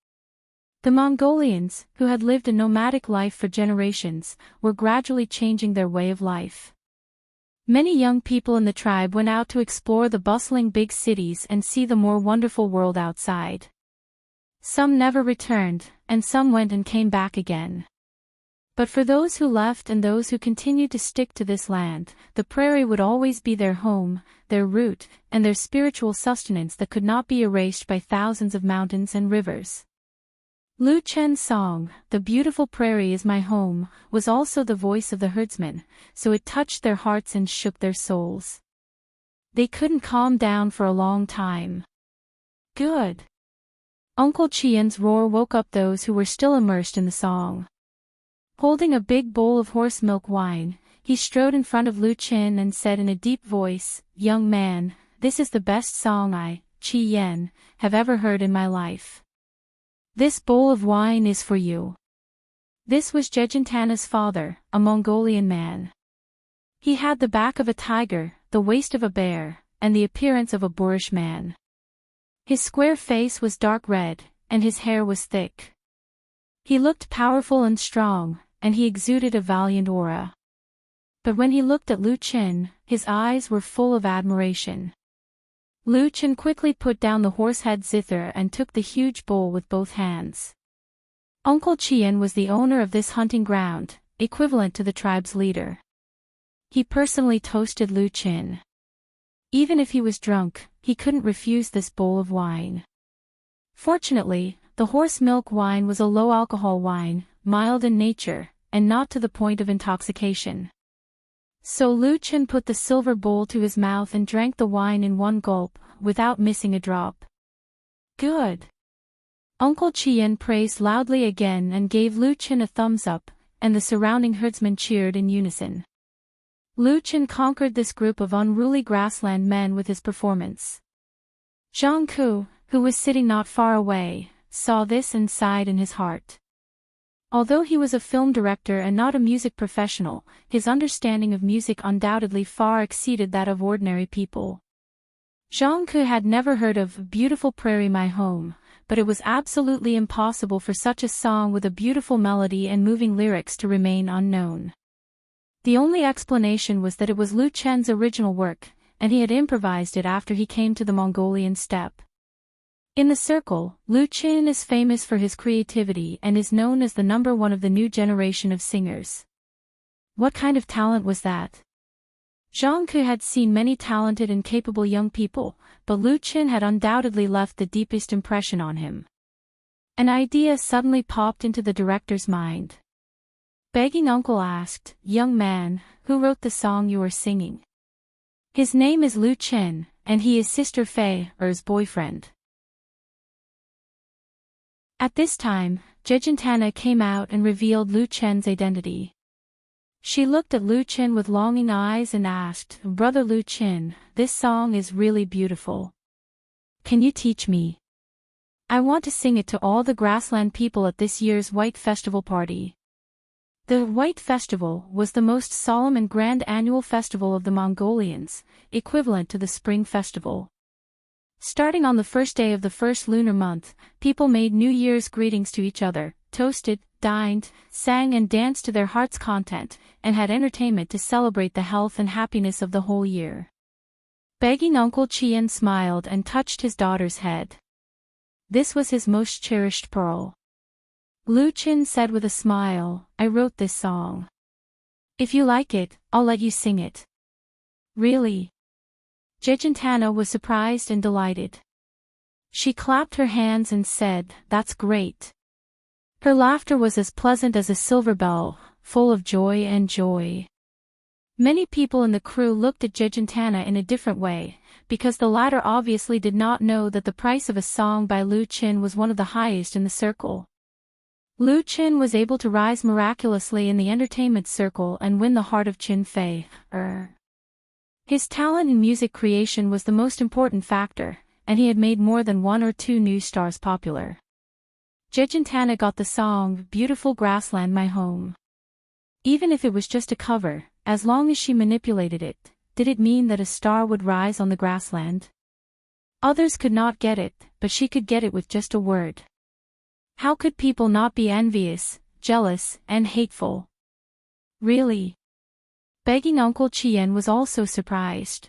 The Mongolians, who had lived a nomadic life for generations, were gradually changing their way of life. Many young people in the tribe went out to explore the bustling big cities and see the more wonderful world outside. Some never returned, and some went and came back again. But for those who left and those who continued to stick to this land, the prairie would always be their home, their root, and their spiritual sustenance that could not be erased by thousands of mountains and rivers. Lu Chen's song, "The Beautiful Prairie is My Home," was also the voice of the herdsmen, so it touched their hearts and shook their souls. They couldn't calm down for a long time. Good. Uncle Qian's roar woke up those who were still immersed in the song. Holding a big bowl of horse milk wine, he strode in front of Lu Chen and said in a deep voice, "Young man, this is the best song I, Qi Yan, have ever heard in my life. This bowl of wine is for you." This was Jejentana's father, a Mongolian man. He had the back of a tiger, the waist of a bear, and the appearance of a boorish man. His square face was dark red, and his hair was thick. He looked powerful and strong, and he exuded a valiant aura. But when he looked at Lu Chen, his eyes were full of admiration. Lu Chen quickly put down the horsehead zither and took the huge bowl with both hands. Uncle Qian was the owner of this hunting ground, equivalent to the tribe's leader. He personally toasted Lu Chen. Even if he was drunk, he couldn't refuse this bowl of wine. Fortunately, the horse milk wine was a low-alcohol wine, mild in nature, and not to the point of intoxication. So Lu Chen put the silver bowl to his mouth and drank the wine in one gulp, without missing a drop. Good! Uncle Qian praised loudly again and gave Lu Chen a thumbs up, and the surrounding herdsmen cheered in unison. Lu Chen conquered this group of unruly grassland men with his performance. Zhang Ku, who was sitting not far away, saw this and sighed in his heart. Although he was a film director and not a music professional, his understanding of music undoubtedly far exceeded that of ordinary people. Zhang Ku had never heard of Beautiful Prairie My Home, but it was absolutely impossible for such a song with a beautiful melody and moving lyrics to remain unknown. The only explanation was that it was Lu Chen's original work, and he had improvised it after he came to the Mongolian steppe. In the circle, Lu Chen is famous for his creativity and is known as the number one of the new generation of singers. What kind of talent was that? Zhang Ku had seen many talented and capable young people, but Lu Chen had undoubtedly left the deepest impression on him. An idea suddenly popped into the director's mind. Begging uncle asked, "Young man, who wrote the song you are singing?" "His name is Lu Chen, and he is Sister Fei Er's boyfriend." At this time, Jejentana came out and revealed Lu Chen's identity. She looked at Lu Chen with longing eyes and asked, "Brother Lu Chen, this song is really beautiful. Can you teach me? I want to sing it to all the grassland people at this year's White Festival party." The White Festival was the most solemn and grand annual festival of the Mongolians, equivalent to the Spring Festival. Starting on the first day of the first lunar month, people made New Year's greetings to each other, toasted, dined, sang and danced to their heart's content, and had entertainment to celebrate the health and happiness of the whole year. Begging Uncle Qian smiled and touched his daughter's head. This was his most cherished pearl. Lu Chen said with a smile, "I wrote this song. If you like it, I'll let you sing it." "Really?" Jejentana was surprised and delighted. She clapped her hands and said, "That's great." Her laughter was as pleasant as a silver bell, full of joy and joy. Many people in the crew looked at Jejentana in a different way, because the latter obviously did not know that the price of a song by Lu Chen was one of the highest in the circle. Lu Chen was able to rise miraculously in the entertainment circle and win the heart of Qin Fei. His talent in music creation was the most important factor, and he had made more than one or two new stars popular. Jejentana got the song "Beautiful Grassland My Home." Even if it was just a cover, as long as she manipulated it, did it mean that a star would rise on the grassland? Others could not get it, but she could get it with just a word. How could people not be envious, jealous, and hateful? Really? Begging Uncle Qian was also surprised.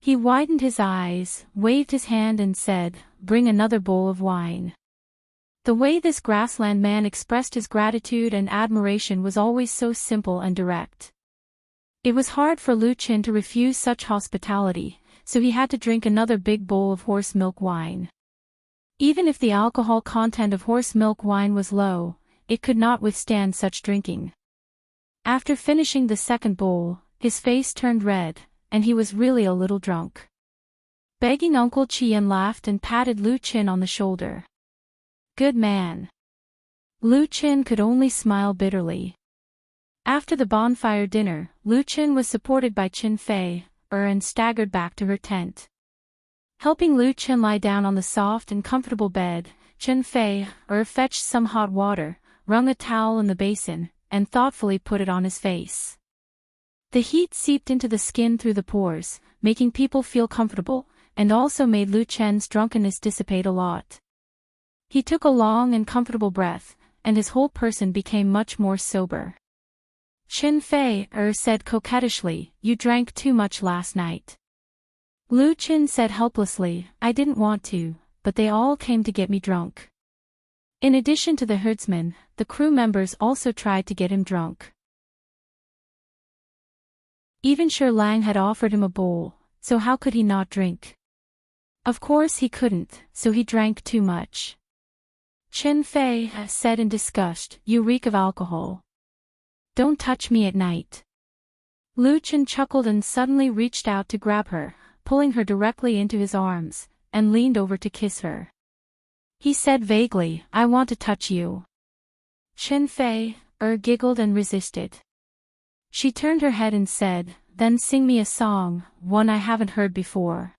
He widened his eyes, waved his hand and said, "Bring another bowl of wine." The way this grassland man expressed his gratitude and admiration was always so simple and direct. It was hard for Lu Chen to refuse such hospitality, so he had to drink another big bowl of horse milk wine. Even if the alcohol content of horse milk wine was low, it could not withstand such drinking. After finishing the second bowl, his face turned red, and he was really a little drunk. Begging Uncle Qian laughed and patted Lu Chen on the shoulder. "Good man." Lu Chen could only smile bitterly. After the bonfire dinner, Lu Chen was supported by Qin Fei and staggered back to her tent. Helping Lu Chen lie down on the soft and comfortable bed, Qin Fei fetched some hot water, wrung a towel in the basin, and thoughtfully put it on his face. The heat seeped into the skin through the pores, making people feel comfortable, and also made Lu Chen's drunkenness dissipate a lot. He took a long and comfortable breath, and his whole person became much more sober. Qin Fei said coquettishly, "You drank too much last night." Lu Qin said helplessly, I didn't want to, but they all came to get me drunk. In addition to the herdsman, the crew members also tried to get him drunk. Even Shi Lang had offered him a bowl, so how could he not drink? Of course he couldn't, so he drank too much. Chen Fei said in disgust, You reek of alcohol. Don't touch me at night. Lu Qin chuckled and suddenly reached out to grab her, pulling her directly into his arms, and leaned over to kiss her. He said vaguely, I want to touch you. Chen Fei giggled and resisted. She turned her head and said, Then sing me a song, one I haven't heard before.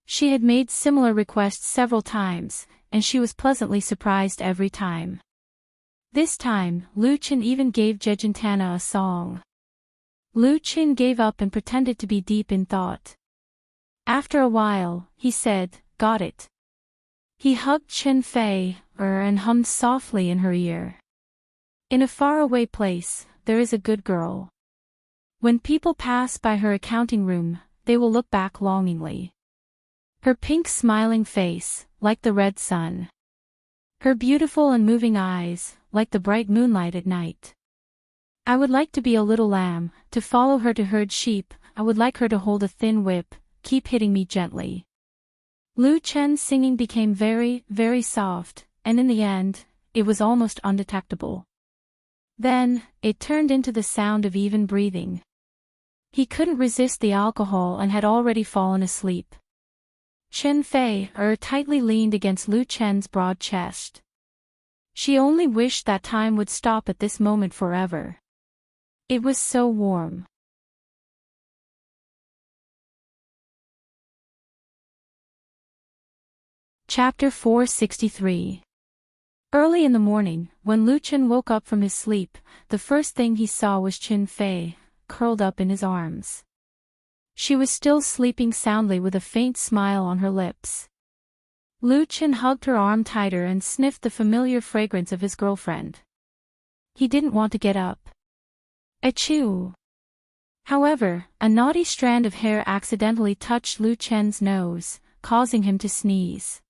She had made similar requests several times, and she was pleasantly surprised every time. This time, Lu Qin even gave Jejentana a song. Lu Qin gave up and pretended to be deep in thought. After a while, he said, Got it. He hugged Chen Fei and hummed softly in her ear. In a faraway place, there is a good girl. When people pass by her accounting room, they will look back longingly. Her pink smiling face, like the red sun. Her beautiful and moving eyes, like the bright moonlight at night. I would like to be a little lamb, to follow her to herd sheep. I would like her to hold a thin whip, keep hitting me gently. Lu Chen's singing became very, very soft, and in the end, it was almost undetectable. Then, it turned into the sound of even breathing. He couldn't resist the alcohol and had already fallen asleep. Chen Fei tightly leaned against Lu Chen's broad chest. She only wished that time would stop at this moment forever. It was so warm. Chapter 463. Early in the morning, when Lu Chen woke up from his sleep, the first thing he saw was Chen Fei, curled up in his arms. She was still sleeping soundly with a faint smile on her lips. Lu Chen hugged her arm tighter and sniffed the familiar fragrance of his girlfriend. He didn't want to get up. Achoo! However, a knotty strand of hair accidentally touched Lu Chen's nose, causing him to sneeze.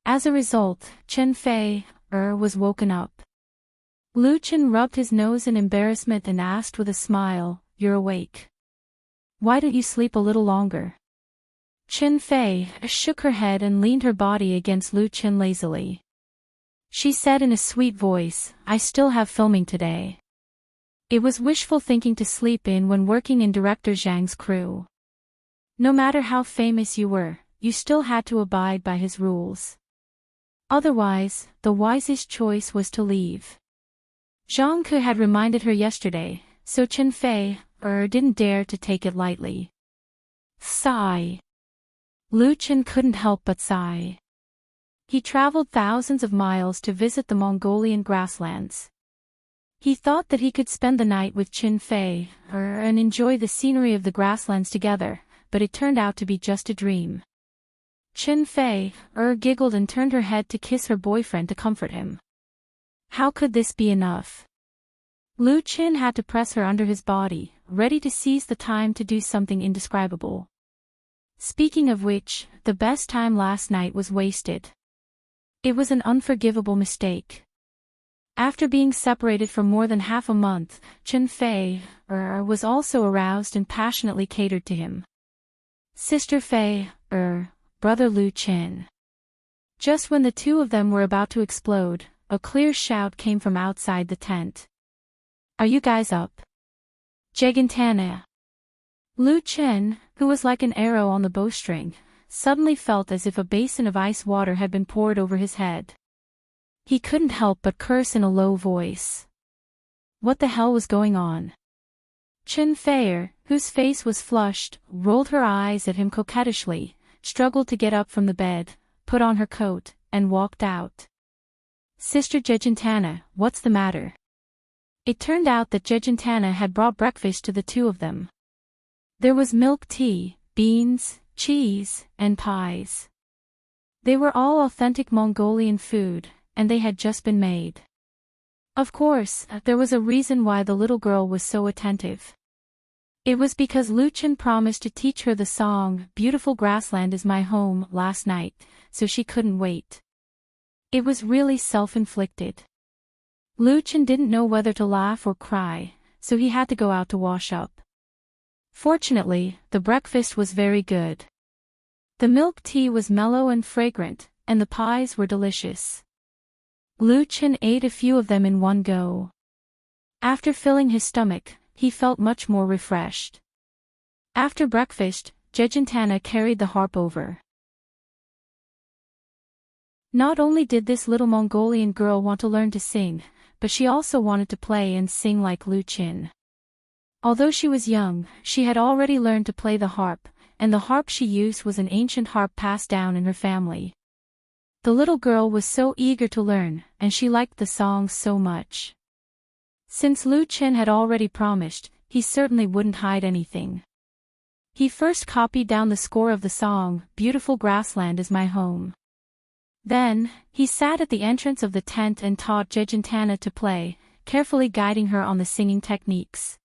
As a result, Chen Fei was woken up. Lu Chen rubbed his nose in embarrassment and asked with a smile, You're awake. Why don't you sleep a little longer? Chen Fei shook her head and leaned her body against Lu Chen lazily. She said in a sweet voice, I still have filming today. It was wishful thinking to sleep in when working in Director Zhang's crew. No matter how famous you were, you still had to abide by his rules. Otherwise, the wisest choice was to leave. Zhang Ke had reminded her yesterday, so Chen Fei didn't dare to take it lightly. Sigh. Lu Chen couldn't help but sigh. He traveled thousands of miles to visit the Mongolian grasslands. He thought that he could spend the night with Chen Fei and enjoy the scenery of the grasslands together, but it turned out to be just a dream. Chen Fei giggled and turned her head to kiss her boyfriend to comfort him. How could this be enough? Lu Chen had to press her under his body, ready to seize the time to do something indescribable. Speaking of which, the best time last night was wasted. It was an unforgivable mistake. After being separated for more than half a month, Chen Fei was also aroused and passionately catered to him. Sister Fei, Brother Lu Chen. Just when the two of them were about to explode, a clear shout came from outside the tent. Are you guys up? Jegantana. Lu Chen, who was like an arrow on the bowstring, suddenly felt as if a basin of ice water had been poured over his head. He couldn't help but curse in a low voice. What the hell was going on? Chen Fei, whose face was flushed, rolled her eyes at him coquettishly, struggled to get up from the bed, put on her coat, and walked out. Sister Jejentana, what's the matter? It turned out that Jejentana had brought breakfast to the two of them. There was milk tea, beans, cheese, and pies. They were all authentic Mongolian food, and they had just been made. Of course, there was a reason why the little girl was so attentive. It was because Lu Chen promised to teach her the song, "Beautiful Grassland is My Home," last night, so she couldn't wait. It was really self-inflicted. Lu Chen didn't know whether to laugh or cry, so he had to go out to wash up. Fortunately, the breakfast was very good. The milk tea was mellow and fragrant, and the pies were delicious. Lu Chen ate a few of them in one go. After filling his stomach, he felt much more refreshed. After breakfast, Jejentana carried the harp over. Not only did this little Mongolian girl want to learn to sing, but she also wanted to play and sing like Lu Chen. Although she was young, she had already learned to play the harp, and the harp she used was an ancient harp passed down in her family. The little girl was so eager to learn, and she liked the song so much. Since Lu Chen had already promised, he certainly wouldn't hide anything. He first copied down the score of the song, "Beautiful Grassland is My Home." Then, he sat at the entrance of the tent and taught Jejentana to play, carefully guiding her on the singing techniques.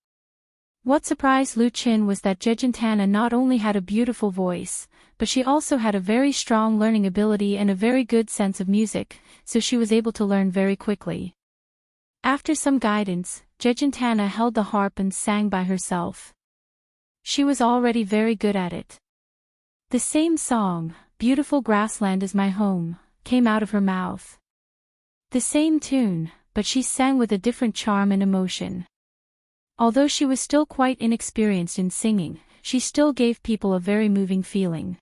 What surprised Lu Chen was that Jejentana not only had a beautiful voice, but she also had a very strong learning ability and a very good sense of music, so she was able to learn very quickly. After some guidance, Jejentana held the harp and sang by herself. She was already very good at it. The same song, "Beautiful Grassland is My Home," came out of her mouth. The same tune, but she sang with a different charm and emotion. Although she was still quite inexperienced in singing, she still gave people a very moving feeling.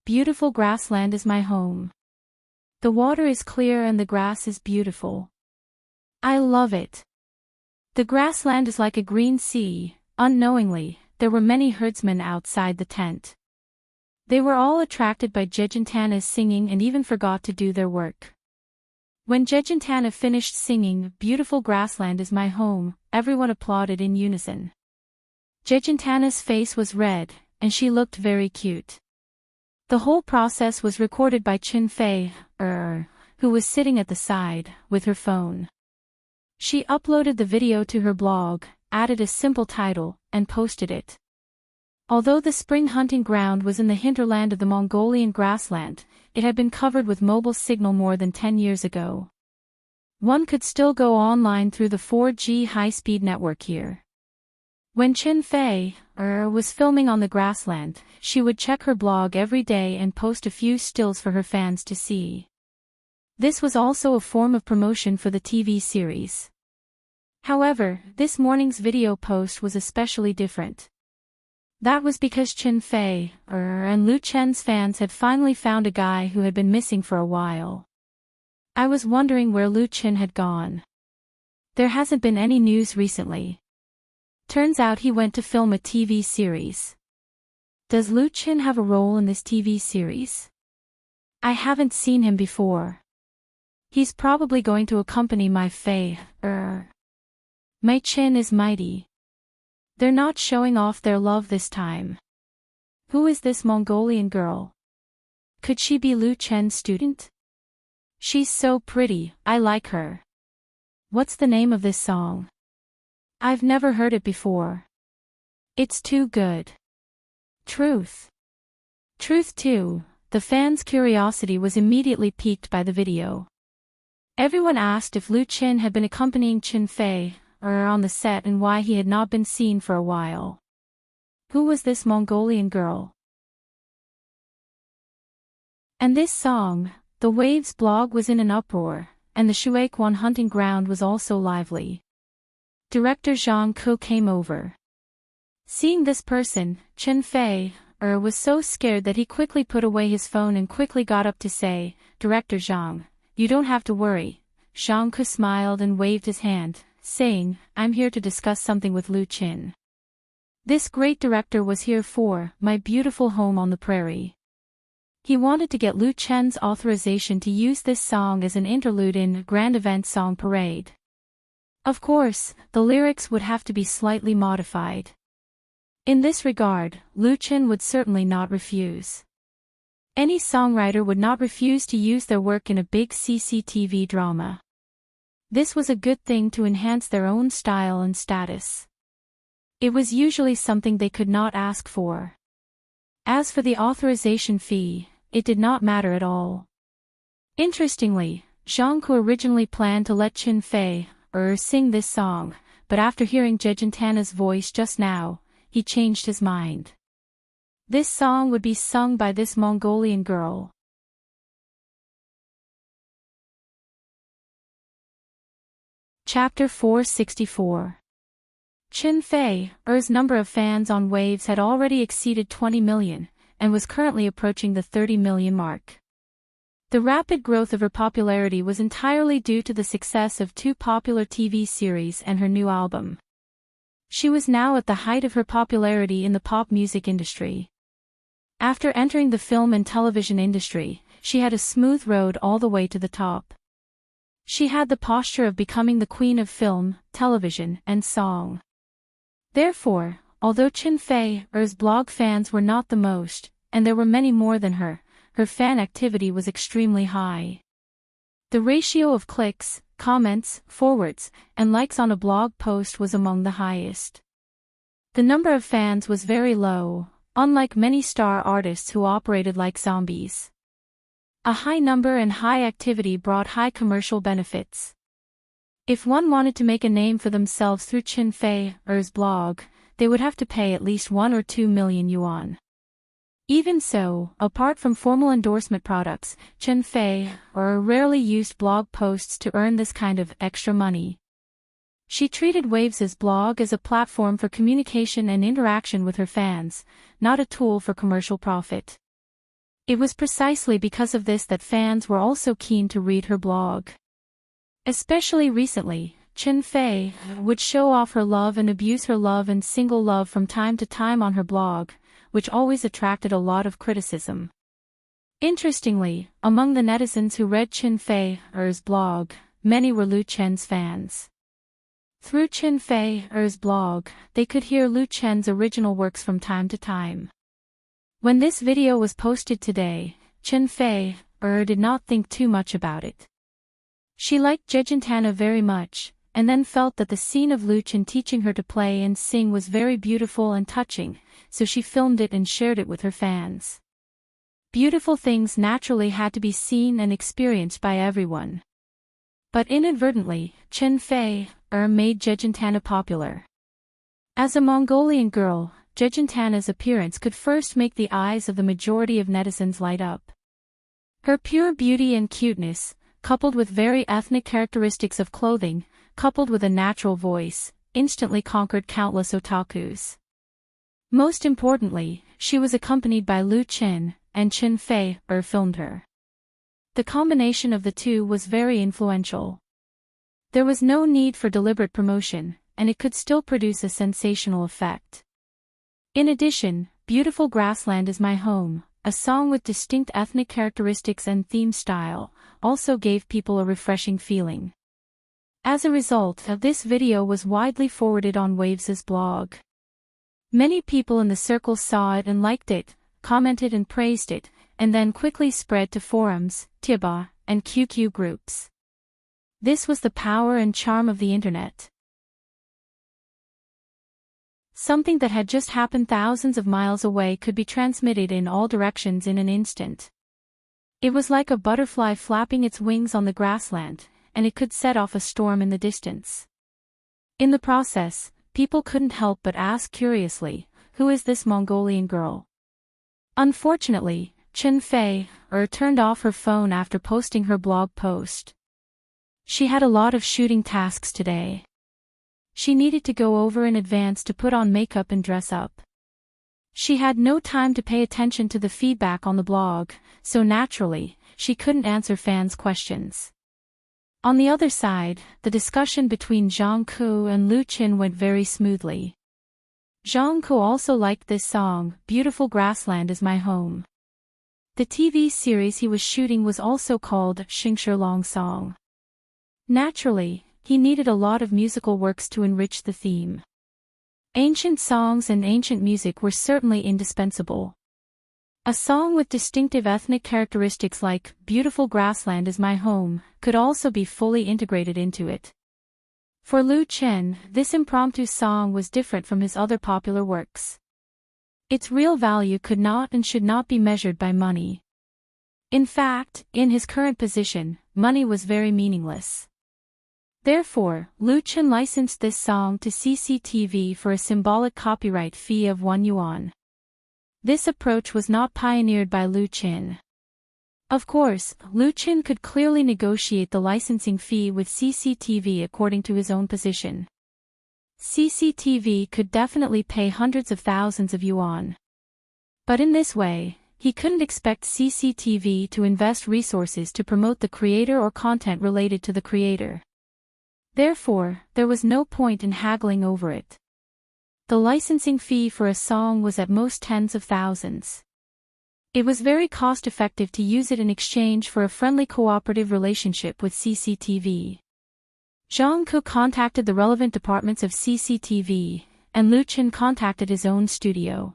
"Beautiful grassland is my home. The water is clear and the grass is beautiful. I love it. The grassland is like a green sea." Unknowingly, there were many herdsmen outside the tent. They were all attracted by Jejentana's singing and even forgot to do their work. When Jejentana finished singing, "Beautiful Grassland is My Home," everyone applauded in unison. Jejentana's face was red, and she looked very cute. The whole process was recorded by Qin Fei, who was sitting at the side, with her phone. She uploaded the video to her blog, added a simple title, and posted it. Although the spring hunting ground was in the hinterland of the Mongolian grassland, it had been covered with mobile signal more than 10 years ago. One could still go online through the 4G high-speed network here. When Qin Fei was filming on the grassland, she would check her blog every day and post a few stills for her fans to see. This was also a form of promotion for the TV series. However, this morning's video post was especially different. That was because Qin Fei and Lu Chen's fans had finally found a guy who had been missing for a while. I was wondering where Lu Chen had gone. There hasn't been any news recently. Turns out he went to film a TV series. Does Lu Chen have a role in this TV series? I haven't seen him before. He's probably going to accompany my Fei. My Chen is mighty. They're not showing off their love this time. Who is this Mongolian girl? Could she be Lu Chen's student? She's so pretty, I like her. What's the name of this song? I've never heard it before. It's too good. Truth. Truth too. The fans' curiosity was immediately piqued by the video. Everyone asked if Lu Chen had been accompanying Qin Fei on the set and why he had not been seen for a while. Who was this Mongolian girl? And this song, the Waves blog was in an uproar, and the Shuaiquan hunting ground was also lively. Director Zhang Ke came over. Seeing this person, Qin Fei was so scared that he quickly put away his phone and quickly got up to say, "Director Zhang, you don't have to worry." Zhang Ke smiled and waved his hand, saying, "I'm here to discuss something with Lu Chen. This great director was here for my beautiful home on the prairie." He wanted to get Lu Chen's authorization to use this song as an interlude in Grand Event Song Parade. Of course, the lyrics would have to be slightly modified. In this regard, Lu Chen would certainly not refuse. Any songwriter would not refuse to use their work in a big CCTV drama. This was a good thing to enhance their own style and status. It was usually something they could not ask for. As for the authorization fee, it did not matter at all. Interestingly, Zhang Ku originally planned to let Qin Fei sing this song, but after hearing Jejentana's voice just now, he changed his mind. This song would be sung by this Mongolian girl. Chapter 464. Qin Fei's number of fans on Waves had already exceeded 20 million, and was currently approaching the 30 million mark. The rapid growth of her popularity was entirely due to the success of two popular TV series and her new album. She was now at the height of her popularity in the pop music industry. After entering the film and television industry, she had a smooth road all the way to the top. She had the posture of becoming the queen of film, television, and song. Therefore, although Qin Fei's blog fans were not the most, and there were many more than her fan activity was extremely high. The ratio of clicks, comments, forwards, and likes on a blog post was among the highest. The number of fans was very low, unlike many star artists who operated like zombies. A high number and high activity brought high commercial benefits. If one wanted to make a name for themselves through Qin Fei's blog, they would have to pay at least 1 or 2 million yuan. Even so, apart from formal endorsement products, Qin Fei rarely used blog posts to earn this kind of extra money. She treated Waves' blog as a platform for communication and interaction with her fans, not a tool for commercial profit. It was precisely because of this that fans were also keen to read her blog. Especially recently, Qin Fei would show off her love and abuse her love and single love from time to time on her blog, which always attracted a lot of criticism. Interestingly, among the netizens who read Qin Fei's blog, many were Lu Chen's fans. Through Qin Fei's blog, they could hear Lu Chen's original works from time to time. When this video was posted today, Qin Fei did not think too much about it. She liked Jejentana very much, and then felt that the scene of Lu Chen teaching her to play and sing was very beautiful and touching, so she filmed it and shared it with her fans. Beautiful things naturally had to be seen and experienced by everyone. But inadvertently, Qin Fei made Jejentana popular. As a Mongolian girl, Jejentana's appearance could first make the eyes of the majority of netizens light up. Her pure beauty and cuteness, coupled with very ethnic characteristics of clothing, coupled with a natural voice, instantly conquered countless otakus. Most importantly, she was accompanied by Lu Chen, and Qin Fei filmed her. The combination of the two was very influential. There was no need for deliberate promotion, and it could still produce a sensational effect. In addition, Beautiful Grassland is My Home, a song with distinct ethnic characteristics and theme style, also gave people a refreshing feeling. As a result, this video was widely forwarded on Waves' blog. Many people in the circle saw it and liked it, commented and praised it, and then quickly spread to forums, Tiba, and QQ groups. This was the power and charm of the internet. Something that had just happened thousands of miles away could be transmitted in all directions in an instant. It was like a butterfly flapping its wings on the grassland, and it could set off a storm in the distance. In the process, people couldn't help but ask curiously, who is this Mongolian girl? Unfortunately, Qin Fei turned off her phone after posting her blog post. She had a lot of shooting tasks today. She needed to go over in advance to put on makeup and dress up. She had no time to pay attention to the feedback on the blog, so naturally, she couldn't answer fans' questions. On the other side, the discussion between Zhang Ku and Lu Chen went very smoothly. Zhang Ku also liked this song, Beautiful Grassland is My Home. The TV series he was shooting was also called Xingshi Song. Naturally, he needed a lot of musical works to enrich the theme. Ancient songs and ancient music were certainly indispensable. A song with distinctive ethnic characteristics like Beautiful Grassland is My Home could also be fully integrated into it. For Lu Chen, this impromptu song was different from his other popular works. Its real value could not and should not be measured by money. In fact, in his current position, money was very meaningless. Therefore, Lu Chen licensed this song to CCTV for a symbolic copyright fee of 1 yuan. This approach was not pioneered by Lu Chen. Of course, Lu Chen could clearly negotiate the licensing fee with CCTV according to his own position. CCTV could definitely pay hundreds of thousands of yuan. But in this way, he couldn't expect CCTV to invest resources to promote the creator or content related to the creator. Therefore, there was no point in haggling over it. The licensing fee for a song was at most tens of thousands. It was very cost-effective to use it in exchange for a friendly cooperative relationship with CCTV. Zhang Ke contacted the relevant departments of CCTV, and Lu Chen contacted his own studio.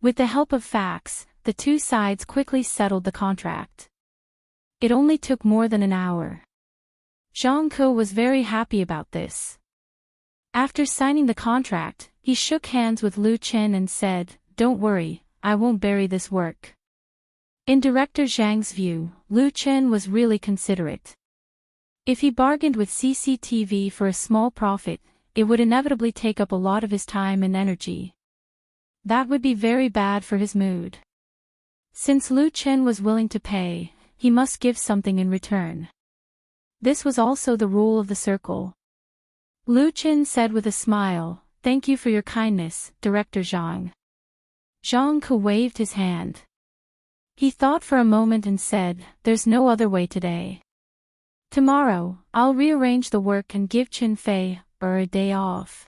With the help of fax, the two sides quickly settled the contract. It only took more than an hour. Zhang Ke was very happy about this. After signing the contract, he shook hands with Lu Chen and said, "Don't worry, I won't bury this work." In director Zhang's view, Lu Chen was really considerate. If he bargained with CCTV for a small profit, it would inevitably take up a lot of his time and energy. That would be very bad for his mood. Since Lu Chen was willing to pay, he must give something in return. This was also the rule of the circle. Lu Chen said with a smile, "Thank you for your kindness, Director Zhang." Zhang Ke waved his hand. He thought for a moment and said, "There's no other way today. Tomorrow, I'll rearrange the work and give Chen Fei a day off.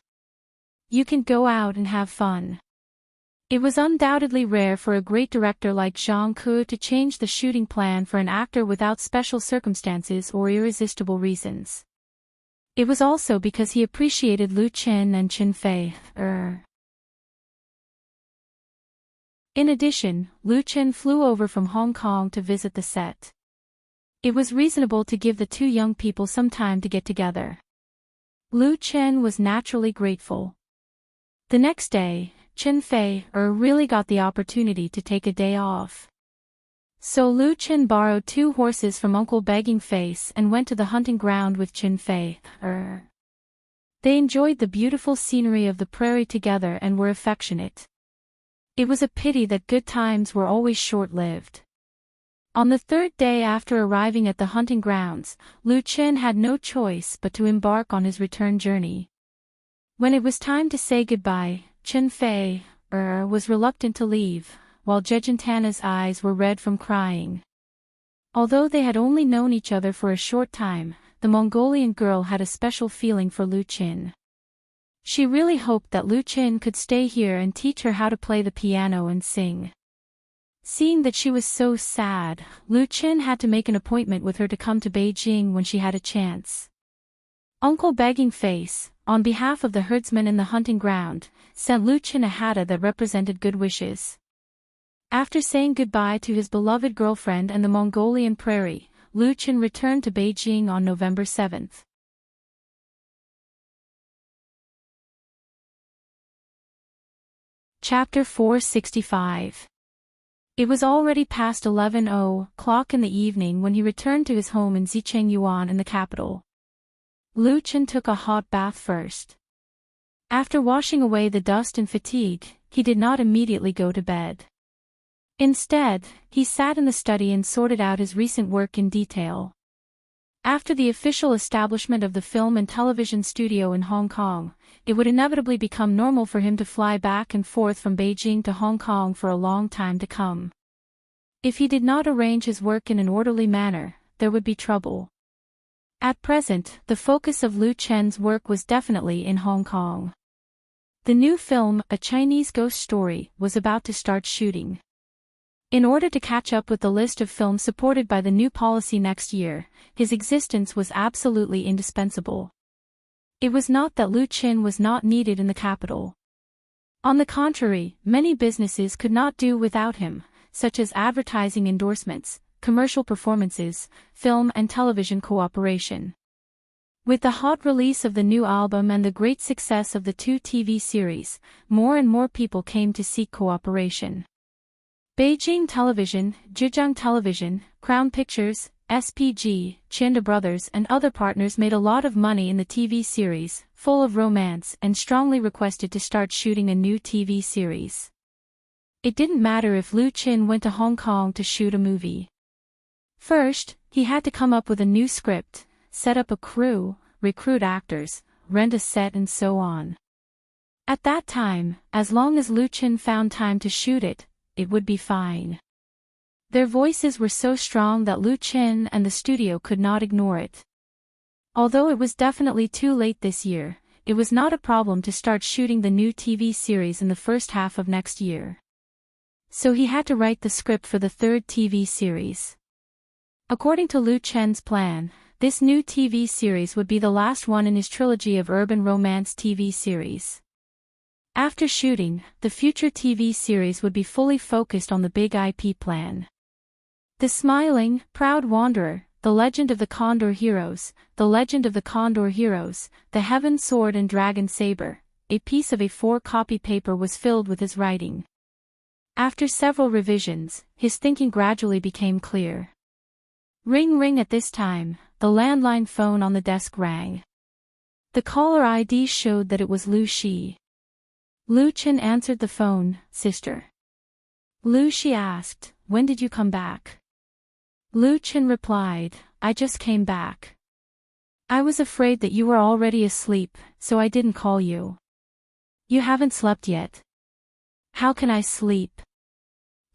You can go out and have fun." It was undoubtedly rare for a great director like Zhang Ke to change the shooting plan for an actor without special circumstances or irresistible reasons. It was also because he appreciated Lu Chen and Chen Fei. In addition, Lu Chen flew over from Hong Kong to visit the set. It was reasonable to give the two young people some time to get together. Lu Chen was naturally grateful. The next day, Chen Fei really got the opportunity to take a day off. So Lu Chen borrowed 2 horses from Uncle Begging Face and went to the hunting ground with Chen Fei. They enjoyed the beautiful scenery of the prairie together and were affectionate. It was a pity that good times were always short-lived. On the 3rd day after arriving at the hunting grounds, Lu Chen had no choice but to embark on his return journey. When it was time to say goodbye, Chen Fei was reluctant to leave, while Jejentana's eyes were red from crying. Although they had only known each other for a short time, the Mongolian girl had a special feeling for Lu Chen. She really hoped that Lu Chen could stay here and teach her how to play the piano and sing. Seeing that she was so sad, Lu Chen had to make an appointment with her to come to Beijing when she had a chance. Uncle Begging Face, on behalf of the herdsmen in the hunting ground, sent Lu Chen a hada that represented good wishes. After saying goodbye to his beloved girlfriend and the Mongolian prairie, Lu Chen returned to Beijing on November 7th. Chapter 465. It was already past 11:00 in the evening when he returned to his home in Zichengyuan in the capital. Lu Chen took a hot bath first. After washing away the dust and fatigue, he did not immediately go to bed. Instead, he sat in the study and sorted out his recent work in detail. After the official establishment of the film and television studio in Hong Kong, it would inevitably become normal for him to fly back and forth from Beijing to Hong Kong for a long time to come. If he did not arrange his work in an orderly manner, there would be trouble. At present, the focus of Lu Chen's work was definitely in Hong Kong. The new film, A Chinese Ghost Story, was about to start shooting. In order to catch up with the list of films supported by the new policy next year, his existence was absolutely indispensable. It was not that Lu Chen was not needed in the capital. On the contrary, many businesses could not do without him, such as advertising endorsements, commercial performances, film and television cooperation. With the hot release of the new album and the great success of the 2 TV series, more and more people came to seek cooperation. Beijing Television, Zhejiang Television, Crown Pictures, SPG, Chinda Brothers and other partners made a lot of money in the TV series, full of romance, and strongly requested to start shooting a new TV series. It didn't matter if Lu Qin went to Hong Kong to shoot a movie. First, he had to come up with a new script, set up a crew, recruit actors, rent a set and so on. At that time, as long as Lu Qin found time to shoot it, it would be fine. Their voices were so strong that Lu Qin and the studio could not ignore it. Although it was definitely too late this year, it was not a problem to start shooting the new TV series in the first half of next year. So he had to write the script for the 3rd TV series. According to Lu Qin's plan, this new TV series would be the last one in his trilogy of urban romance TV series. After shooting, the future TV series would be fully focused on the big IP plan. The Smiling, Proud Wanderer, The Legend of the Condor Heroes, The Legend of the Condor Heroes, The Heaven Sword and Dragon Saber, a piece of A4 copy paper was filled with his writing. After several revisions, his thinking gradually became clear. Ring ring at this time, the landline phone on the desk rang. The caller ID showed that it was Lu Shi. Lu Qin answered the phone. Sister. Lu Shi asked, when did you come back? Lu Qin replied, I just came back. I was afraid that you were already asleep, so I didn't call you. You haven't slept yet. How can I sleep?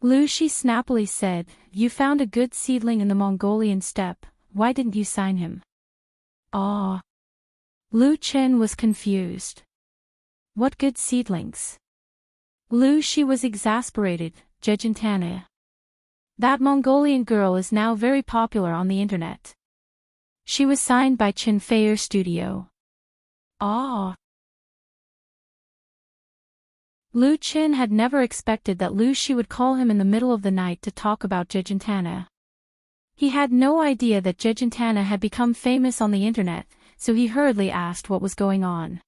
Lu Shi snappily said, you found a good seedling in the Mongolian steppe, why didn't you sign him? Ah. Lu Qin was confused. What good seedlings? Lu Shi was exasperated. Jejentana. That Mongolian girl is now very popular on the internet. She was signed by Qin Feier Studio. Ah. Lu Qin had never expected that Lu Shi would call him in the middle of the night to talk about Jejentana. He had no idea that Jejentana had become famous on the internet, so he hurriedly asked what was going on.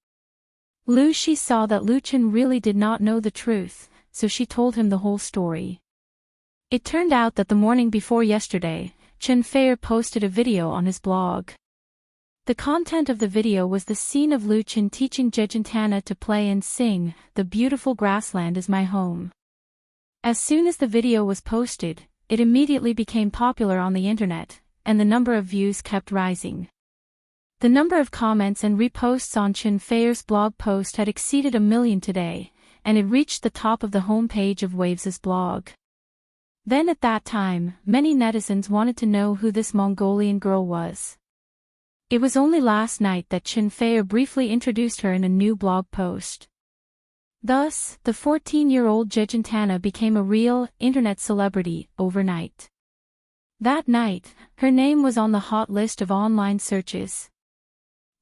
Lu Shi saw that Lu Qin really did not know the truth, so she told him the whole story. It turned out that the morning before yesterday, Qin Feier posted a video on his blog. The content of the video was the scene of Lu Qin teaching Jejentana to play and sing, The Beautiful Grassland is My Home. As soon as the video was posted, it immediately became popular on the internet, and the number of views kept rising. The number of comments and reposts on Qin Feier's blog post had exceeded 1 million today, and it reached the top of the homepage of Waves' blog. Then at that time, many netizens wanted to know who this Mongolian girl was. It was only last night that Qin Feier briefly introduced her in a new blog post. Thus, the 14-year-old Jejentana became a real, internet celebrity, overnight. That night, her name was on the hot list of online searches.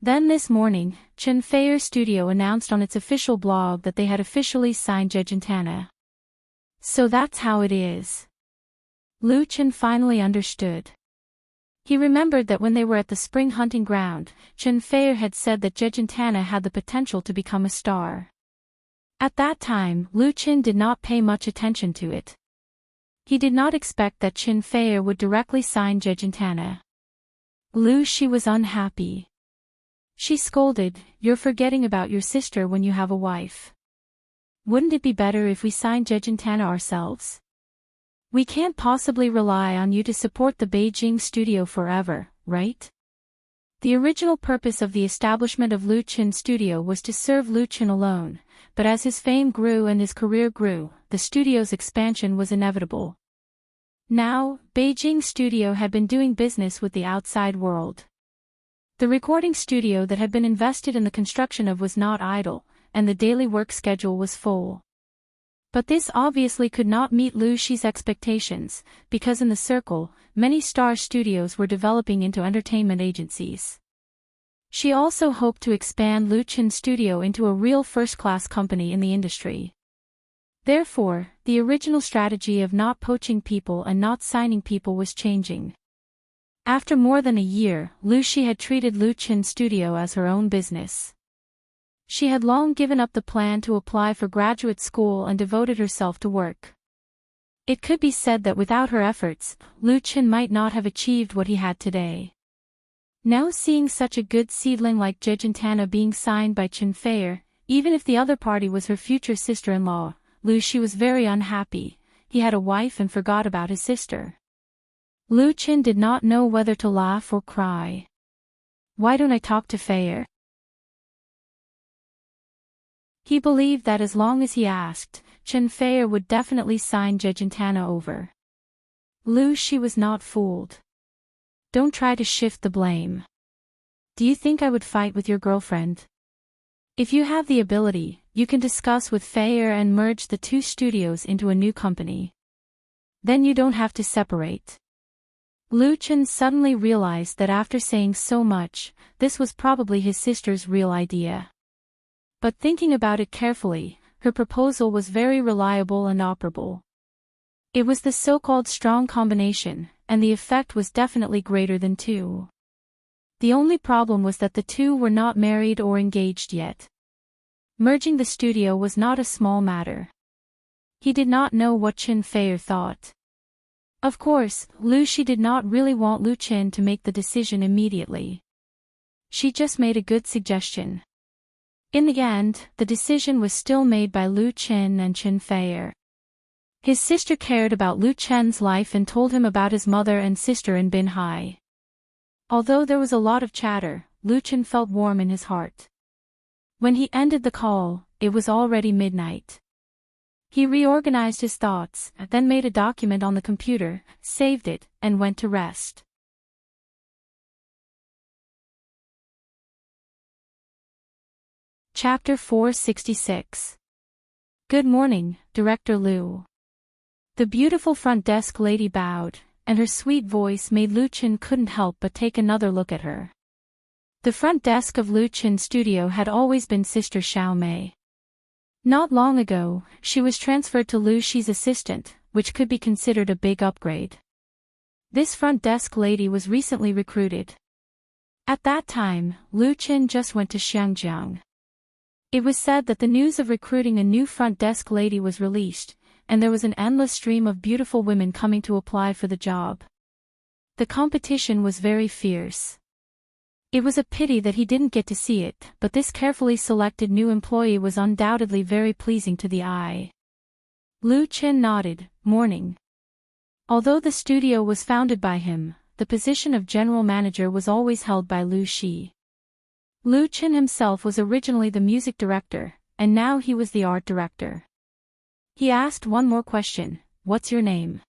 Then this morning, Qin Feier Studio announced on its official blog that they had officially signed Jejentana. So that's how it is. Lu Qin finally understood. He remembered that when they were at the spring hunting ground, Qin Feier had said that Jejentana had the potential to become a star. At that time, Lu Qin did not pay much attention to it. He did not expect that Qin Feier would directly sign Jejentana. Lu Shi was unhappy. She scolded, "You're forgetting about your sister when you have a wife. Wouldn't it be better if we signed Jejentana ourselves? We can't possibly rely on you to support the Beijing studio forever, right?" The original purpose of the establishment of Lu Qin Studio was to serve Lu Qin alone, but as his fame grew and his career grew, the studio's expansion was inevitable. Now, Beijing Studio had been doing business with the outside world. The recording studio that had been invested in the construction of was not idle, and the daily work schedule was full. But this obviously could not meet Lu Shi's expectations, because in the circle, many star studios were developing into entertainment agencies. She also hoped to expand Lu Qin Studio into a real first-class company in the industry. Therefore, the original strategy of not poaching people and not signing people was changing. After more than a year, Lu Shi had treated Lu Qin's studio as her own business. She had long given up the plan to apply for graduate school and devoted herself to work. It could be said that without her efforts, Lu Qin might not have achieved what he had today. Now seeing such a good seedling like Jejentana being signed by Qin Feier, even if the other party was her future sister-in-law, Lu Shi was very unhappy. He had a wife and forgot about his sister. Lu Qin did not know whether to laugh or cry. Why don't I talk to Feier? He believed that as long as he asked, Qin Feier would definitely sign Jejentana over. Lu Shi was not fooled. Don't try to shift the blame. Do you think I would fight with your girlfriend? If you have the ability, you can discuss with Feier and merge the two studios into a new company. Then you don't have to separate. Lu Qin suddenly realized that after saying so much, this was probably his sister's real idea. But thinking about it carefully, her proposal was very reliable and operable. It was the so-called strong combination, and the effect was definitely greater than two. The only problem was that the two were not married or engaged yet. Merging the studio was not a small matter. He did not know what Qin Feier thought. Of course, Lu Shi did not really want Lu Qin to make the decision immediately. She just made a good suggestion. In the end, the decision was still made by Lu Qin and Qin Feier. His sister cared about Lu Qin's life and told him about his mother and sister in Binhai. Although there was a lot of chatter, Lu Qin felt warm in his heart. When he ended the call, it was already midnight. He reorganized his thoughts, then made a document on the computer, saved it, and went to rest. Chapter 466. Good morning, Director Lu. The beautiful front desk lady bowed, and her sweet voice made Lu Qin couldn't help but take another look at her. The front desk of Lu Qin's studio had always been Sister Xiao Mei. Not long ago, she was transferred to Lu Shi's assistant, which could be considered a big upgrade. This front desk lady was recently recruited. At that time, Lu Qin just went to Xiangjiang. It was said that the news of recruiting a new front desk lady was released, and there was an endless stream of beautiful women coming to apply for the job. The competition was very fierce. It was a pity that he didn't get to see it, but this carefully selected new employee was undoubtedly very pleasing to the eye. Lu Qin nodded, morning. Although the studio was founded by him, the position of general manager was always held by Lu Shi. Lu Qin himself was originally the music director, and now he was the art director. He asked one more question, what's your name?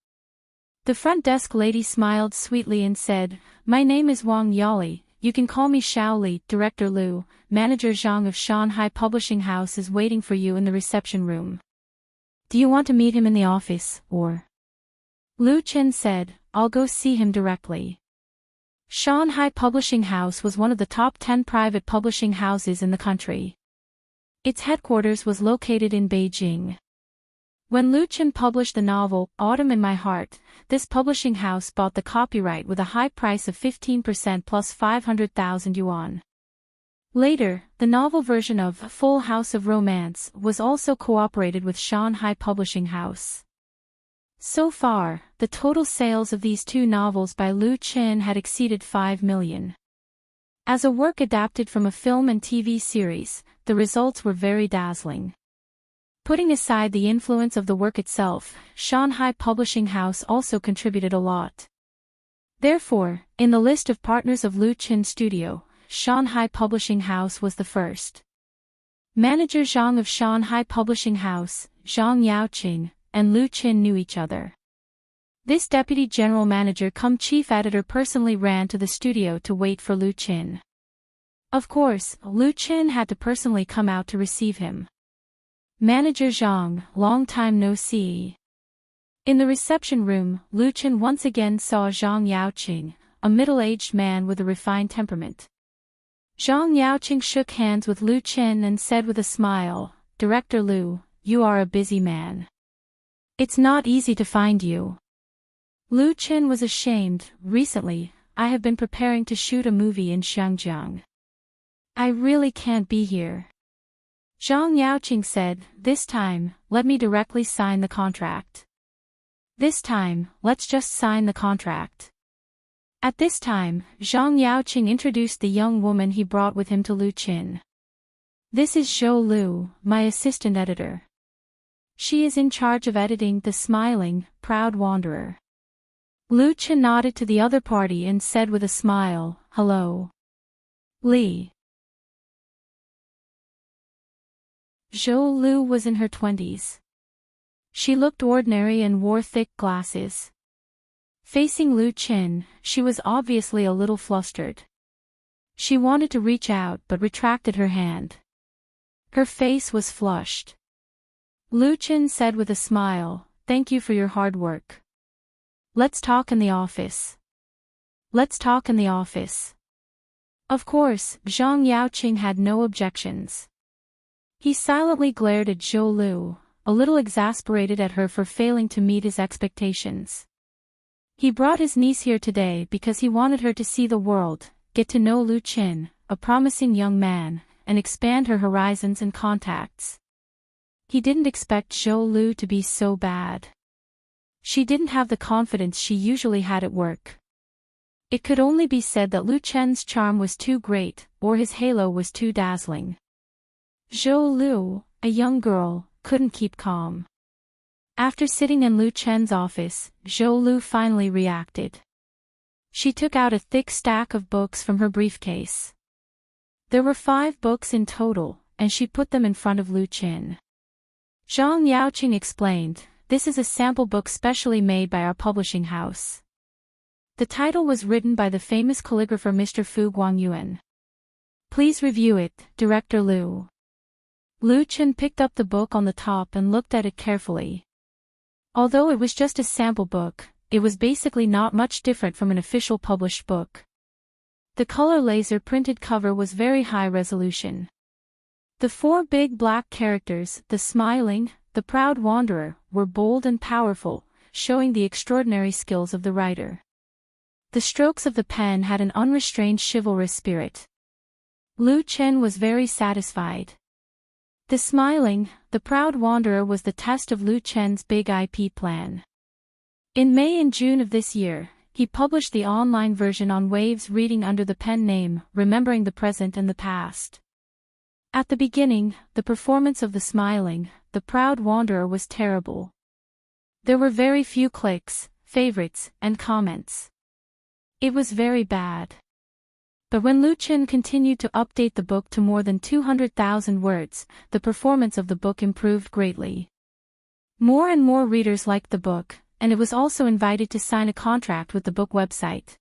The front desk lady smiled sweetly and said, my name is Wang Yali, you can call me Shaoli. Director Lu, Manager Zhang of Shanghai Publishing House is waiting for you in the reception room. Do you want to meet him in the office, or? Lu Qin said, I'll go see him directly. Shanghai Publishing House was one of the top 10 private publishing houses in the country. Its headquarters was located in Beijing. When Lu Qin published the novel, Autumn in My Heart, this publishing house bought the copyright with a high price of 15% plus 500,000 yuan. Later, the novel version of Full House of Romance was also cooperated with Shanghai Publishing House. So far, the total sales of these two novels by Lu Qin had exceeded 5 million. As a work adapted from a film and TV series, the results were very dazzling. Putting aside the influence of the work itself, Shanghai Publishing House also contributed a lot. Therefore, in the list of partners of Lu Qin's studio, Shanghai Publishing House was the first. Manager Zhang of Shanghai Publishing House, Zhang Yaoqing, and Lu Qin knew each other. This deputy general manager cum chief editor personally ran to the studio to wait for Lu Qin. Of course, Lu Qin had to personally come out to receive him. Manager Zhang, long time no see. In the reception room, Lu Qin once again saw Zhang Yaoqing, a middle-aged man with a refined temperament. Zhang Yaoqing shook hands with Lu Qin and said with a smile, Director Lu, you are a busy man. It's not easy to find you. Lu Qin was ashamed. Recently, I have been preparing to shoot a movie in Xiangjiang. I really can't be here. Zhang Yaoqing said, this time, let me directly sign the contract. This time, let's just sign the contract. At this time, Zhang Yaoqing introduced the young woman he brought with him to Lu Qin. This is Zhou Lu, my assistant editor. She is in charge of editing The Smiling, Proud Wanderer. Lu Qin nodded to the other party and said with a smile, hello. Li. Zhou Lu was in her 20s. She looked ordinary and wore thick glasses. Facing Lu Qin, she was obviously a little flustered. She wanted to reach out but retracted her hand. Her face was flushed. Lu Qin said with a smile, thank you for your hard work. Let's talk in the office. Let's talk in the office. Of course, Zhang Yaoqing had no objections. He silently glared at Zhou Lu, a little exasperated at her for failing to meet his expectations. He brought his niece here today because he wanted her to see the world, get to know Lu Qin, a promising young man, and expand her horizons and contacts. He didn't expect Zhou Lu to be so bad. She didn't have the confidence she usually had at work. It could only be said that Lu Qin's charm was too great, or his halo was too dazzling. Zhou Lu, a young girl, couldn't keep calm. After sitting in Lu Qin's office, Zhou Lu finally reacted. She took out a thick stack of books from her briefcase. There were 5 books in total, and she put them in front of Lu Qin. Zhang Yaoqing explained, this is a sample book specially made by our publishing house. The title was written by the famous calligrapher Mr. Fu Guangyuan. Please review it, Director Lu. Lu Qin picked up the book on the top and looked at it carefully. Although it was just a sample book, it was basically not much different from an official published book. The color laser printed cover was very high resolution. The 4 big black characters, the Smiling, the Proud Wanderer, were bold and powerful, showing the extraordinary skills of the writer. The strokes of the pen had an unrestrained chivalrous spirit. Lu Qin was very satisfied. The Smiling, the Proud Wanderer was the test of Lu Qin's big IP plan. In May and June of this year, he published the online version on Waves Reading under the pen name, Remembering the Present and the Past. At the beginning, the performance of The Smiling, the Proud Wanderer was terrible. There were very few clicks, favorites, and comments. It was very bad. But when Lu Qin continued to update the book to more than 200,000 words, the performance of the book improved greatly. More and more readers liked the book, and it was also invited to sign a contract with the book website.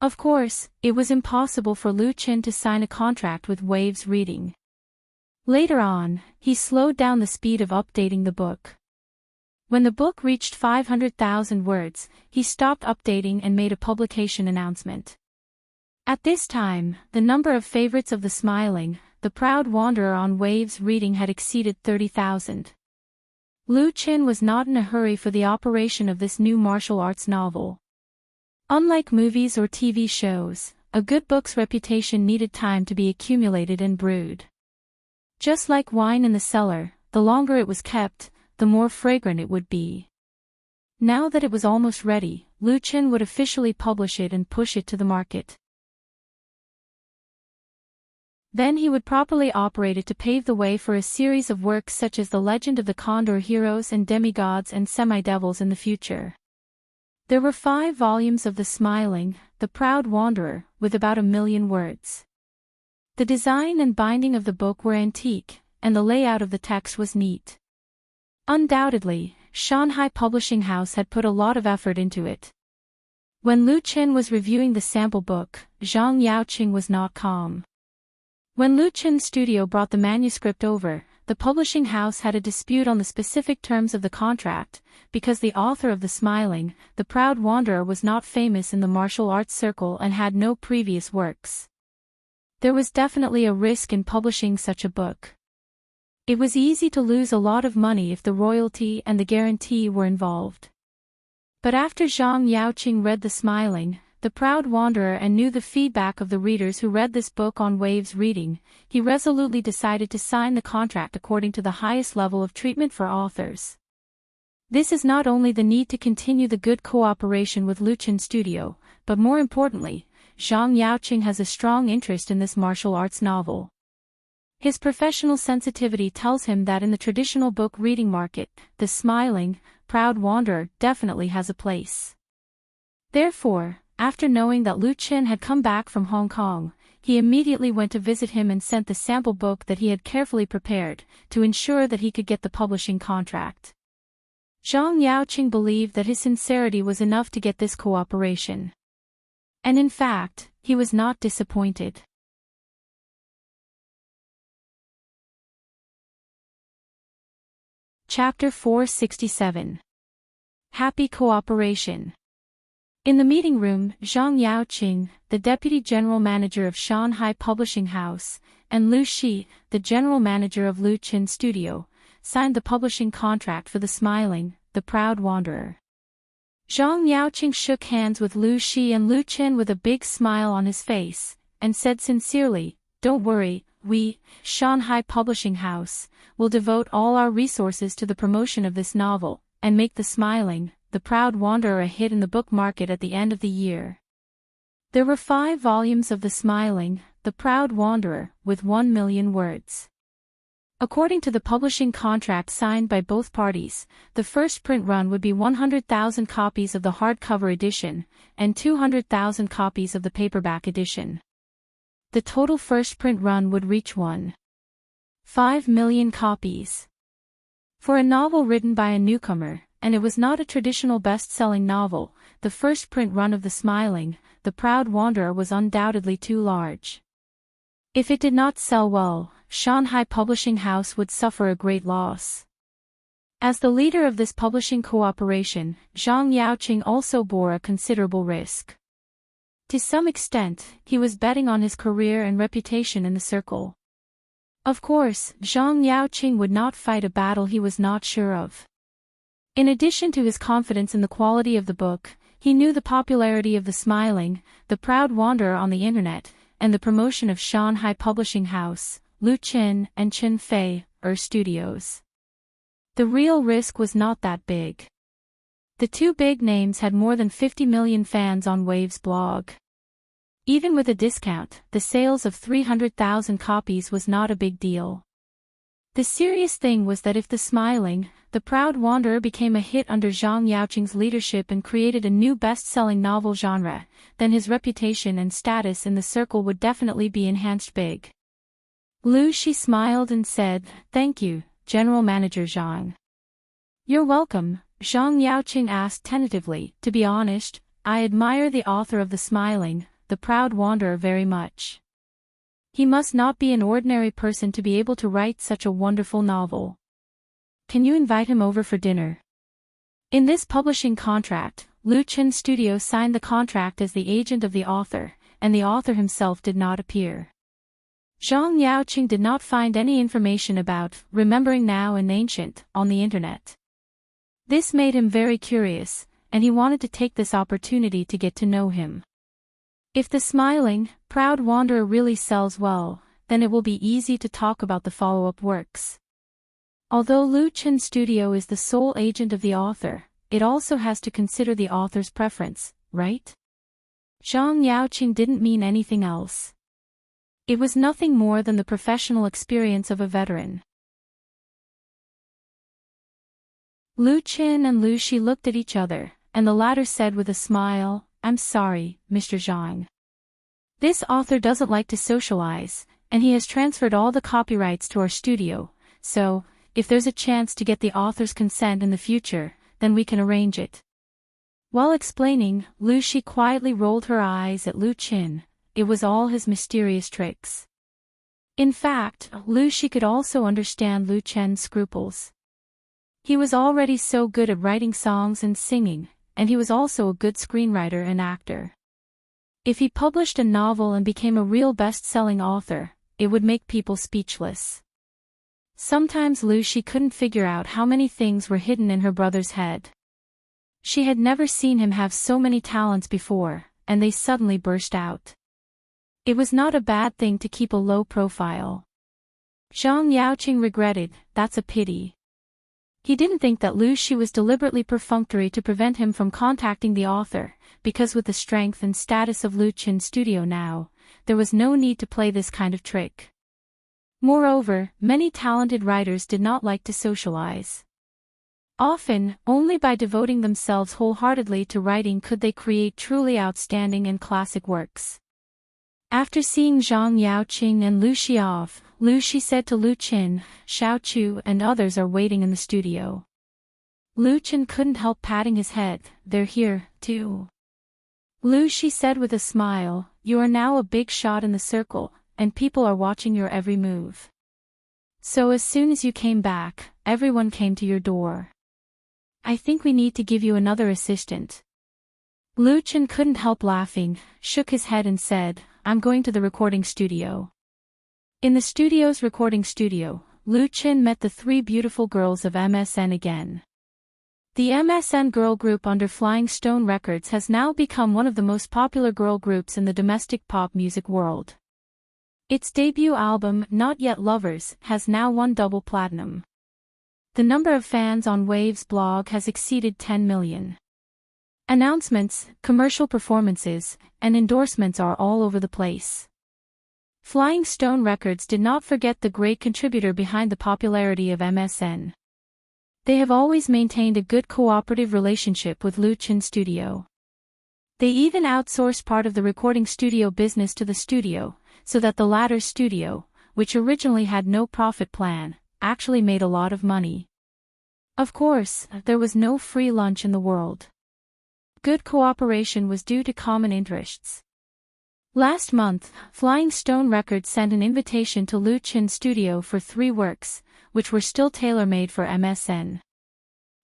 Of course, it was impossible for Lu Qin to sign a contract with Waves Reading. Later on, he slowed down the speed of updating the book. When the book reached 500,000 words, he stopped updating and made a publication announcement. At this time, the number of favorites of The Smiling, the Proud Wanderer on Waves Reading had exceeded 30,000. Lu Qin was not in a hurry for the operation of this new martial arts novel. Unlike movies or TV shows, a good book's reputation needed time to be accumulated and brewed. Just like wine in the cellar, the longer it was kept, the more fragrant it would be. Now that it was almost ready, Lu Qin would officially publish it and push it to the market. Then he would properly operate it to pave the way for a series of works such as The Legend of the Condor Heroes and Demigods and Semi-Devils in the future. There were 5 volumes of The Smiling, the Proud Wanderer, with about 1,000,000 words. The design and binding of the book were antique, and the layout of the text was neat. Undoubtedly, Shanghai Publishing House had put a lot of effort into it. When Lu Qin was reviewing the sample book, Zhang Yaoqing was not calm. When Lu Qin's studio brought the manuscript over, the publishing house had a dispute on the specific terms of the contract, because the author of The Smiling, the Proud Wanderer was not famous in the martial arts circle and had no previous works. There was definitely a risk in publishing such a book. It was easy to lose a lot of money if the royalty and the guarantee were involved. But after Zhang Yaoqing read The Smiling, The Proud Wanderer and knew the feedback of the readers who read this book on Waves Reading, he resolutely decided to sign the contract according to the highest level of treatment for authors. This is not only the need to continue the good cooperation with Luchin Studio, but more importantly, Zhang Yaoqing has a strong interest in this martial arts novel. His professional sensitivity tells him that in the traditional book reading market, the smiling, proud wanderer definitely has a place. Therefore, after knowing that Luchin had come back from Hong Kong, he immediately went to visit him and sent the sample book that he had carefully prepared, to ensure that he could get the publishing contract. Zhang Yaoqing believed that his sincerity was enough to get this cooperation. And in fact, he was not disappointed. Chapter 467. Happy Cooperation. In the meeting room, Zhang Yaoqing, the deputy general manager of Shanghai Publishing House, and Lu Shi, the general manager of Luchin Studio, signed the publishing contract for The Smiling, the Proud Wanderer. Zhang Yaoqing shook hands with Lu Shi and Luchin with a big smile on his face, and said sincerely, "Don't worry, we, Shanghai Publishing House, will devote all our resources to the promotion of this novel, and make The Smiling, the Proud Wanderer a hit in the book market at the end of the year." There were 5 volumes of The Smiling, the Proud Wanderer, with 1 million words. According to the publishing contract signed by both parties, the first print run would be 100,000 copies of the hardcover edition, and 200,000 copies of the paperback edition. The total first print run would reach 1.5 million copies. For a novel written by a newcomer, and it was not a traditional best-selling novel, the first print run of The Smiling, the Proud Wanderer was undoubtedly too large. If it did not sell well, Shanghai Publishing House would suffer a great loss. As the leader of this publishing cooperation, Zhang Yaoqing also bore a considerable risk. To some extent, he was betting on his career and reputation in the circle. Of course, Zhang Yaoqing would not fight a battle he was not sure of. In addition to his confidence in the quality of the book, he knew the popularity of The Smiling, the Proud Wanderer on the internet, and the promotion of Shanghai Publishing House, Luchin and Qin Fei, Studios. The real risk was not that big. The 2 big names had more than 50 million fans on Wave's blog. Even with a discount, the sales of 300,000 copies was not a big deal. The serious thing was that if The Smiling, the Proud Wanderer became a hit under Zhang Yaoqing's leadership and created a new best-selling novel genre, then his reputation and status in the circle would definitely be enhanced big. Lu Shi smiled and said, "Thank you, General Manager Zhang." "You're welcome," Zhang Yaoqing asked tentatively. "To be honest, I admire the author of The Smiling, the Proud Wanderer very much. He must not be an ordinary person to be able to write such a wonderful novel. Can you invite him over for dinner?" In this publishing contract, Luchin Studio signed the contract as the agent of the author, and the author himself did not appear. Zhang Yaoqing did not find any information about Remembering Now and Ancient on the internet. This made him very curious, and he wanted to take this opportunity to get to know him. If The Smiling, Proud Wanderer really sells well, then it will be easy to talk about the follow-up works. Although Luchin Studio is the sole agent of the author, it also has to consider the author's preference, right? Zhang Yaoqing didn't mean anything else. It was nothing more than the professional experience of a veteran. Luchin and Lu Shi looked at each other, and the latter said with a smile, "I'm sorry, Mr. Zhang. This author doesn't like to socialize, and he has transferred all the copyrights to our studio, so, if there's a chance to get the author's consent in the future, then we can arrange it." While explaining, Lu Shi quietly rolled her eyes at Luchin. It was all his mysterious tricks. In fact, Lu Shi could also understand Luchin's scruples. He was already so good at writing songs and singing, and he was also a good screenwriter and actor. If he published a novel and became a real best-selling author, it would make people speechless. Sometimes Lu Shi couldn't figure out how many things were hidden in her brother's head. She had never seen him have so many talents before, and they suddenly burst out. It was not a bad thing to keep a low profile. Zhang Yaoqing regretted, that's a pity. He didn't think that Lu Shi was deliberately perfunctory to prevent him from contacting the author, because with the strength and status of Lu Qin's studio now, there was no need to play this kind of trick. Moreover, many talented writers did not like to socialize. Often, only by devoting themselves wholeheartedly to writing could they create truly outstanding and classic works. After seeing Zhang Yaoqing and Lu Shi off, Lu Shi said to Lu Qin, Xiao Chu and others are waiting in the studio. Lu Qin couldn't help patting his head, they're here, too. Lu Shi said with a smile, you are now a big shot in the circle, and people are watching your every move. So as soon as you came back, everyone came to your door. I think we need to give you another assistant. Lu Qin couldn't help laughing, shook his head and said, I'm going to the recording studio. In the studio's recording studio, Lu Qin met the three beautiful girls of MSN again. The MSN girl group under Flying Stone Records has now become one of the most popular girl groups in the domestic pop music world. Its debut album, Not Yet Lovers, has now won double platinum. The number of fans on Wave's blog has exceeded 10 million. Announcements, commercial performances, and endorsements are all over the place. Flying Stone Records did not forget the great contributor behind the popularity of MSN. They have always maintained a good cooperative relationship with Lu Qin Studio. They even outsourced part of the recording studio business to the studio, so that the latter studio, which originally had no profit plan, actually made a lot of money. Of course, there was no free lunch in the world. Good cooperation was due to common interests. Last month, Flying Stone Records sent an invitation to Lu Qin's studio for 3 works, which were still tailor-made for MSN.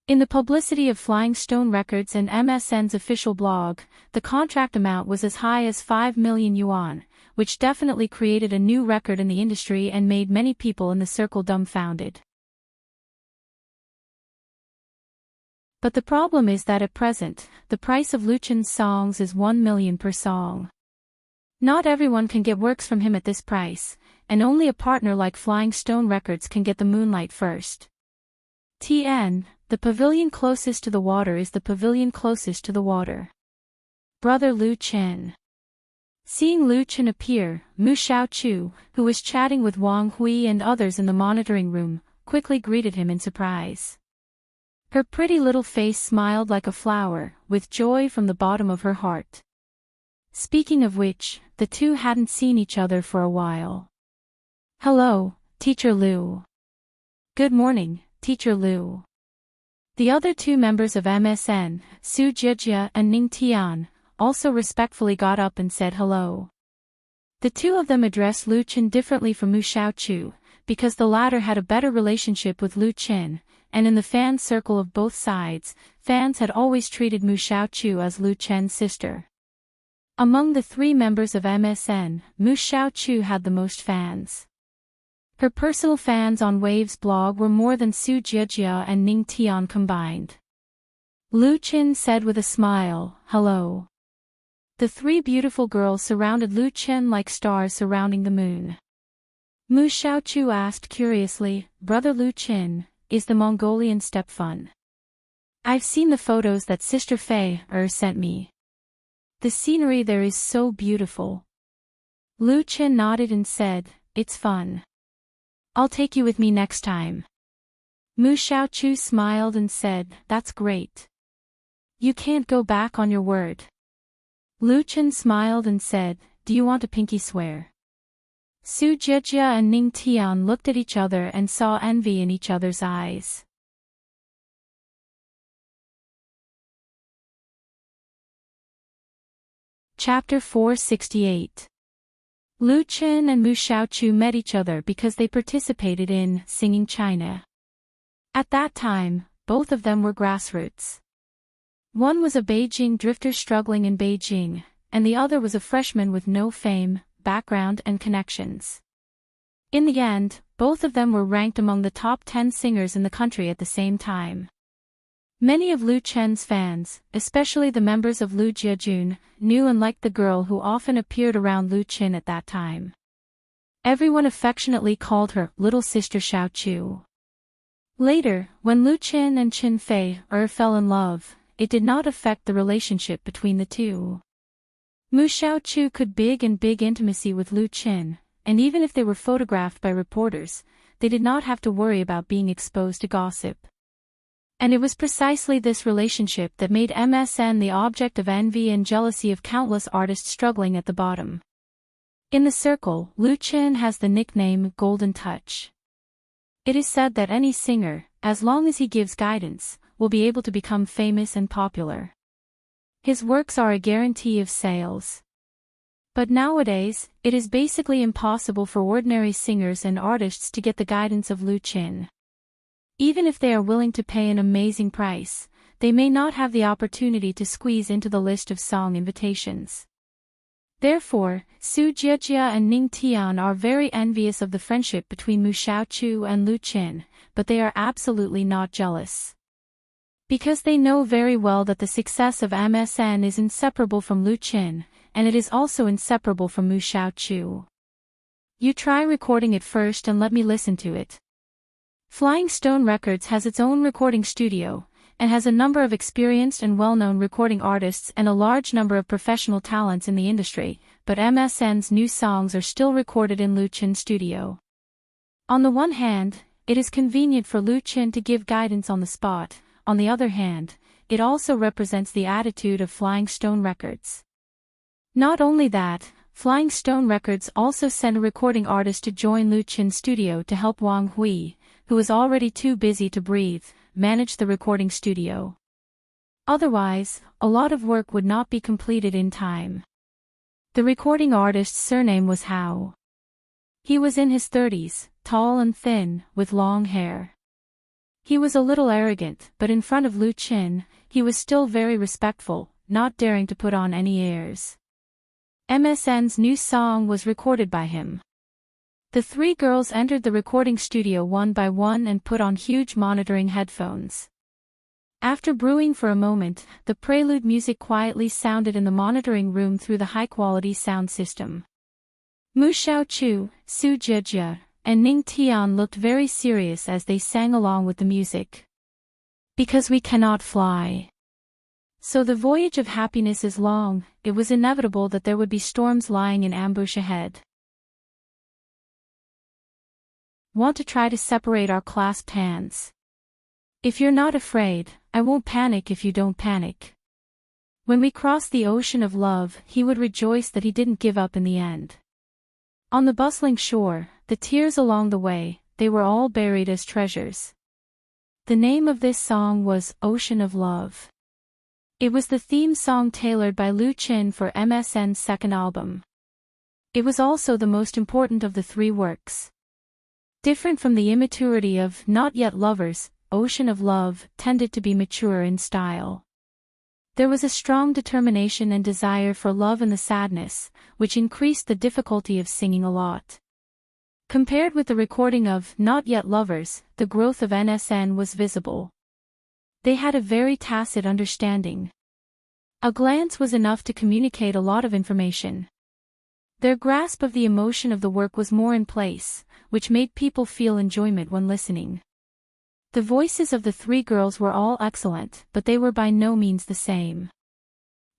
In the publicity of Flying Stone Records and MSN's official blog, the contract amount was as high as 5 million yuan, which definitely created a new record in the industry and made many people in the circle dumbfounded. But the problem is that at present, the price of Lu Qin's songs is 1 million per song. Not everyone can get works from him at this price, and only a partner like Flying Stone Records can get the moonlight first. TN, the pavilion closest to the water is the pavilion closest to the water. Brother Lu Qin. Seeing Lu Qin appear, Mu Xiaochu, who was chatting with Wang Hui and others in the monitoring room, quickly greeted him in surprise. Her pretty little face smiled like a flower, with joy from the bottom of her heart. Speaking of which, the two hadn't seen each other for a while. Hello, Teacher Lu. Good morning, Teacher Lu. The other 2 members of MSN, Su Jijia and Ning Tian, also respectfully got up and said hello. The 2 of them addressed Lu Qin differently from Mu Xiaochu, because the latter had a better relationship with Lu Qin, and in the fan circle of both sides, fans had always treated Mu Xiaochu as Lu Qin's sister. Among the 3 members of MSN, Mu Xiaochu had the most fans. Her personal fans on Wave's blog were more than Su Jijia and Ning Tian combined. Lu Qin said with a smile, hello. The 3 beautiful girls surrounded Lu Qin like stars surrounding the moon. Mu Xiaochu asked curiously, Brother Lu Qin, is the Mongolian steppe fun? I've seen the photos that Sister Fei sent me. The scenery there is so beautiful. Lu Qin nodded and said, it's fun. I'll take you with me next time. Mu Xiaochu smiled and said, that's great. You can't go back on your word. Lu Qin smiled and said, do you want a pinky swear? Su Jijia and Ning Tian looked at each other and saw envy in each other's eyes. Chapter 468. Lu Qin and Mu Xiaochu met each other because they participated in Singing China. At that time, both of them were grassroots. One was a Beijing drifter struggling in Beijing, and the other was a freshman with no fame, background and connections. In the end, both of them were ranked among the top 10 singers in the country at the same time. Many of Lu Chen's fans, especially the members of Lu Jiajun, knew and liked the girl who often appeared around Lu Chen at that time. Everyone affectionately called her Little Sister Xiao Chu. Later, when Lu Chen and Chen Fei fell in love, it did not affect the relationship between the two. Mu Xiaochu could big intimacy with Lu Chen, and even if they were photographed by reporters, they did not have to worry about being exposed to gossip. And it was precisely this relationship that made MSN the object of envy and jealousy of countless artists struggling at the bottom. In the circle, Lu Chen has the nickname Golden Touch. It is said that any singer, as long as he gives guidance, will be able to become famous and popular. His works are a guarantee of sales. But nowadays, it is basically impossible for ordinary singers and artists to get the guidance of Lu Chen. Even if they are willing to pay an amazing price, they may not have the opportunity to squeeze into the list of song invitations. Therefore, Su Jiejia and Ning Tian are very envious of the friendship between Mu Xiaochu and Lu Chen, but they are absolutely not jealous. Because they know very well that the success of MSN is inseparable from Lu Chen, and it is also inseparable from Mu Xiaochu. You try recording it first and let me listen to it. Flying Stone Records has its own recording studio, and has a number of experienced and well-known recording artists and a large number of professional talents in the industry, but MSN's new songs are still recorded in Lu Chen's studio. On the one hand, it is convenient for Lu Chen to give guidance on the spot. On the other hand, it also represents the attitude of Flying Stone Records. Not only that, Flying Stone Records also sent a recording artist to join Lu Chen's studio to help Wang Hui, who was already too busy to breathe, manage the recording studio. Otherwise, a lot of work would not be completed in time. The recording artist's surname was Hao. He was in his 30s, tall and thin, with long hair. He was a little arrogant, but in front of Lu Chen, he was still very respectful, not daring to put on any airs. MSN's new song was recorded by him. The three girls entered the recording studio one by one and put on huge monitoring headphones. After brewing for a moment, the prelude music quietly sounded in the monitoring room through the high-quality sound system. Mu Xiaochu, Su Jiejia, and Ning Tian looked very serious as they sang along with the music. Because we cannot fly. So the voyage of happiness is long, it was inevitable that there would be storms lying in ambush ahead. Want to try to separate our clasped hands? If you're not afraid, I won't panic if you don't panic. When we crossed the ocean of love, he would rejoice that he didn't give up in the end. On the bustling shore, the tears along the way, they were all buried as treasures. The name of this song was Ocean of Love. It was the theme song tailored by Lu Chen for MSN's second album. It was also the most important of the three works. Different from the immaturity of Not Yet Lovers, Ocean of Love tended to be mature in style. There was a strong determination and desire for love in the sadness, which increased the difficulty of singing a lot. Compared with the recording of Not Yet Lovers, the growth of NSN was visible. They had a very tacit understanding. A glance was enough to communicate a lot of information. Their grasp of the emotion of the work was more in place, which made people feel enjoyment when listening. The voices of the three girls were all excellent, but they were by no means the same.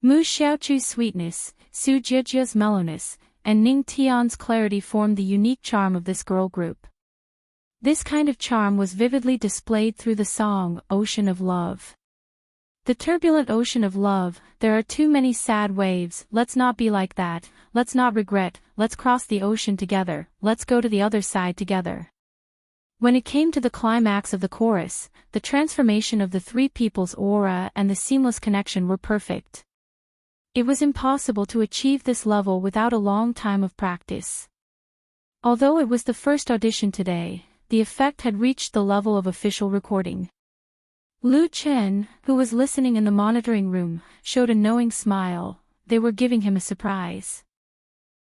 Mu Xiaochu's sweetness, Su Jiejia's mellowness, and Ning Tian's clarity formed the unique charm of this girl group. This kind of charm was vividly displayed through the song, Ocean of Love. The turbulent ocean of love, there are too many sad waves, let's not be like that, let's not regret, let's cross the ocean together, let's go to the other side together. When it came to the climax of the chorus, the transformation of the three people's aura and the seamless connection were perfect. It was impossible to achieve this level without a long time of practice. Although it was the first audition today, the effect had reached the level of official recording. Lu Chen, who was listening in the monitoring room, showed a knowing smile. They were giving him a surprise.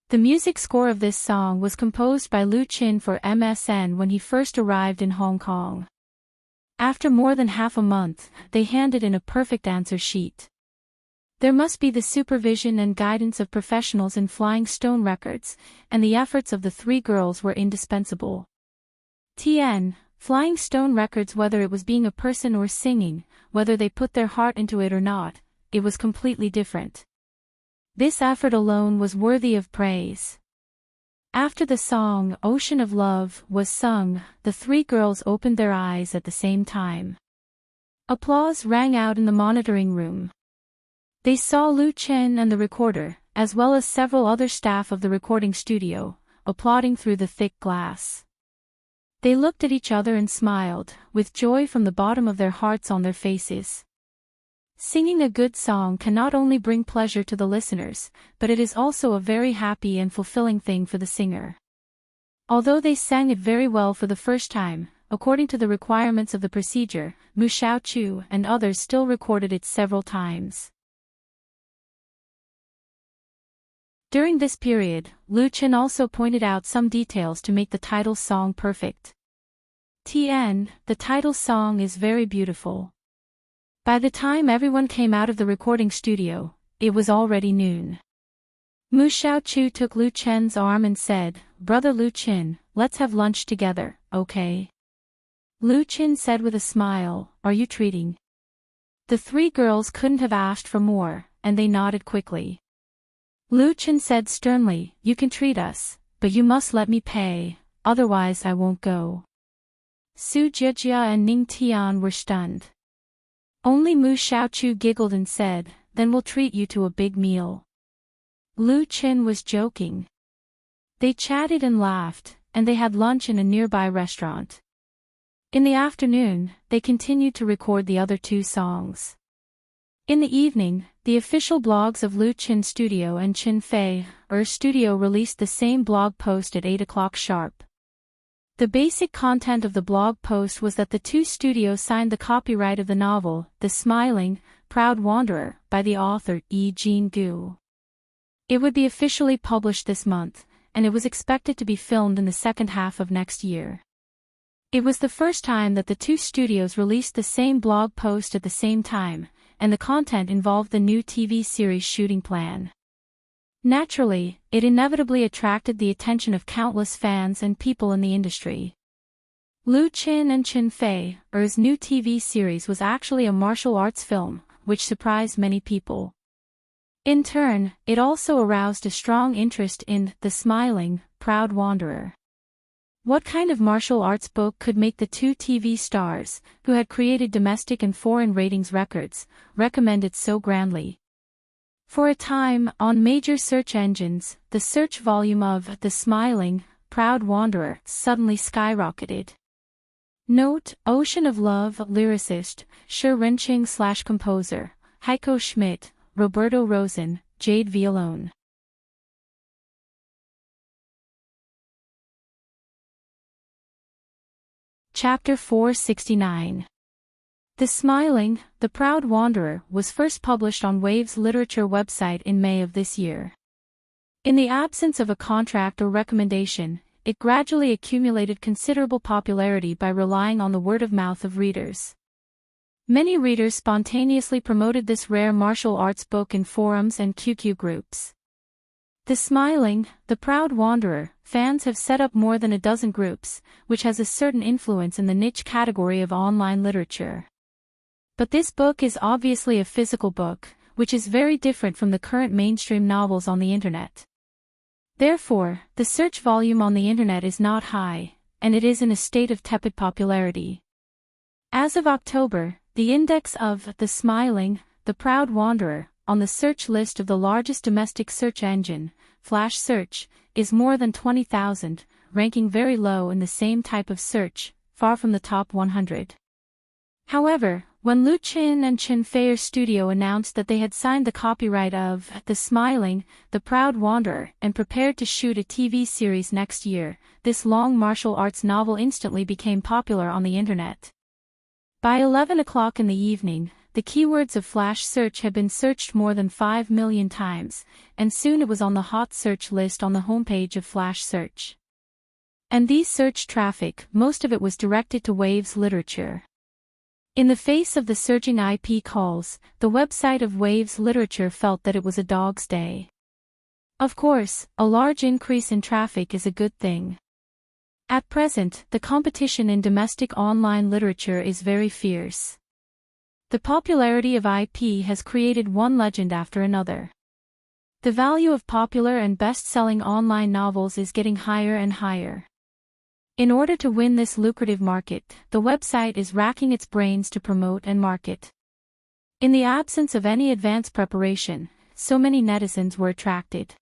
The music score of this song was composed by Lu Chen for MSN when he first arrived in Hong Kong. After more than half a month, they handed in a perfect answer sheet. There must be the supervision and guidance of professionals in Flying Stone Records, and the efforts of the three girls were indispensable. Flying Stone Records, whether it was being a person or singing, whether they put their heart into it or not, it was completely different. This effort alone was worthy of praise. After the song Ocean of Love was sung, the three girls opened their eyes at the same time. Applause rang out in the monitoring room. They saw Lu Chen and the recorder, as well as several other staff of the recording studio, applauding through the thick glass. They looked at each other and smiled, with joy from the bottom of their hearts on their faces. Singing a good song can not only bring pleasure to the listeners, but it is also a very happy and fulfilling thing for the singer. Although they sang it very well for the first time, according to the requirements of the procedure, Mu Xiaochu and others still recorded it several times. During this period, Lu Chen also pointed out some details to make the title song perfect. The title song is very beautiful. By the time everyone came out of the recording studio, it was already noon. Mu Xiaochu took Lu Chen's arm and said, "Brother Lu Chen, let's have lunch together, okay?" Lu Chen said with a smile, "Are you treating?" The three girls couldn't have asked for more, and they nodded quickly. Lu Chen said sternly, "You can treat us, but you must let me pay, otherwise I won't go." Su Jijia and Ning Tian were stunned. Only Mu Xiaochu giggled and said, "Then we'll treat you to a big meal." Lu Chen was joking. They chatted and laughed, and they had lunch in a nearby restaurant. In the afternoon, they continued to record the other two songs. In the evening, the official blogs of Lu Chen Studio and Chin Fei Studio released the same blog post at 8 o'clock sharp. The basic content of the blog post was that the two studios signed the copyright of the novel, The Smiling, Proud Wanderer, by the author Yi Jin-gu. It would be officially published this month, and it was expected to be filmed in the second half of next year. It was the first time that the two studios released the same blog post at the same time, and the content involved the new TV series shooting plan. Naturally, it inevitably attracted the attention of countless fans and people in the industry. Lu Chen and Chin Fei's new TV series was actually a martial arts film, which surprised many people. In turn, it also aroused a strong interest in The Smiling, Proud Wanderer. What kind of martial arts book could make the two TV stars, who had created domestic and foreign ratings records, recommend it so grandly? For a time, on major search engines, the search volume of The Smiling, Proud Wanderer suddenly skyrocketed. Note: Ocean of Love lyricist, Shi Renqing/composer, Heiko Schmidt, Roberto Rosen, Jade Violone. Chapter 469. The Smiling, The Proud Wanderer was first published on Wave's literature website in May of this year. In the absence of a contract or recommendation, it gradually accumulated considerable popularity by relying on the word of mouth of readers. Many readers spontaneously promoted this rare martial arts book in forums and QQ groups. The Smiling, The Proud Wanderer fans have set up more than a dozen groups, which has a certain influence in the niche category of online literature. But this book is obviously a physical book, which is very different from the current mainstream novels on the internet. Therefore, the search volume on the internet is not high, and it is in a state of tepid popularity. As of October, the index of The Smiling, The Proud Wanderer, on the search list of the largest domestic search engine, Flash Search, is more than 20,000, ranking very low in the same type of search, far from the top 100. However, when Lu Chen and Chin Fei's studio announced that they had signed the copyright of The Smiling, The Proud Wanderer and prepared to shoot a TV series next year, this long martial arts novel instantly became popular on the internet. By 11 o'clock in the evening, the keywords of Flash Search had been searched more than 5 million times, and soon it was on the hot search list on the homepage of Flash Search. And these search traffic, most of it was directed to Wave's literature. In the face of the surging IP calls, the website of Waves Literature felt that it was a dog's day. Of course, a large increase in traffic is a good thing. At present, the competition in domestic online literature is very fierce. The popularity of IP has created one legend after another. The value of popular and best-selling online novels is getting higher and higher. In order to win this lucrative market, the website is racking its brains to promote and market. In the absence of any advanced preparation, so many netizens were attracted.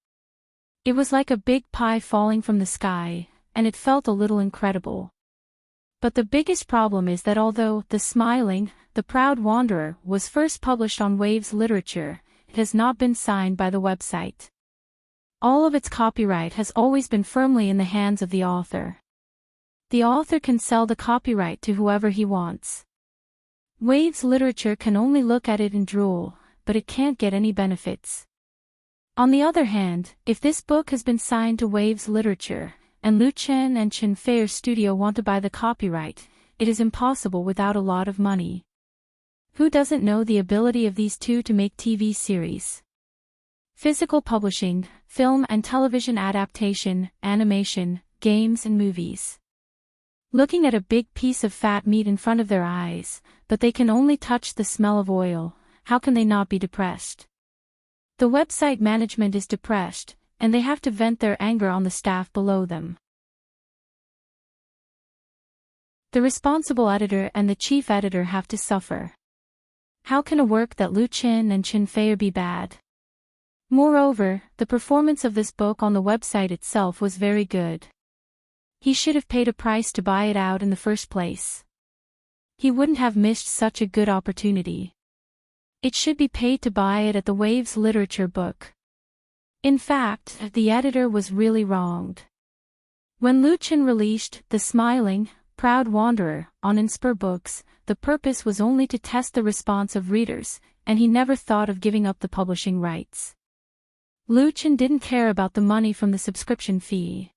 It was like a big pie falling from the sky, and it felt a little incredible. But the biggest problem is that although The Proud Wanderer was first published on Waves Literature, it has not been signed by the website. All of its copyright has always been firmly in the hands of the author. The author can sell the copyright to whoever he wants. Waves Literature can only look at it and drool, but it can't get any benefits. On the other hand, if this book has been signed to Waves Literature, and Lu Chen and Chen Fei's studio want to buy the copyright, it is impossible without a lot of money. Who doesn't know the ability of these two to make TV series? Physical publishing, film and television adaptation, animation, games and movies. Looking at a big piece of fat meat in front of their eyes, but they can only touch the smell of oil, how can they not be depressed? The website management is depressed, and they have to vent their anger on the staff below them. The responsible editor and the chief editor have to suffer. How can a work that Lu Chen and Chen Fei be bad? Moreover, the performance of this book on the website itself was very good. He should have paid a price to buy it out in the first place. He wouldn't have missed such a good opportunity. It should be paid to buy it at the Waves Literature book. In fact, the editor was really wronged. When Lu Chen released The Proud Wanderer on Inspire Books, the purpose was only to test the response of readers, and he never thought of giving up the publishing rights. Lu Chen didn't care about the money from the subscription fee.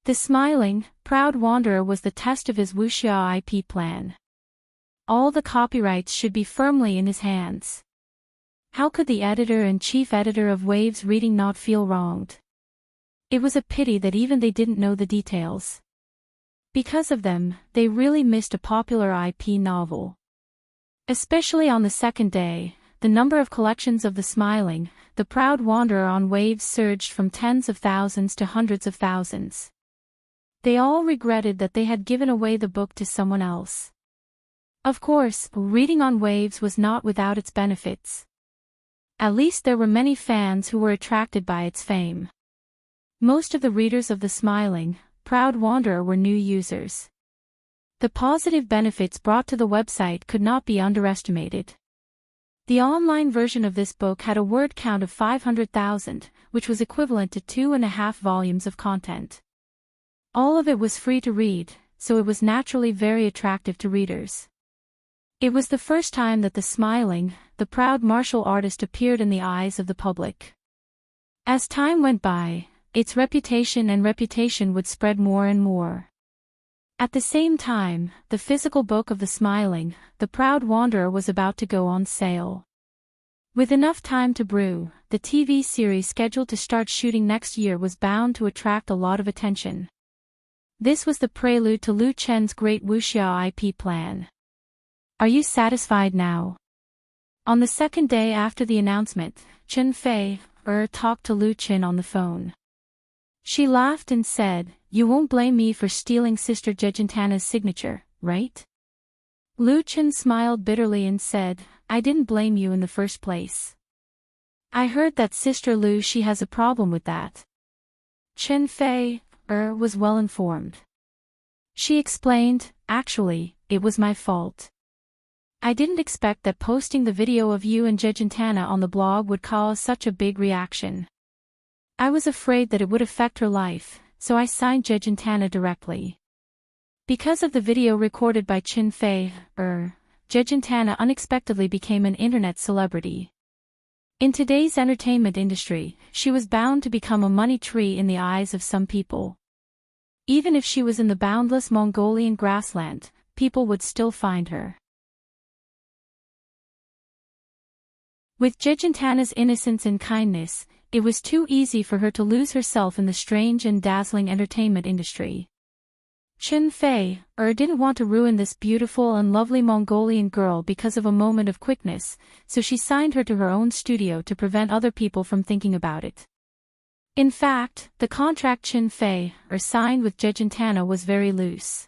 The Proud Wanderer was the test of his wuxia IP plan. All the copyrights should be firmly in his hands. How could the editor and chief editor of Waves Reading not feel wronged? It was a pity that even they didn't know the details. Because of them, they really missed a popular IP novel. Especially on the second day, the number of collections of The Proud Wanderer on Waves surged from tens of thousands to hundreds of thousands. They all regretted that they had given away the book to someone else. Of course, reading on Waves was not without its benefits. At least there were many fans who were attracted by its fame. Most of the readers of The Proud Wanderer were new users. The positive benefits brought to the website could not be underestimated. The online version of this book had a word count of 500,000, which was equivalent to 2.5 volumes of content. All of it was free to read, so it was naturally very attractive to readers. It was the first time that the proud martial artist appeared in the eyes of the public. As time went by, its reputation would spread more and more. At the same time, the physical book of The Proud Wanderer was about to go on sale. With enough time to brew, the TV series scheduled to start shooting next year was bound to attract a lot of attention. This was the prelude to Lu Chen's great wuxia IP plan. Are you satisfied now? On the second day after the announcement, Chen Fei talked to Lu Chen on the phone. She laughed and said, "You won't blame me for stealing Sister Jejentana's signature, right?" Lu Chen smiled bitterly and said, "I didn't blame you in the first place. I heard that Sister Lu she has a problem with that." Chen Fei was well informed. She explained, "Actually, it was my fault. I didn't expect that posting the video of you and Jejentana on the blog would cause such a big reaction. I was afraid that it would affect her life, so I signed Jejentana directly." Because of the video recorded by Chen Fei, Jejentana unexpectedly became an internet celebrity. In today's entertainment industry, she was bound to become a money tree in the eyes of some people. Even if she was in the boundless Mongolian grassland, people would still find her. With Jejentana's innocence and kindness, it was too easy for her to lose herself in the strange and dazzling entertainment industry. Chen Fei didn't want to ruin this beautiful and lovely Mongolian girl because of a moment of quickness, so she signed her to her own studio to prevent other people from thinking about it. In fact, the contract Chen Fei signed with Jejentana was very loose.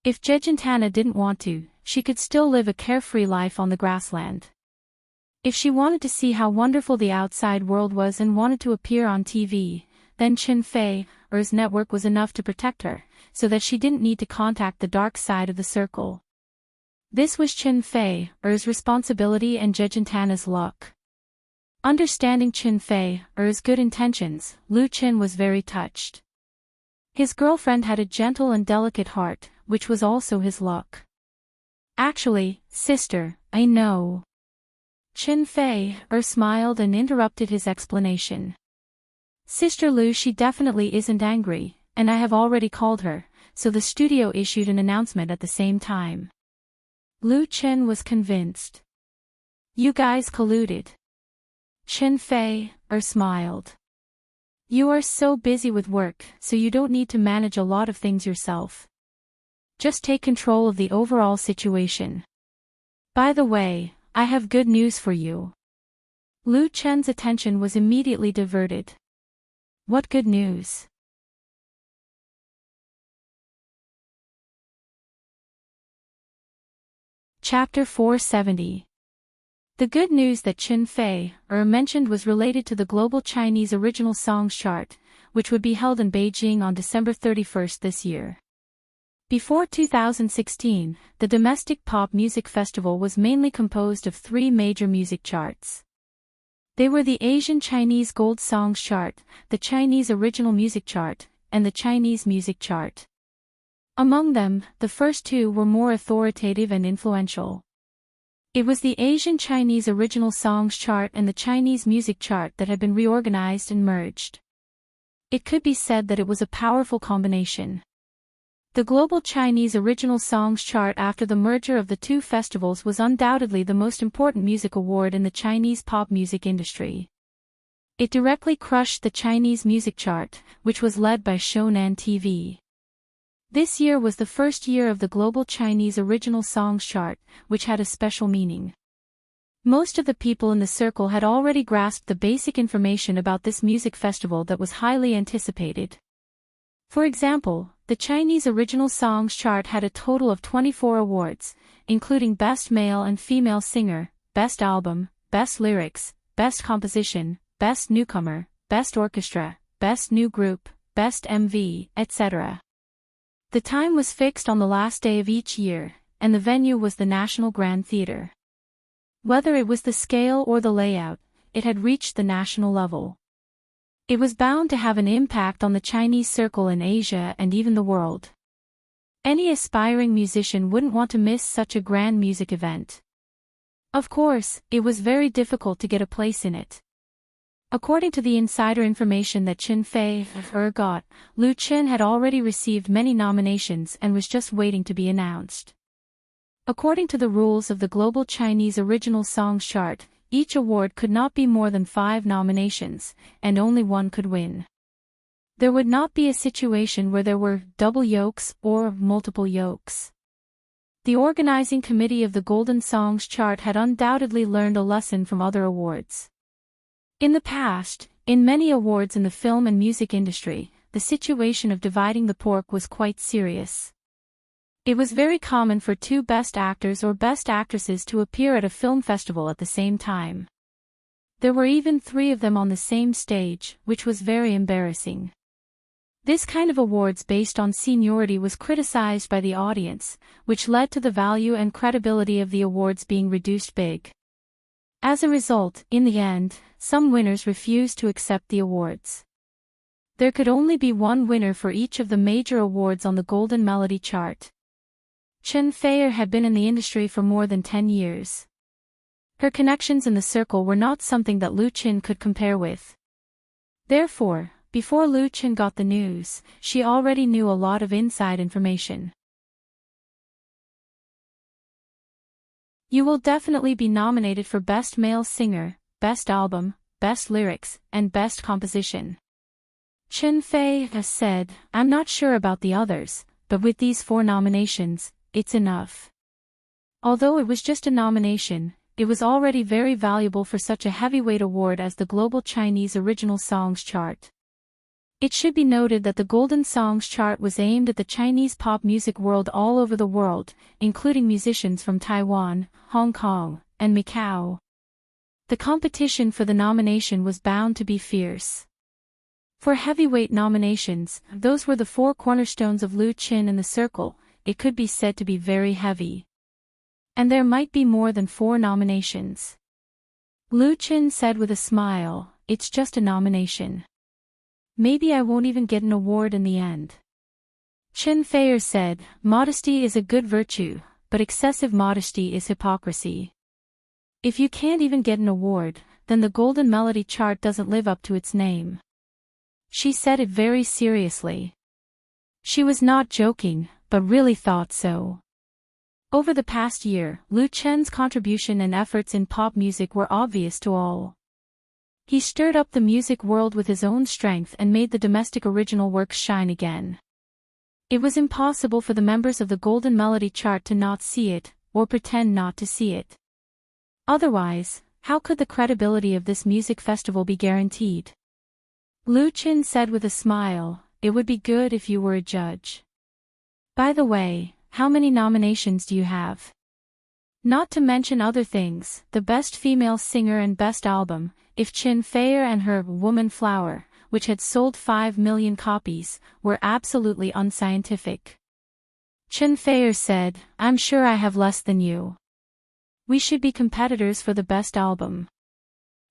If Jejentana didn't want to, she could still live a carefree life on the grassland. If she wanted to see how wonderful the outside world was and wanted to appear on TV, then Chen Fei's network was enough to protect her, so that she didn't need to contact the dark side of the circle. This was Chen Fei's responsibility and Jejentana's luck. Understanding Chen Fei's good intentions, Lu Chen was very touched. His girlfriend had a gentle and delicate heart, which was also his luck. Actually, sister, I know. Chen Fei smiled and interrupted his explanation. Sister Lu, she definitely isn't angry, and I have already called her, so the studio issued an announcement at the same time. Lu Chen was convinced. You guys colluded. Chen Fei smiled. You are so busy with work, so you don't need to manage a lot of things yourself. Just take control of the overall situation. By the way, I have good news for you. Lu Chen's attention was immediately diverted. What good news? Chapter 470. The good news that Chen Fei mentioned was related to the Global Chinese Original Songs Chart, which would be held in Beijing on December 31st this year. Before 2016, the domestic pop music festival was mainly composed of three major music charts. They were the Asian Chinese Gold Songs Chart, the Chinese Original Music Chart, and the Chinese Music Chart. Among them, the first two were more authoritative and influential. It was the Asian Chinese Original Songs Chart and the Chinese Music Chart that had been reorganized and merged. It could be said that it was a powerful combination. The Global Chinese Original Songs Chart after the merger of the two festivals was undoubtedly the most important music award in the Chinese pop music industry. It directly crushed the Chinese Music Chart, which was led by Shonan TV. This year was the first year of the Global Chinese Original Songs Chart, which had a special meaning. Most of the people in the circle had already grasped the basic information about this music festival that was highly anticipated. For example, the Chinese Original Songs Chart had a total of 24 awards, including Best Male and Female Singer, Best Album, Best Lyrics, Best Composition, Best Newcomer, Best Orchestra, Best New Group, Best MV, etc. The time was fixed on the last day of each year, and the venue was the National Grand Theatre. Whether it was the scale or the layout, it had reached the national level. It was bound to have an impact on the Chinese circle in Asia and even the world. Any aspiring musician wouldn't want to miss such a grand music event. Of course, it was very difficult to get a place in it. According to the insider information that Chen Fei got, Lu Chen had already received many nominations and was just waiting to be announced. According to the rules of the Global Chinese Original Songs Chart, each award could not be more than 5 nominations, and only one could win. There would not be a situation where there were double yokes or multiple yokes. The organizing committee of the Golden Songs Chart had undoubtedly learned a lesson from other awards. In the past, in many awards in the film and music industry, the situation of dividing the pork was quite serious. It was very common for 2 best actors or best actresses to appear at a film festival at the same time. There were even 3 of them on the same stage, which was very embarrassing. This kind of awards based on seniority was criticized by the audience, which led to the value and credibility of the awards being reduced big. As a result, in the end, some winners refused to accept the awards. There could only be one winner for each of the major awards on the Golden Melody Chart. Chen Fei had been in the industry for more than 10 years. Her connections in the circle were not something that Lu Chen could compare with. Therefore, before Lu Chen got the news, she already knew a lot of inside information. You will definitely be nominated for Best Male Singer, Best Album, Best Lyrics, and Best Composition. Chen Fei has said, I'm not sure about the others, but with these 4 nominations, it's enough. Although it was just a nomination, it was already very valuable for such a heavyweight award as the Global Chinese Original Songs Chart. It should be noted that the Golden Songs Chart was aimed at the Chinese pop music world all over the world, including musicians from Taiwan, Hong Kong, and Macau. The competition for the nomination was bound to be fierce. For heavyweight nominations, those were the 4 cornerstones of Lu Qin in the circle, it could be said to be very heavy. And there might be more than 4 nominations. Lu Qin said with a smile, it's just a nomination. Maybe I won't even get an award in the end. Chen Fei said, modesty is a good virtue, but excessive modesty is hypocrisy. If you can't even get an award, then the Golden Melody Chart doesn't live up to its name. She said it very seriously. She was not joking, but really thought so. Over the past year, Lu Chen's contribution and efforts in pop music were obvious to all. He stirred up the music world with his own strength and made the domestic original works shine again. It was impossible for the members of the Golden Melody Chart to not see it, or pretend not to see it. Otherwise, how could the credibility of this music festival be guaranteed? Lu Qin said with a smile, it would be good if you were a judge. By the way, how many nominations do you have? Not to mention other things, the Best Female Singer and Best Album, if Chen Fei and her Woman Flower, which had sold 5 million copies, were absolutely unscientific. Chen Fei said, I'm sure I have less than you. We should be competitors for the Best Album.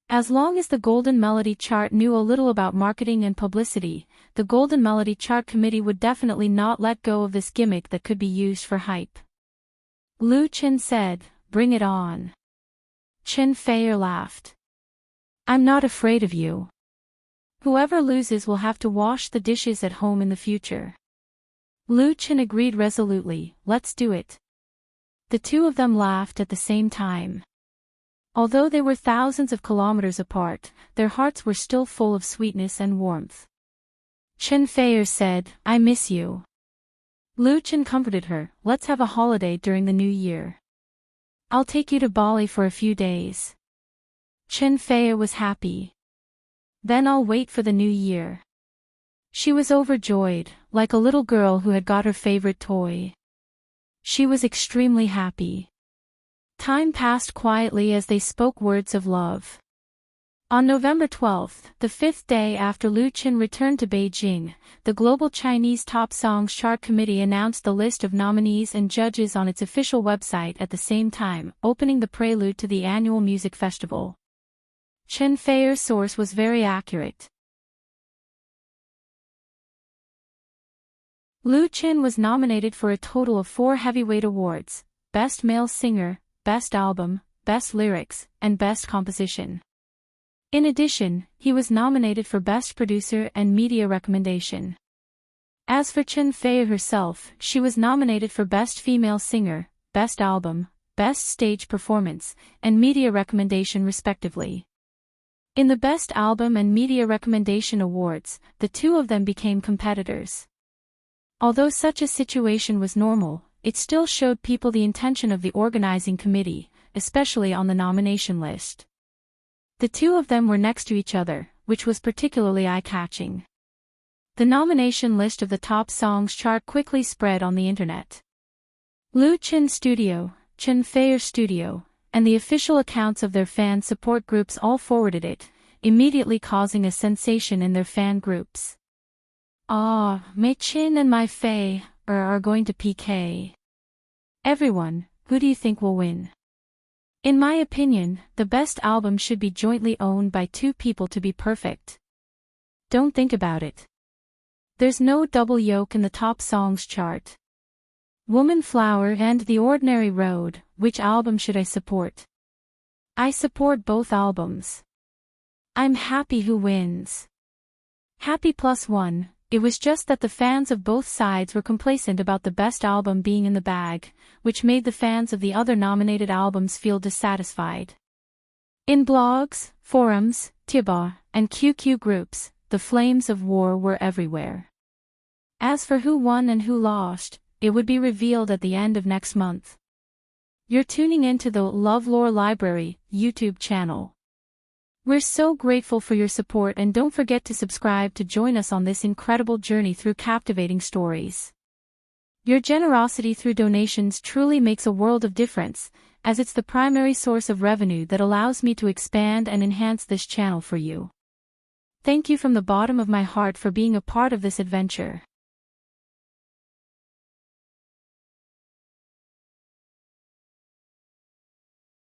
As long as the Golden Melody Chart knew a little about marketing and publicity, the Golden Melody Chart Committee would definitely not let go of this gimmick that could be used for hype. Lu Qin said, bring it on. Chen Fei laughed. I'm not afraid of you. Whoever loses will have to wash the dishes at home in the future. Lu Qin agreed resolutely, let's do it. The 2 of them laughed at the same time. Although they were thousands of kilometers apart, their hearts were still full of sweetness and warmth. Chen Fei said, I miss you. Lu Qin comforted her, let's have a holiday during the new year. I'll take you to Bali for a few days. Chen Fei was happy. Then I'll wait for the new year. She was overjoyed, like a little girl who had got her favorite toy. She was extremely happy. Time passed quietly as they spoke words of love. On November 12th, the 5th day after Lu Qin returned to Beijing, the Global Chinese Top Songs Chart Committee announced the list of nominees and judges on its official website at the same time, opening the prelude to the annual music festival. Chen Fei's source was very accurate. Lu Qin was nominated for a total of 4 heavyweight awards: Best Male Singer, Best Album, Best Lyrics, and Best Composition. In addition, he was nominated for Best Producer and Media Recommendation. As for Chen Fei herself, she was nominated for Best Female Singer, Best Album, Best Stage Performance, and Media Recommendation respectively. In the Best Album and Media Recommendation Awards, the 2 of them became competitors. Although such a situation was normal, it still showed people the intention of the organizing committee, especially on the nomination list. The 2 of them were next to each other, which was particularly eye-catching. The nomination list of the Top Songs Chart quickly spread on the internet. Lu Qin's studio, Chen Fei's studio, and the official accounts of their fan support groups all forwarded it, immediately causing a sensation in their fan groups. Ah, Mei Qin and Mai Fei are going to PK. Everyone, who do you think will win? In my opinion, the best album should be jointly owned by 2 people to be perfect. Don't think about it. There's no double yoke in the Top Songs Chart. Woman Flower and The Ordinary Road, which album should I support? I support both albums. I'm happy who wins. Happy +1, It was just that the fans of both sides were complacent about the best album being in the bag, which made the fans of the other nominated albums feel dissatisfied. In blogs, forums, Tiba, and QQ groups, the flames of war were everywhere. As for who won and who lost, it would be revealed at the end of next month. You're tuning into the LoveLore Library YouTube channel. We're so grateful for your support, and don't forget to subscribe to join us on this incredible journey through captivating stories. Your generosity through donations truly makes a world of difference, as it's the primary source of revenue that allows me to expand and enhance this channel for you. Thank you from the bottom of my heart for being a part of this adventure.